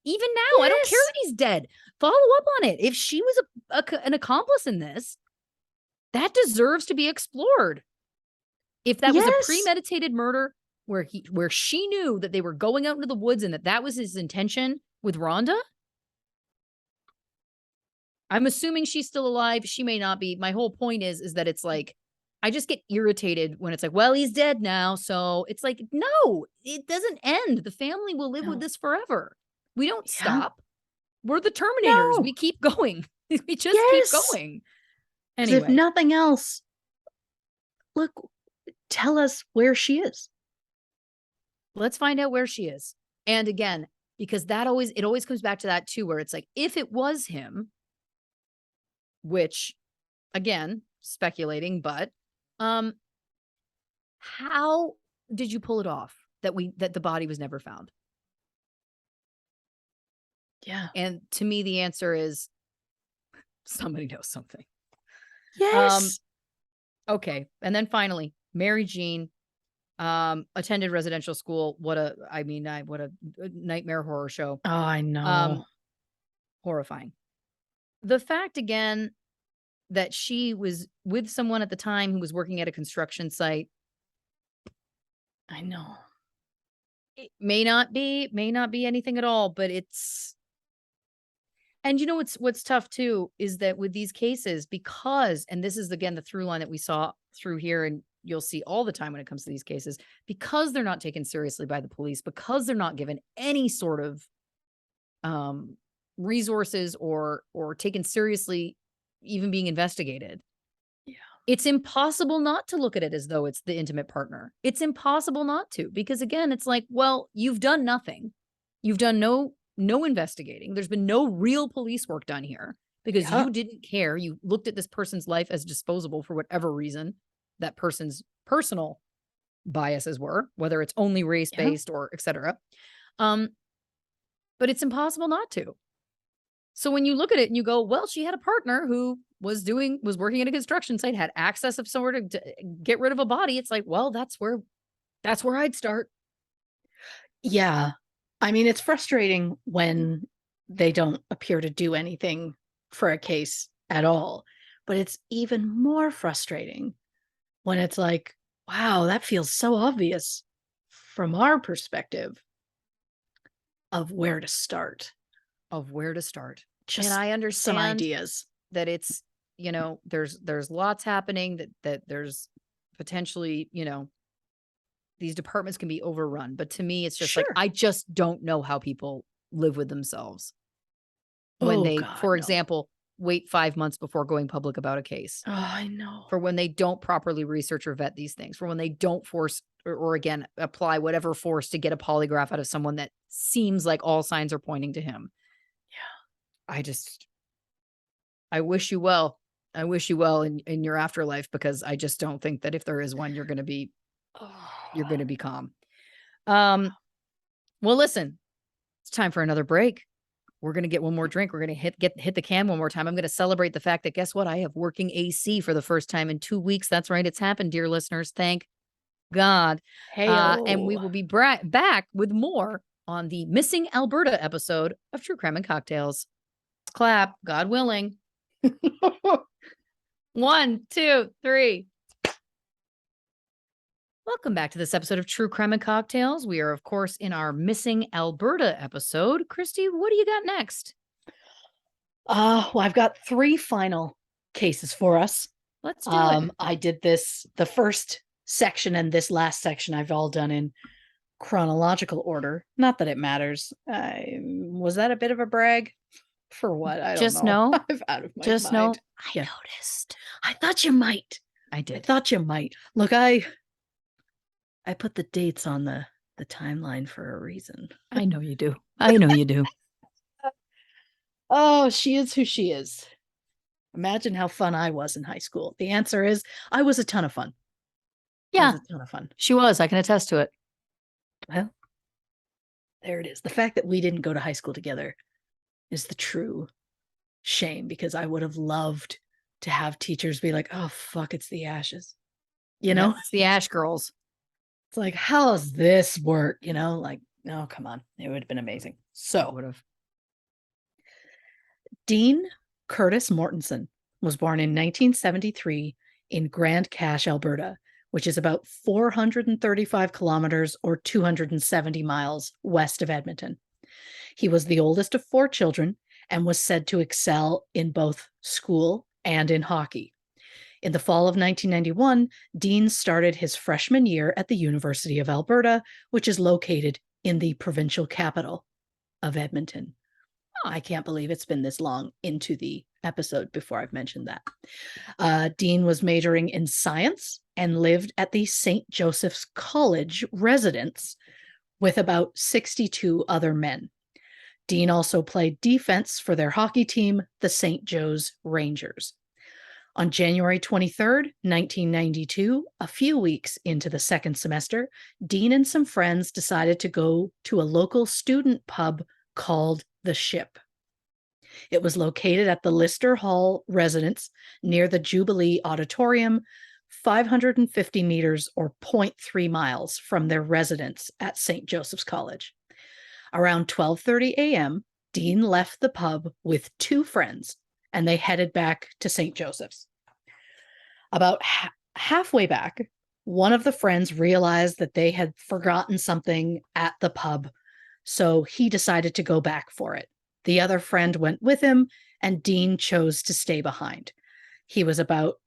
Even now, I don't care Yes. that he's dead. Follow up on it. If she was an accomplice in this, that deserves to be explored. If that was a Yes. premeditated murder where she knew that they were going out into the woods and that was his intention with Rhonda, I'm assuming she's still alive. She may not be. My whole point is that it's like, I just get irritated when it's like, well, he's dead now. So it's like, no, it doesn't end. The family will live with No. this forever. We don't Yeah. stop. We're the Terminators. No. We keep going. We just Yes. keep going. 'Cause if Anyway, nothing else, look, tell us where she is. let's find out where she is. And again, because it always comes back to that too, where it's like, if it was him, which again, speculating, but how did you pull it off that the body was never found? Yeah. And to me, the answer is somebody knows something. Yes. Okay. And then finally, Mary Jean, attended residential school. What a nightmare horror show. Oh, I know. Horrifying. The fact again that she was with someone at the time who was working at a construction site. I know. It may not be anything at all, but it's and you know what's tough too is that with these cases, because and this is again the through line that we saw through here and you'll see all the time when it comes to these cases, because they're not taken seriously by the police, because they're not given any sort of um resources or taken seriously even being investigated. Yeah. It's impossible not to look at it as though it's the intimate partner. It's impossible not to, because again, it's like, well, you've done nothing. You've done no investigating. There's been no real police work done here because Yeah. you didn't care. You looked at this person's life as disposable for whatever reason that person's personal biases were, whether it's only race-based or et cetera. But it's impossible not to. So when you look at it and you go, well, she had a partner who was working at a construction site, had access of somewhere to get rid of a body. It's like, well, that's where I'd start. Yeah. I mean, it's frustrating when they don't appear to do anything for a case at all, but it's even more frustrating when it's like, wow, that feels so obvious from our perspective of where to start. And I Some understand ideas. that it's, there's lots happening that there's potentially, these departments can be overrun. But to me, it's just like, Sure. I just don't know how people live with themselves when Oh, they, God, for no. example, wait 5 months before going public about a case. Oh, I know. For when they don't properly research or vet these things, for when they don't force or again, apply whatever force to get a polygraph out of someone that seems like all signs are pointing to him. Yeah. I wish you well. I wish you well in your afterlife, because I just don't think that if there is one, you're going to be calm. Well, listen, it's time for another break. We're going to get one more drink. We're going to hit the can one more time. I'm going to celebrate the fact that guess what? I have working AC for the first time in 2 weeks. That's right. It's happened, dear listeners. Thank God. And we will be back with more on the missing Alberta episode of True Crime and Cocktails. Let's clap, God willing. 1, 2, 3. Welcome back to this episode of True Crime and Cocktails. We are, of course, in our missing Alberta episode. Christy, what do you got next? Well, I've got 3 final cases for us. Let's do it. I did the first section and this last section I've all done in chronological order. Not that it matters. Was that a bit of a brag? For what? I don't Just know. know. I'm out of my Just mind. know. I noticed. I thought you might. I did. I thought you might. Look, I put the dates on the timeline for a reason. I know you do. I know you do. Oh, she is who she is. Imagine how fun I was in high school. The answer is I was a ton of fun. Yeah. I was a ton of fun. She was. I can attest to it. Well, there it is. The fact that we didn't go to high school together is the true shame, because I would have loved to have teachers be like, oh, fuck, it's the Ashes. You know? It's the Ash Girls. It's like, how does this work? Like, no, come on. It would have been amazing. So, would have. Dean Curtis Mortensen was born in 1973 in Grande Cache, Alberta, which is about 435 kilometers or 270 miles west of Edmonton. He was the oldest of 4 children and was said to excel in both school and in hockey. In the fall of 1991, Dean started his freshman year at the University of Alberta, which is located in the provincial capital of Edmonton. Oh, I can't believe it's been this long into the episode before I've mentioned that. Dean was majoring in science and lived at the St. Joseph's College residence with about 62 other men. Dean also played defense for their hockey team, the St. Joe's Rangers. On January 23rd, 1992, a few weeks into the second semester, Dean and some friends decided to go to a local student pub called The Ship. It was located at the Lister Hall residence near the Jubilee Auditorium, 550 meters or 0.3 miles from their residence at St. Joseph's College. Around 12:30 a.m., Dean left the pub with 2 friends and they headed back to St. Joseph's. About halfway back, one of the friends realized that they had forgotten something at the pub, so he decided to go back for it. The other friend went with him, and Dean chose to stay behind. He was about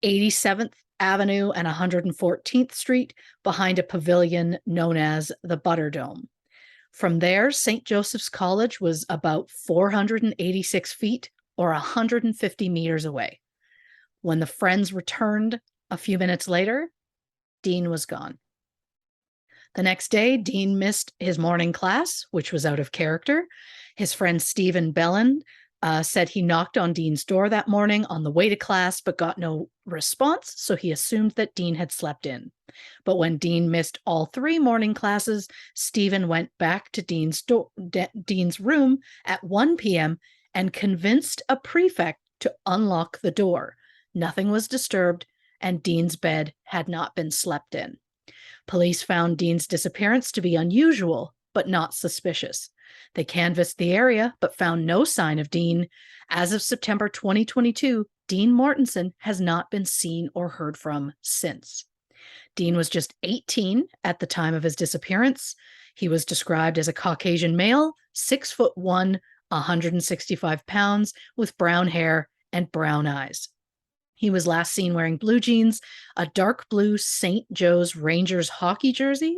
87th Avenue and 114th Street behind a pavilion known as the Butterdome. From there, St. Joseph's College was about 486 feet or 150 meters away. When the friends returned a few minutes later, Dean was gone. The next day, Dean missed his morning class, which was out of character. His friend Stephen Belland said he knocked on Dean's door that morning on the way to class, but got no response, so he assumed that Dean had slept in. But when Dean missed all 3 morning classes, Stephen went back to Dean's room at 1 p.m. and convinced a prefect to unlock the door. Nothing was disturbed, and Dean's bed had not been slept in. Police found Dean's disappearance to be unusual, but not suspicious. They canvassed the area, but found no sign of Dean. As of September 2022, Dean Mortensen has not been seen or heard from since. Dean was just 18 at the time of his disappearance. He was described as a Caucasian male, 6'1", 165 pounds, with brown hair and brown eyes. He was last seen wearing blue jeans, a dark blue St. Joe's Rangers hockey jersey,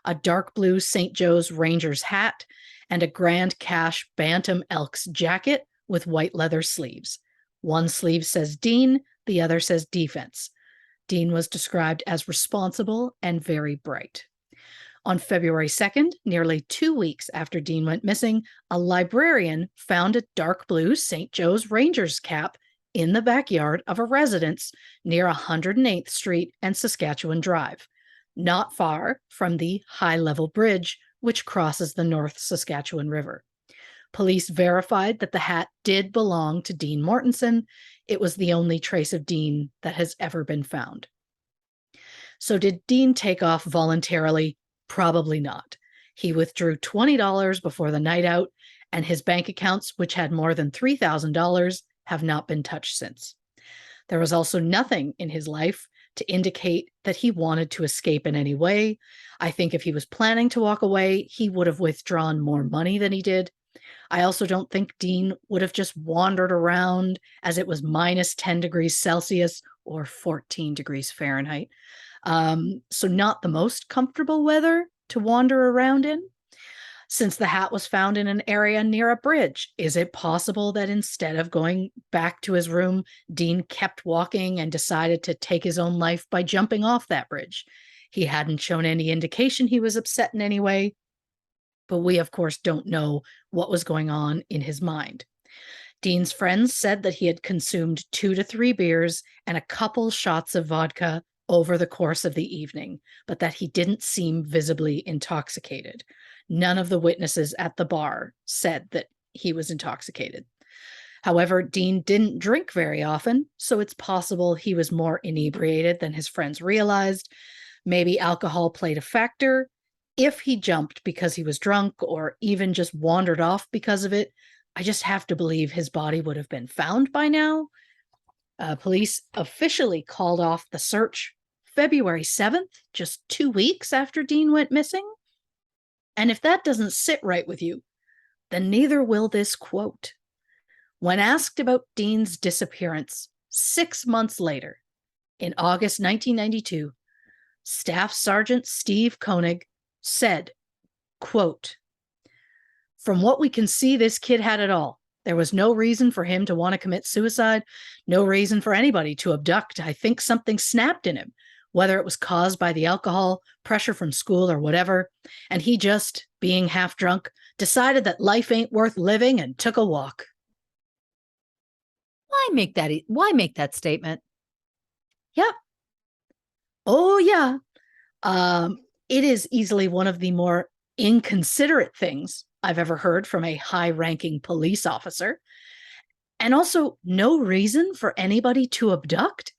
a dark blue St. Joe's Rangers hat, and a Grand Cache Bantam Elks jacket with white leather sleeves. One sleeve says Dean, the other says defense. Dean was described as responsible and very bright. On February 2nd, nearly 2 weeks after Dean went missing, a librarian found a dark blue St. Joe's Rangers cap in the backyard of a residence near 108th Street and Saskatchewan Drive, not far from the high-level bridge which crosses the North Saskatchewan River. Police verified that the hat did belong to Dean Mortensen. It was the only trace of Dean that has ever been found. So did Dean take off voluntarily? Probably not. He withdrew $20 before the night out, and his bank accounts, which had more than $3,000, have not been touched since. There was also nothing in his life to indicate that he wanted to escape in any way. I think if he was planning to walk away, he would have withdrawn more money than he did. I also don't think Dean would have just wandered around as it was minus 10 degrees Celsius or 14 degrees Fahrenheit. So not the most comfortable weather to wander around in. Since the hat was found in an area near a bridge, is it possible that instead of going back to his room, Dean kept walking and decided to take his own life by jumping off that bridge? He hadn't shown any indication he was upset in any way, but we, of course, don't know what was going on in his mind. Dean's friends said that he had consumed 2 to 3 beers and a couple shots of vodka over the course of the evening, but that he didn't seem visibly intoxicated. None of the witnesses at the bar said that he was intoxicated. However, Dean didn't drink very often, so it's possible he was more inebriated than his friends realized. Maybe alcohol played a factor. If he jumped because he was drunk or even just wandered off because of it, I just have to believe his body would have been found by now. Police officially called off the search February 7th, just 2 weeks after Dean went missing. And if that doesn't sit right with you, then neither will this quote. When asked about Dean's disappearance 6 months later, in August 1992, Staff Sergeant Steve Koenig said, quote, "From what we can see, this kid had it all. There was no reason for him to want to commit suicide, no reason for anybody to abduct. I think something snapped in him, whether it was caused by the alcohol, pressure from school, or whatever, and he just, being half drunk, decided that life ain't worth living and took a walk." Why make that statement? Yep. Oh, yeah. It is easily one of the more inconsiderate things I've ever heard from a high-ranking police officer. And also, no reason for anybody to abduct?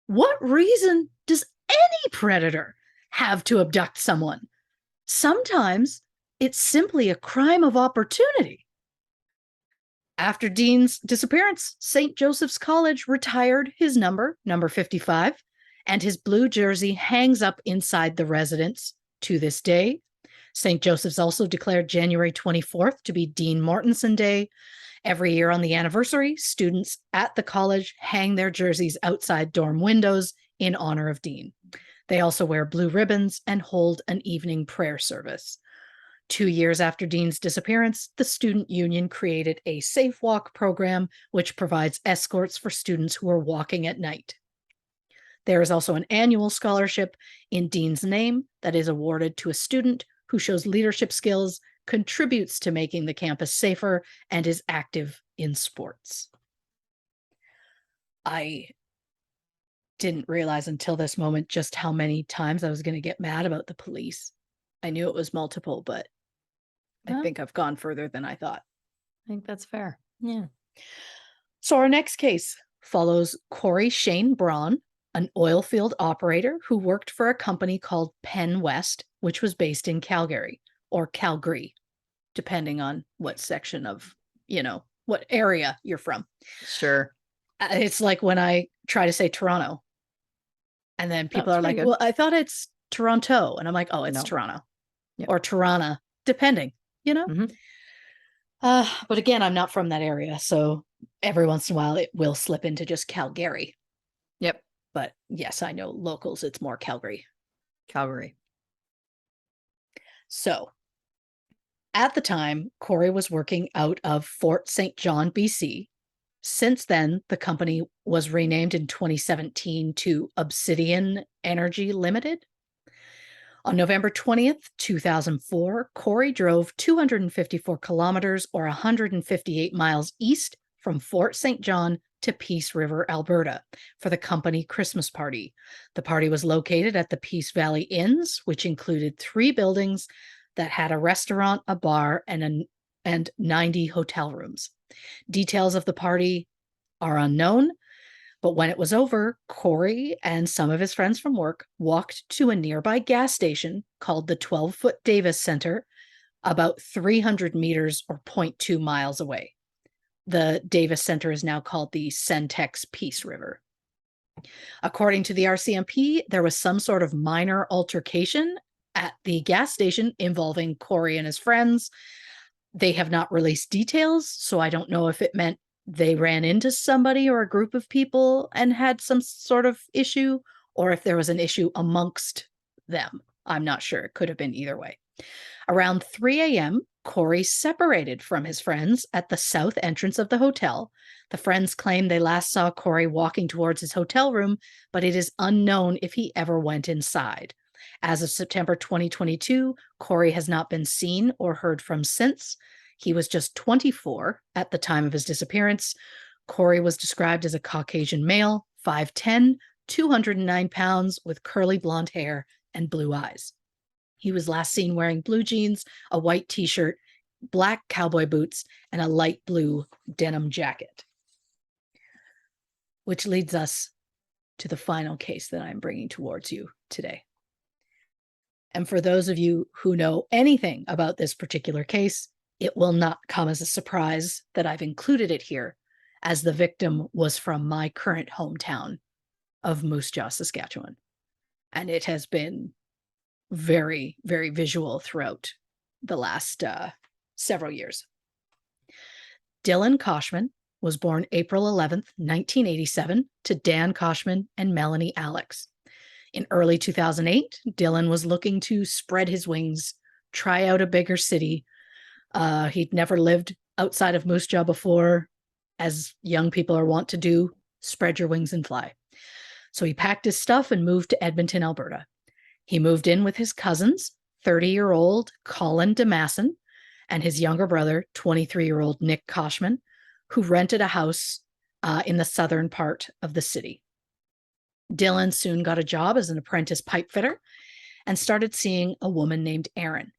What reason does any predator have to abduct someone? Sometimes it's simply a crime of opportunity. After Dean's disappearance, St. Joseph's College retired his number 55, and his blue jersey hangs up inside the residence to this day. St. Joseph's also declared January 24th to be Dean Mortensen Day. Every year on the anniversary, students at the college hang their jerseys outside dorm windows in honor of Dean. They also wear blue ribbons and hold an evening prayer service. 2 years after Dean's disappearance, the student union created a Safe Walk program, which provides escorts for students who are walking at night. There is also an annual scholarship in Dean's name that is awarded to a student who shows leadership skills, contributes to making the campus safer, and is active in sports. I didn't realize until this moment just how many times I was going to get mad about the police. I knew it was multiple, but I think I've gone further than I thought. I think that's fair. Yeah. So our next case follows Corey Shane Braun, an oil field operator who worked for a company called Penn West, which was based in Calgary or Calgary, depending on what section of, what area you're from. Sure. It's like when I try to say Toronto and then people are like, well, I thought it's Toronto. And I'm like, oh, it's Toronto or Toronto, depending, Mm-hmm. But again, I'm not from that area. So every once in a while it will slip into just Calgary. Yep. But yes, I know locals, it's more Calgary. So at the time, Corey was working out of Fort St. John, BC. Since then, the company was renamed in 2017 to Obsidian Energy Limited. On November 20th, 2004, Corey drove 254 kilometers or 158 miles east from Fort St. John to Peace River, Alberta, for the company Christmas party. The party was located at the Peace Valley Inns, which included 3 buildings that had a restaurant, a bar, and 90 hotel rooms. Details of the party are unknown, but when it was over, Corey and some of his friends from work walked to a nearby gas station called the 12-Foot Davis Center, about 300 meters or 0.2 miles away. The Davis Center is now called the Centex Peace River. According to the RCMP, there was some sort of minor altercation at the gas station involving Corey and his friends. They have not released details, so I don't know if it meant they ran into somebody or a group of people and had some sort of issue, or if there was an issue amongst them. I'm not sure. It could have been either way. Around 3 a.m., Corey separated from his friends at the south entrance of the hotel. The friends claim they last saw Corey walking towards his hotel room, but it is unknown if he ever went inside. As of September 2022, Corey has not been seen or heard from since. He was just 24 at the time of his disappearance. Corey was described as a Caucasian male, 5'10", 209 pounds, with curly blonde hair and blue eyes. He was last seen wearing blue jeans, a white t-shirt, black cowboy boots, and a light blue denim jacket. Which leads us to the final case that I'm bringing towards you today. And for those of you who know anything about this particular case, it will not come as a surprise that I've included it here, as the victim was from my current hometown of Moose Jaw, Saskatchewan. And it has been very, very visual throughout the last several years. Dylan Koshman was born April 11th, 1987, to Dan Koshman and Melanie Alex. In early 2008, Dylan was looking to spread his wings, try out a bigger city. He'd never lived outside of Moose Jaw before, as young people are wont to do, spread your wings and fly. So he packed his stuff and moved to Edmonton, Alberta. He moved in with his cousins, 30-year-old Colin DeMasson, and his younger brother, 23-year-old Nick Koshman, who rented a house in the southern part of the city. Dylan soon got a job as an apprentice pipe fitter and started seeing a woman named Erin.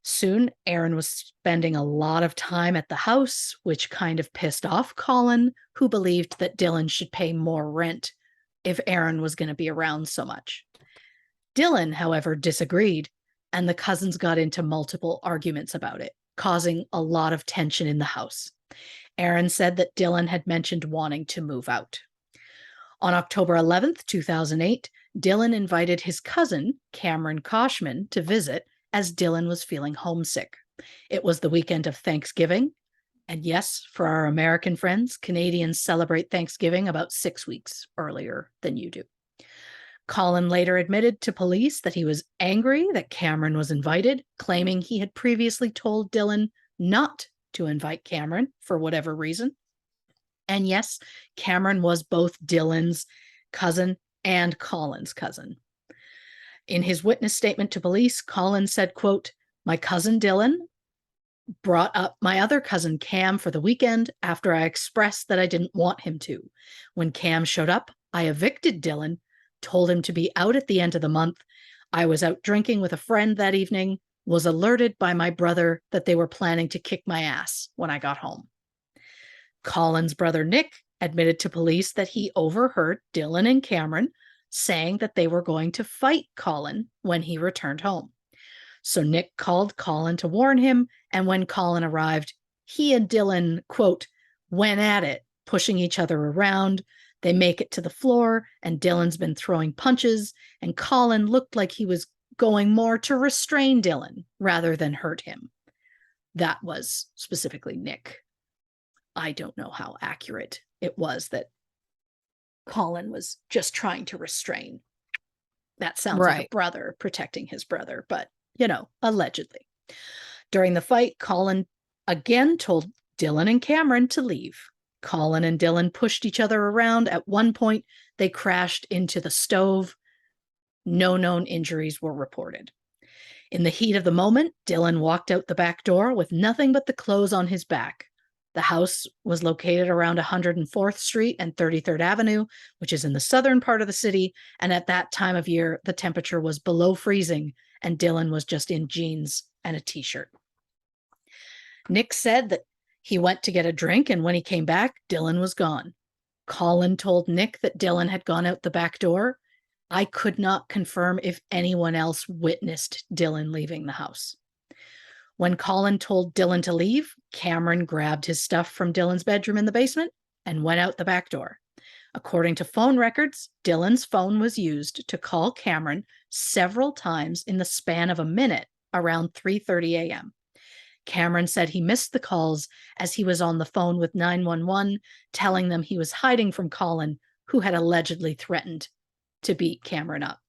Soon, Erin was spending a lot of time at the house, which kind of pissed off Colin, who believed that Dylan should pay more rent if Erin was going to be around so much. Dylan, however, disagreed, and the cousins got into multiple arguments about it, causing a lot of tension in the house. Aaron said that Dylan had mentioned wanting to move out. On October 11th, 2008, Dylan invited his cousin, Cameron Koshman, to visit as Dylan was feeling homesick. It was the weekend of Thanksgiving. And yes, for our American friends, Canadians celebrate Thanksgiving about 6 weeks earlier than you do. Colin later admitted to police that he was angry that Cameron was invited, claiming he had previously told Dylan not to invite Cameron for whatever reason. And yes, Cameron was both Dylan's cousin and Colin's cousin. In his witness statement to police, Colin said, quote, "My cousin Dylan brought up my other cousin Cam for the weekend after I expressed that I didn't want him to. When Cam showed up, I evicted Dylan, told him to be out at the end of the month. I was out drinking with a friend that evening, was alerted by my brother that they were planning to kick my ass when I got home." Colin's brother Nick admitted to police that he overheard Dylan and Cameron saying that they were going to fight Colin when he returned home. So Nick called Colin to warn him, and when Colin arrived, he and Dylan, quote, "went at it, pushing each other around. They make it to the floor, and Dylan's been throwing punches, and Colin looked like he was going more to restrain Dylan rather than hurt him." That was specifically Nick. I don't know how accurate it was that Colin was just trying to restrain. That sounds like a brother protecting his brother, but, allegedly. During the fight, Colin again told Dylan and Cameron to leave. Colin and Dylan pushed each other around. At one point, they crashed into the stove. No known injuries were reported. In the heat of the moment, Dylan walked out the back door with nothing but the clothes on his back. The house was located around 104th Street and 33rd Avenue, which is in the southern part of the city, and at that time of year, the temperature was below freezing, and Dylan was just in jeans and a t-shirt. Nick said that he went to get a drink, and when he came back, Dylan was gone. Colin told Nick that Dylan had gone out the back door. I could not confirm if anyone else witnessed Dylan leaving the house. When Colin told Dylan to leave, Cameron grabbed his stuff from Dylan's bedroom in the basement and went out the back door. According to phone records, Dylan's phone was used to call Cameron several times in the span of a minute around 3:30 a.m. Cameron said he missed the calls as he was on the phone with 911, telling them he was hiding from Colin, who had allegedly threatened to beat Cameron up.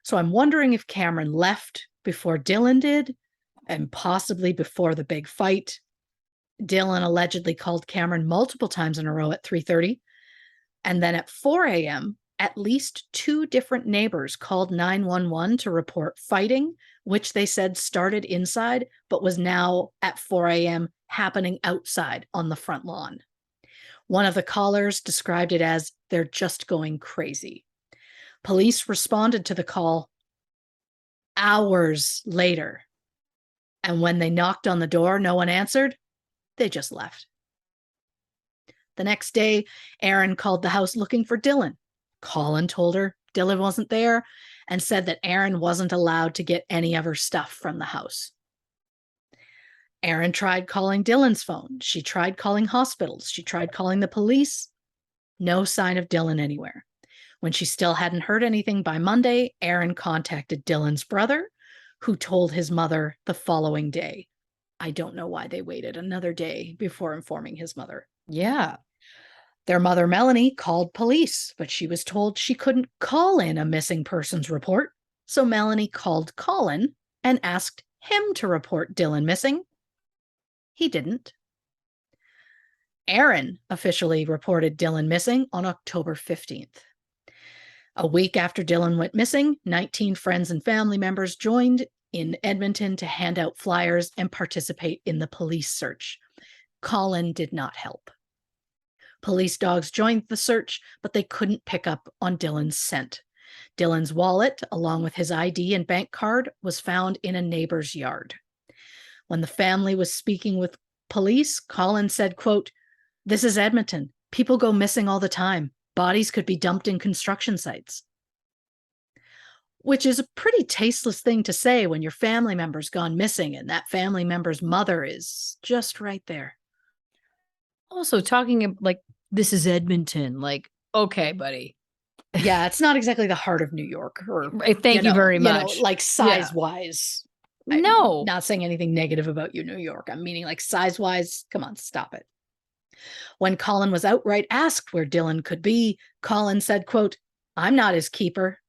So I'm wondering if Cameron left before Dylan did, and possibly before the big fight. Dylan allegedly called Cameron multiple times in a row at 3:30. And then at 4 a.m., at least 2 different neighbors called 911 to report fighting, which they said started inside, but was now at 4 a.m. happening outside on the front lawn. One of the callers described it as, "they're just going crazy." Police responded to the call hours later. And when they knocked on the door, no one answered. They just left. The next day, Erin called the house looking for Dylan. Colin told her Dylan wasn't there and said that Erin wasn't allowed to get any of her stuff from the house. Erin tried calling Dylan's phone. She tried calling hospitals. She tried calling the police. No sign of Dylan anywhere. When she still hadn't heard anything by Monday, Erin contacted Dylan's brother, who told his mother the following day. I don't know why they waited another day before informing his mother. Yeah. Their mother, Melanie, called police, but she was told she couldn't call in a missing persons report. So Melanie called Colin and asked him to report Dylan missing. He didn't. Erin officially reported Dylan missing on October 15th. A week after Dylan went missing, 19 friends and family members joined in Edmonton to hand out flyers and participate in the police search. Colin did not help. Police dogs joined the search, but they couldn't pick up on Dylan's scent. Dylan's wallet, along with his ID and bank card, was found in a neighbor's yard. When the family was speaking with police, Colin said, quote, "This is Edmonton. People go missing all the time. Bodies could be dumped in construction sites." Which is a pretty tasteless thing to say when your family member's gone missing and that family member's mother is just right there. Also, talking like this is Edmonton. Like, okay, buddy. Yeah, it's not exactly the heart of New York, or Thank you very much. like Yeah. size wise. I'm No. not saying anything negative about you, New York. I'm meaning like size wise. Come on, stop it. When Colin was outright asked where Dylan could be, Colin said, quote, "I'm not his keeper."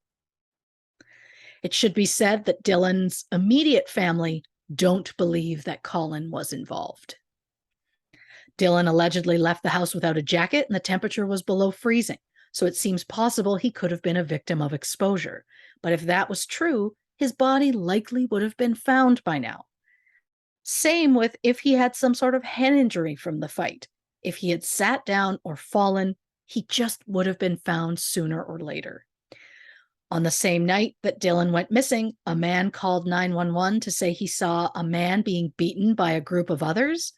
It should be said that Dylan's immediate family don't believe that Colin was involved. Dylan allegedly left the house without a jacket and the temperature was below freezing, so it seems possible he could have been a victim of exposure. But if that was true, his body likely would have been found by now. Same with if he had some sort of head injury from the fight. If he had sat down or fallen, he just would have been found sooner or later. On the same night that Dylan went missing, a man called 911 to say he saw a man being beaten by a group of others.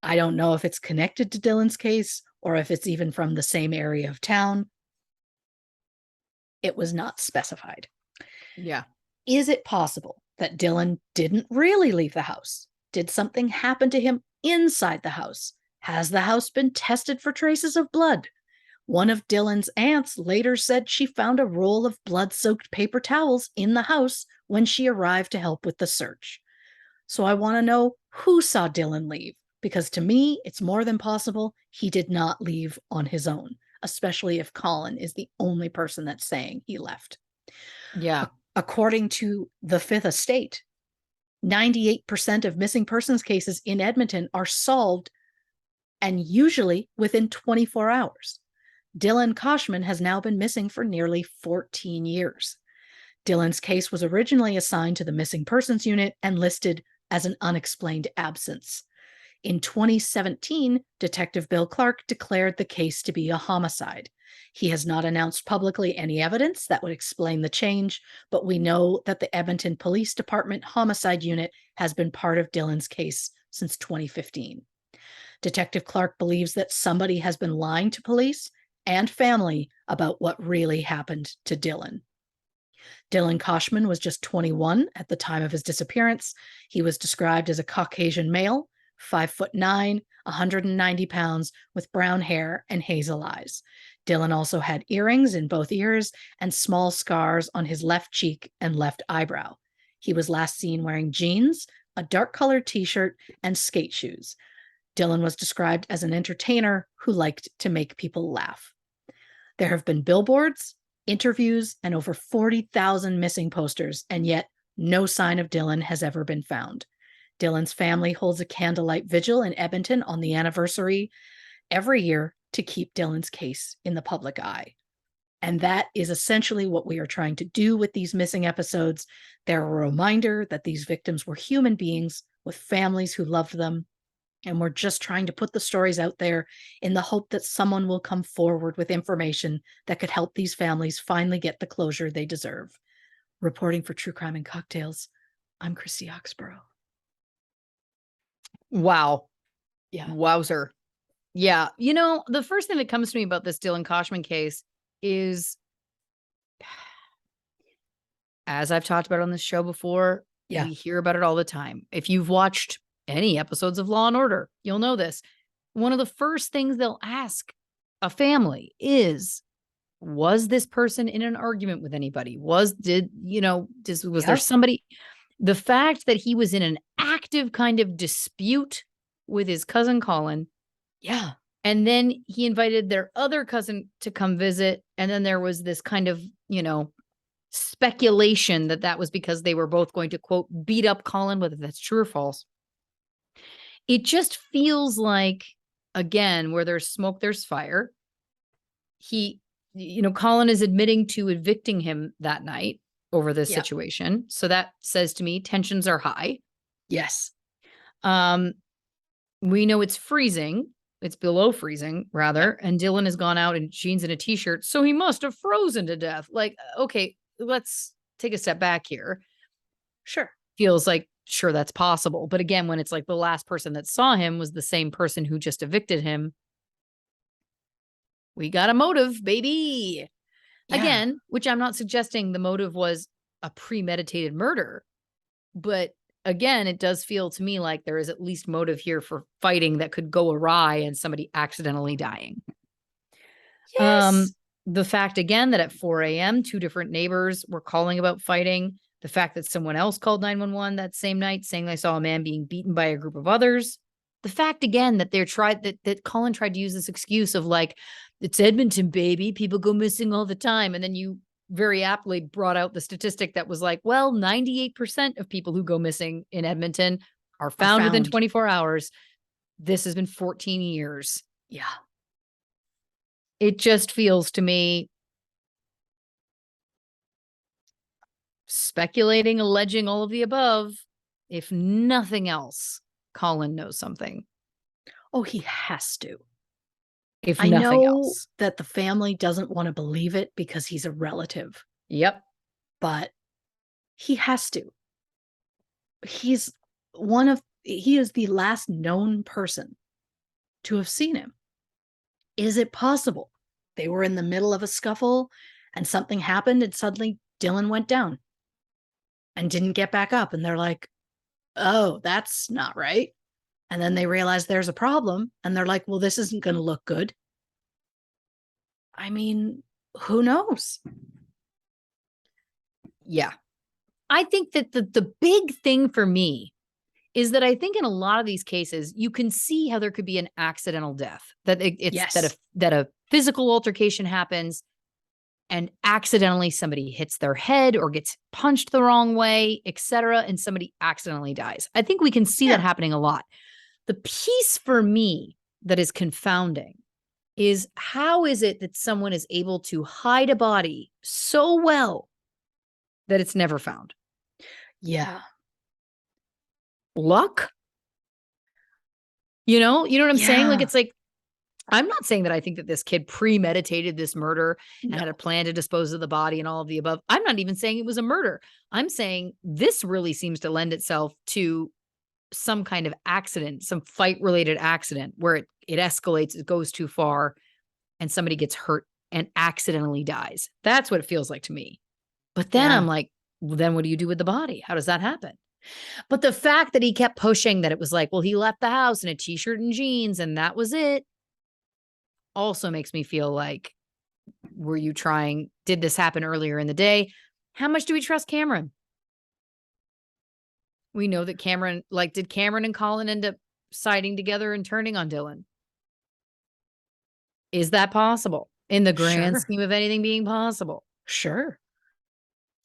I don't know if it's connected to Dylan's case or if it's even from the same area of town. It was not specified. Yeah. Is it possible that Dylan didn't really leave the house? Did something happen to him inside the house? Has the house been tested for traces of blood? One of Dylan's aunts later said she found a roll of blood-soaked paper towels in the house when she arrived to help with the search. So I want to know who saw Dylan leave, because to me, it's more than possible he did not leave on his own, especially if Colin is the only person that's saying he left. Yeah. According to the Fifth Estate, 98% of missing persons cases in Edmonton are solved, and usually within 24 hours. Dylan Koshman has now been missing for nearly 14 years. Dylan's case was originally assigned to the Missing Persons Unit and listed as an unexplained absence. In 2017, Detective Bill Clark declared the case to be a homicide. He has not announced publicly any evidence that would explain the change, but we know that the Edmonton Police Department Homicide Unit has been part of Dylan's case since 2015. Detective Clark believes that somebody has been lying to police and family about what really happened to Dylan. Dylan Koshman was just 21 at the time of his disappearance. He was described as a Caucasian male, 5'9", 190 pounds, with brown hair and hazel eyes. Dylan also had earrings in both ears and small scars on his left cheek and left eyebrow. He was last seen wearing jeans, a dark-colored t-shirt, and skate shoes. Dylan was described as an entertainer who liked to make people laugh. There have been billboards, interviews, and over 40,000 missing posters, and yet no sign of Dylan has ever been found. Dylan's family holds a candlelight vigil in Edmonton on the anniversary every year to keep Dylan's case in the public eye. And that is essentially what we are trying to do with these missing episodes. They're a reminder that these victims were human beings with families who loved them. And we're just trying to put the stories out there in the hope that someone will come forward with information that could help these families finally get the closure they deserve. Reporting for True Crime and Cocktails, I'm Christy Oxborrow. Wow. Yeah. Wowzer. Yeah. You know, the first thing that comes to me about this Dylan Koshman case is, as I've talked about on this show before, we hear about it all the time. If you've watched any episodes of Law and Order, you'll know this. One of the first things they'll ask a family is, was this person in an argument with anybody? Was there somebody? The fact that he was in an active kind of dispute with his cousin Colin. Yeah. And then he invited their other cousin to come visit. And then there was this kind of, speculation that was because they were both going to, quote, beat up Colin, whether that's true or false. It just feels like, again, where there's smoke, there's fire. Colin is admitting to evicting him that night over this situation. So that says to me, tensions are high. Yes. We know it's freezing. It's below freezing, rather. And Dylan has gone out in jeans and a t-shirt. So he must have frozen to death. Like, okay, let's take a step back here. Sure. Feels like, sure, that's possible. But again, when it's like the last person that saw him was the same person who just evicted him, we got a motive, baby. Yeah. Again, which I'm not suggesting the motive was a premeditated murder. But again, it does feel to me like there is at least motive here for fighting that could go awry and somebody accidentally dying. Yes. The fact again that at 4 a.m., 2 different neighbors were calling about fighting. The fact that someone else called 911 that same night saying they saw a man being beaten by a group of others. The fact again that that Colin tried to use this excuse of like, it's Edmonton, baby. People go missing all the time. And then you very aptly brought out the statistic that was like, well, 98% of people who go missing in Edmonton are found within 24 hours. This has been 14 years. Yeah. It just feels to me, speculating, alleging, all of the above. If nothing else, Colin knows something. Oh, he has to. If I nothing know else. that the family doesn't want to believe it because he's a relative, Yep. but he has to. He is the last known person to have seen him. Is it possible they were in the middle of a scuffle and something happened and suddenly Dylan went down and didn't get back up? And they're like, oh, that's not right. And then they realize there's a problem and they're like, well, this isn't going to look good. I mean, who knows? Yeah. I think that the big thing for me is that I think in a lot of these cases, you can see how there could be an accidental death, that that a physical altercation happens and accidentally somebody hits their head or gets punched the wrong way, etc., and somebody accidentally dies. I think we can see that happening a lot. The piece for me that is confounding is how is it that someone is able to hide a body so well that it's never found? Yeah. Luck? You know what I'm saying? Like, Yeah. it's like, I'm not saying that I think that this kid premeditated this murder and had a plan to dispose of the body and all of the above. I'm not even saying it was a murder. I'm saying this really seems to lend itself to some kind of accident, some fight-related accident where it escalates, it goes too far, and somebody gets hurt and accidentally dies. That's what it feels like to me. But then I'm like, well, then what do you do with the body? How does that happen? But the fact that he kept pushing that it was like, well, he left the house in a t-shirt and jeans and that was it, also makes me feel like, did this happen earlier in the day? How much do we trust Cameron? We know that did Cameron and Colin end up siding together and turning on Dylan? Is that possible in the grand scheme of anything being possible? Sure.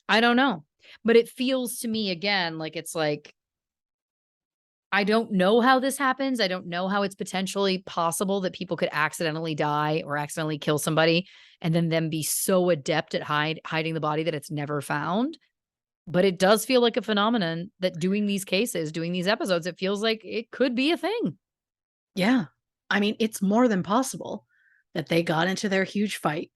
I don't know. But it feels to me again, like it's like, I don't know how this happens. I don't know how it's potentially possible that people could accidentally die or accidentally kill somebody and then them be so adept at hiding the body that it's never found. But it does feel like a phenomenon that doing these episodes, it feels like it could be a thing. Yeah. I mean, it's more than possible that they got into their huge fight.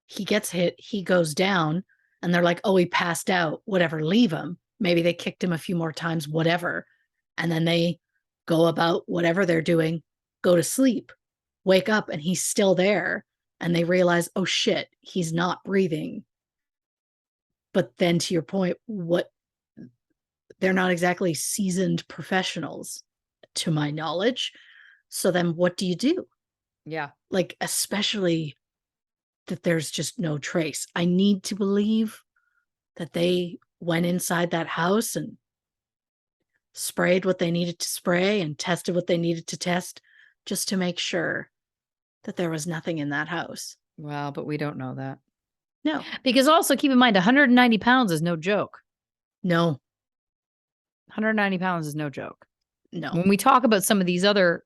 He gets hit, he goes down, and they're like, oh, he passed out, whatever, leave him. Maybe they kicked him a few more times, whatever. And then they go about whatever they're doing, go to sleep, wake up, and he's still there. And they realize, oh shit, he's not breathing. But then to your point, they're not exactly seasoned professionals, to my knowledge. So then what do you do? Yeah. Like, especially that there's just no trace. I need to believe that they went inside that house and sprayed what they needed to spray and tested what they needed to test just to make sure that there was nothing in that house. Well, but we don't know that. No. Because also keep in mind, 190 pounds is no joke. No. 190 pounds is no joke. No. When we talk about some of these other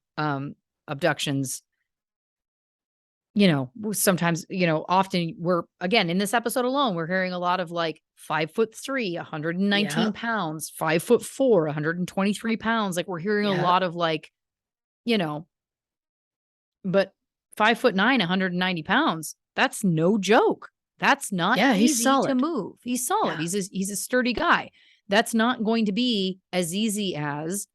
abductions, sometimes, often we're, again, in this episode alone, we're hearing a lot of like 5'3", 119 pounds, 5'4", 123 pounds. Like we're hearing a lot of like, but 5'9", 190 pounds, that's no joke. That's not easy to move. He's solid. Yeah. He's a sturdy guy. That's not going to be as easy as,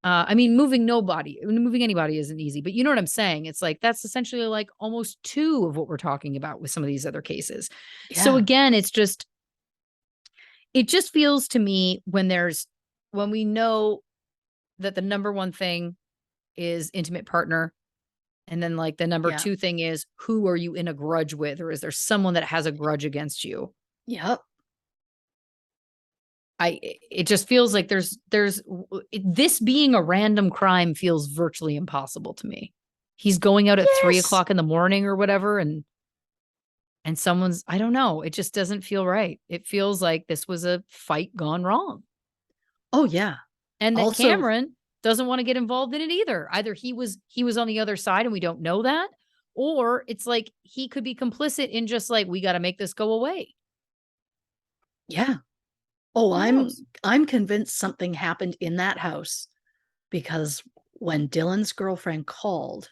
moving anybody isn't easy, but you know what I'm saying? It's like, that's essentially like almost 2 of what we're talking about with some of these other cases. Yeah. So again, it just feels to me when there's when we know that the number one thing is intimate partner, and then like the number Yeah. two thing is who are you in a grudge with, or is there someone that has a grudge against you? Yep. It just feels like there's this being a random crime feels virtually impossible to me. He's going out at 3:00 in the morning or whatever, and someone's, I don't know. It just doesn't feel right. It feels like this was a fight gone wrong. Oh yeah. And that Also, Cameron doesn't want to get involved in it either. Either he was on the other side and we don't know that, or it's like he could be complicit in just like, we got to make this go away. yeah. Oh, Who I'm knows? I'm convinced something happened in that house because when Dylan's girlfriend called,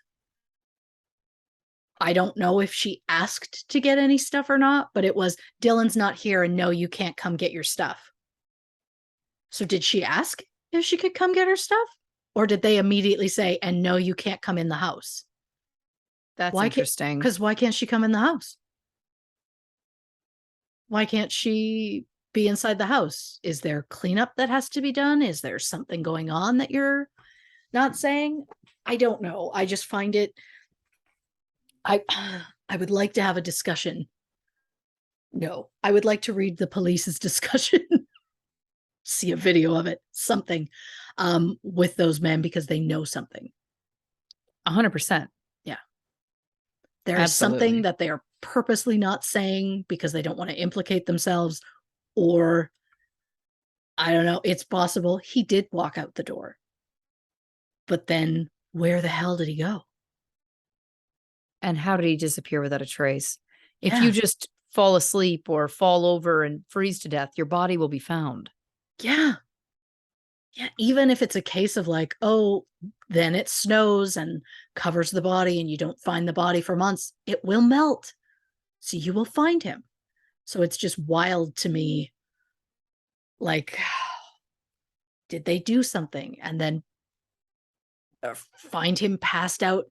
I don't know if she asked to get any stuff or not, but it was Dylan's not here and no, you can't come get your stuff. So did she ask if she could come get her stuff? Or did they immediately say, and no, you can't come in the house? That's interesting. Because why can't she come in the house? Why can't she be inside the house? Is there cleanup that has to be done? Is there something going on that you're not saying? I don't know. I just find it. I would like to have a discussion. No, I would like to read the police's discussion, see a video of it, something with those men because they know something. 100%. Yeah. There's something that they are purposely not saying because they don't want to implicate themselves, or I don't know. It's possible he did walk out the door. But then where the hell did he go? And how did he disappear without a trace? If Yeah. you just fall asleep or fall over and freeze to death, your body will be found. Yeah. Yeah. Even if it's a case of like, oh, then it snows and covers the body and you don't find the body for months, it will melt. So you will find him. So it's just wild to me. Like, did they do something and then find him passed out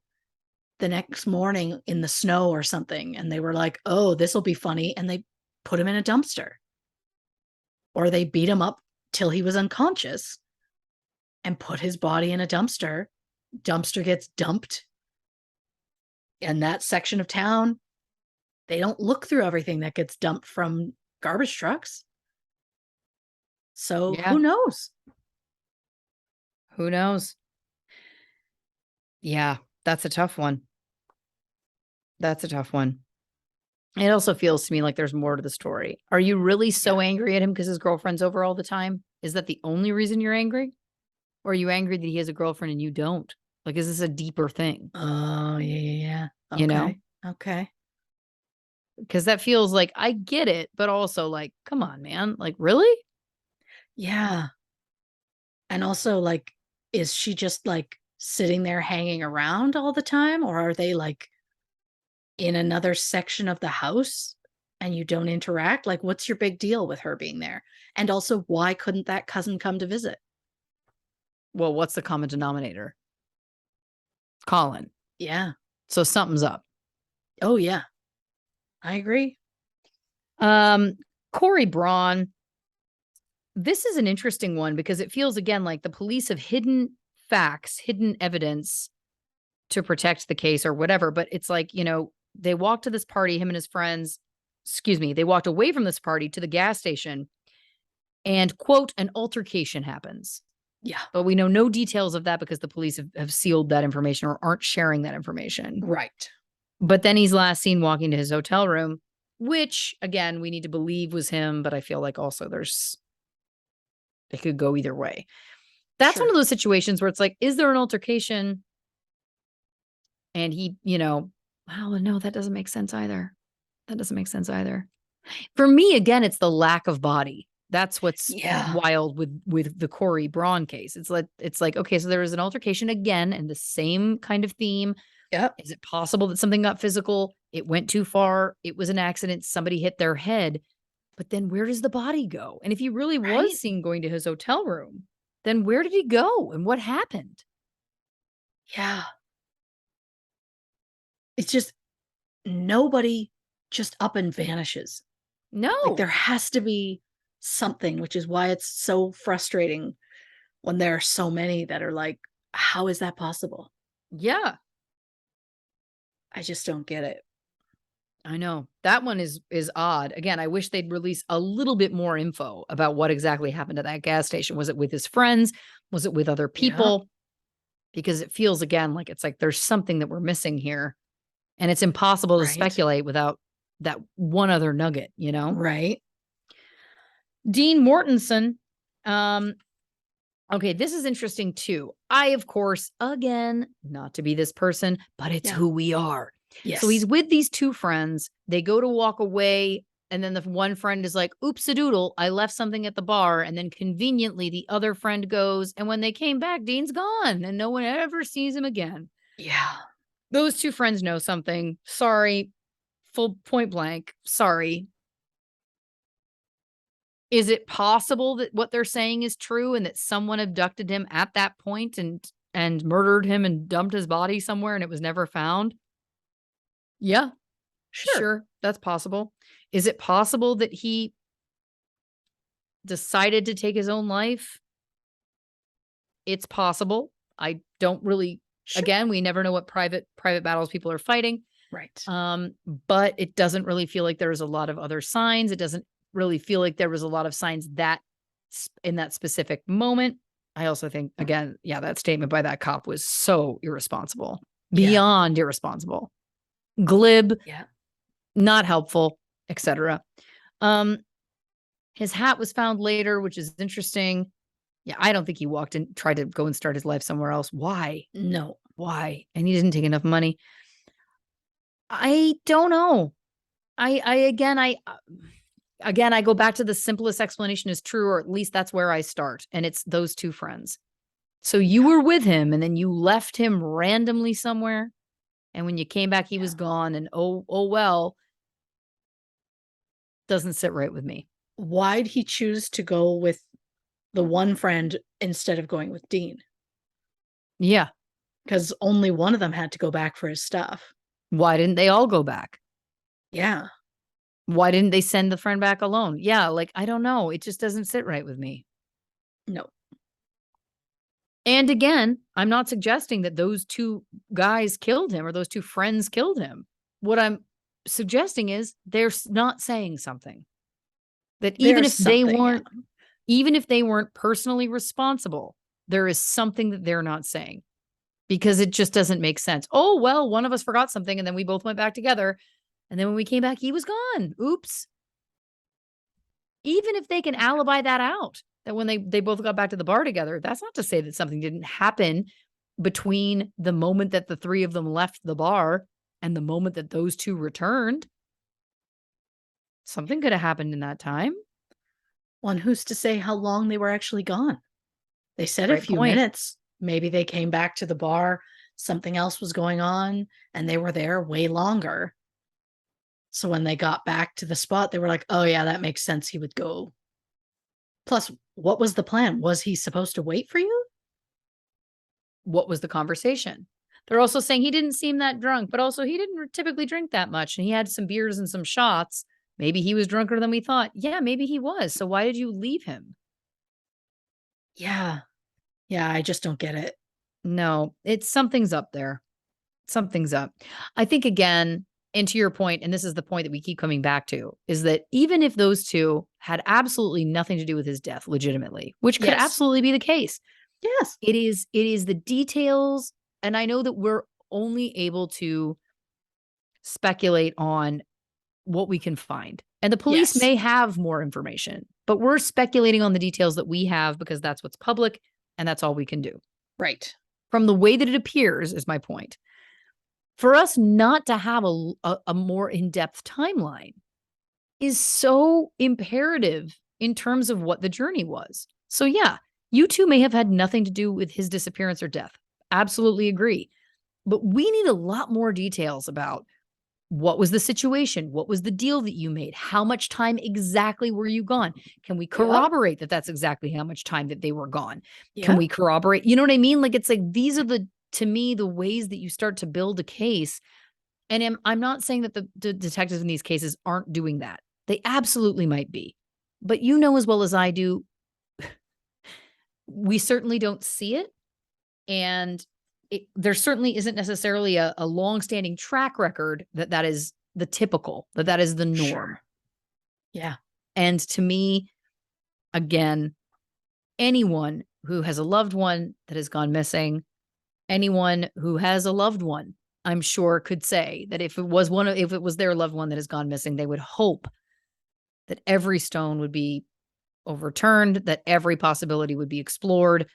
the next morning in the snow or something? And they were like, oh, this will be funny. And they put him in a dumpster. Or they beat him up till he was unconscious and put his body in a dumpster. Dumpster gets dumped in that section of town. They don't look through everything that gets dumped from garbage trucks. So who knows? Who knows? Yeah, that's a tough one. That's a tough one. It also feels to me like there's more to the story. Are you really so angry at him because his girlfriend's over all the time? Is that the only reason you're angry? Or are you angry that he has a girlfriend and you don't? Like, is this a deeper thing? Oh, yeah. Okay. You know? Okay. Because that feels like I get it, but also like, come on, man. Like, really? Yeah. And also, like, is she just like sitting there hanging around all the time? Or are they like in another section of the house and you don't interact? Like, what's your big deal with her being there? And also, why couldn't that cousin come to visit? Well, what's the common denominator? Colin. Yeah. So something's up. Oh, yeah. I agree. Corey Braun. This is an interesting one because it feels again like the police have hidden facts, hidden evidence to protect the case or whatever. But it's like, they walked to this party, him and his friends, they walked away from this party to the gas station and, quote, an altercation happens. Yeah. But we know no details of that because the police have sealed that information or aren't sharing that information. Right. But then he's last seen walking to his hotel room, which, again, we need to believe was him. But I feel like also it could go either way. That's one of those situations where it's like, is there an altercation? And he, wow, no, that doesn't make sense either. That doesn't make sense either. For me, again, it's the lack of body. That's what's wild with the Corey Braun case. It's like, okay, so there was an altercation again and the same kind of theme. Yep. Is it possible that something got physical? It went too far. It was an accident. Somebody hit their head. But then where does the body go? And if he really was seen going to his hotel room, then where did he go and what happened? Yeah. It's just nobody just up and vanishes. No. Like there has to be something, which is why it's so frustrating when there are so many that are like, how is that possible? Yeah, I just don't get it. I know. That one is odd. Again, I wish they'd release a little bit more info about what exactly happened at that gas station. Was it with his friends? Was it with other Yeah. people? Because it feels again like it's like there's something that we're missing here. And it's impossible to Right. speculate without that one other nugget, you know? Right. Dean Mortensen. Um, okay, this is interesting too. I, of course, again, not to be this person, but it's Yeah. who we are. So Yes. he's with these two friends. They go to walk away, and then the one friend is like, oops a doodle, I left something at the bar. And then conveniently, the other friend goes, and when they came back, Dean's gone, and no one ever sees him again. Yeah. Those two friends know something. Sorry, full point blank. Sorry. Is it possible that what they're saying is true and that someone abducted him at that point and murdered him and dumped his body somewhere and it was never found? Yeah, Sure. sure, that's possible. Is it possible that he decided to take his own life? It's possible. I don't really Sure. again, we never know what private battles people are fighting. Right. But it doesn't really feel like there was a lot of other signs. It doesn't really feel like there was a lot of signs that in that specific moment. I also think, again, yeah, that statement by that cop was so irresponsible, Yeah. beyond irresponsible, glib, Yeah. not helpful, etc. Um, his hat was found later, which is interesting. Yeah, I don't think he walked and tried to go and start his life somewhere else. Why? No. Why? And he didn't take enough money. I don't know. I again, again, I go back to the simplest explanation is true, or at least that's where I start. And it's those two friends. So you Yeah. were with him and then you left him randomly somewhere. And when you came back, he Yeah. was gone. And oh well, doesn't sit right with me. Why'd he choose to go with the one friend instead of going with Dean? Yeah. Because only one of them had to go back for his stuff. Why didn't they all go back? Yeah. Why didn't they send the friend back alone? Yeah. Like, I don't know. It just doesn't sit right with me. No. And again, I'm not suggesting that those two guys killed him or those two friends killed him. What I'm suggesting is they're not saying something that There's something. Yeah. even if they weren't personally responsible, there is something that they're not saying because it just doesn't make sense. Oh, well, one of us forgot something and then we both went back together. And then when we came back, he was gone. Oops. Even if they can alibi that out, that when they both got back to the bar together, that's not to say that something didn't happen between the moment that the three of them left the bar and the moment that those two returned. Something could have happened in that time. Well, and who's to say how long they were actually gone? They said a Great few point. minutes. Maybe they came back to the bar, something else was going on, and they were there way longer. So when they got back to the spot, they were like, oh, yeah, that makes sense. He would go. Plus, what was the plan? Was he supposed to wait for you? What was the conversation? They're also saying he didn't seem that drunk, but also he didn't typically drink that much. And he had some beers and some shots. Maybe he was drunker than we thought. Yeah, maybe he was. So why did you leave him? Yeah. Yeah, I just don't get it. No, it's something's up there. Something's up. I think again, and to your point, and this is the point that we keep coming back to, is that even if those two had absolutely nothing to do with his death legitimately, which could Yes. absolutely be the case, Yes. it is the details. And I know that we're only able to speculate on what we can find. And the police Yes. may have more information, but we're speculating on the details that we have because that's what's public and that's all we can do. Right. From the way that it appears, is my point. For us not to have a more in-depth timeline is so imperative in terms of what the journey was. So yeah, you two may have had nothing to do with his disappearance or death. Absolutely agree. But we need a lot more details about what was the situation? What was the deal that you made? How much time exactly were you gone? Can we corroborate that that's exactly how much time that they were gone? Can we corroborate? You know what I mean? Like, it's like, these are to me, the ways that you start to build a case. And I'm not saying that the detectives in these cases aren't doing that. They absolutely might be. But you know as well as I do, we certainly don't see it. And there certainly isn't necessarily a long-standing track record that is the typical, that is the norm. Sure. Yeah. And to me, again, anyone who has a loved one that has gone missing, anyone who has a loved one, I'm sure could say that if it was their loved one that has gone missing, they would hope that every stone would be overturned, that every possibility would be explored,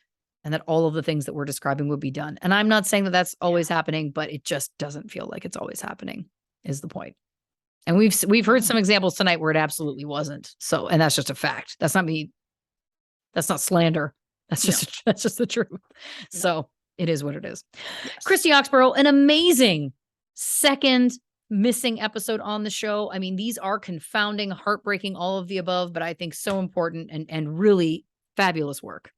and that all of the things that we're describing would be done. And I'm not saying that that's always happening, but it just doesn't feel like it's always happening, is the point. And we've heard some examples tonight where it absolutely wasn't. So, and that's just a fact. That's not me. That's not slander. That's just that's just the truth. So it is what it is. Yes. Christy Oxborrow, an amazing second missing episode on the show. I mean, these are confounding, heartbreaking, all of the above, but I think so important and really fabulous work.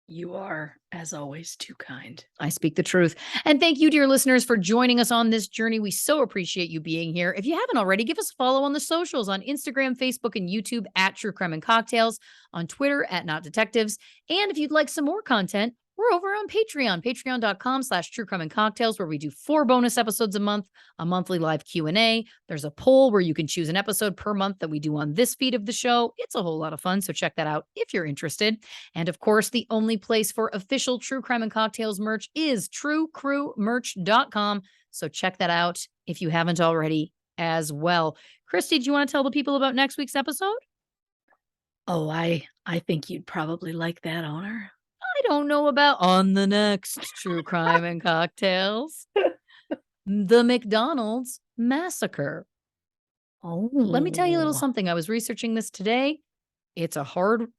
You are, as always, too kind. I speak the truth. And thank you, dear listeners, for joining us on this journey. We so appreciate you being here. If you haven't already, give us a follow on the socials on Instagram, Facebook, and YouTube at True Crime and Cocktails, on Twitter at Not Detectives. And if you'd like some more content, we're over on Patreon, patreon.com/True Crime and Cocktails, where we do 4 bonus episodes a month, a monthly live Q&A. There's a poll where you can choose an episode per month that we do on this feed of the show. It's a whole lot of fun, so check that out if you're interested. And of course, the only place for official True Crime and Cocktails merch is truecrewmerch.com. So check that out if you haven't already as well. Christy, do you want to tell the people about next week's episode? Oh, I think you'd probably like that, Honor. I don't know about on the next True Crime and Cocktails. The McDonald's Massacre. Oh. Let me tell you a little something. I was researching this today. It's a hard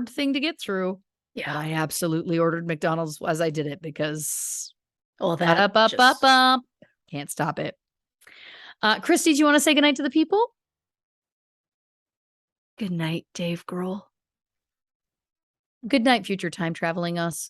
thing to get through. Yeah. But I absolutely ordered McDonald's as I did it because that can't stop it. Christy, do you want to say goodnight to the people? Good night, Dave Grohl. Good night, future time traveling us.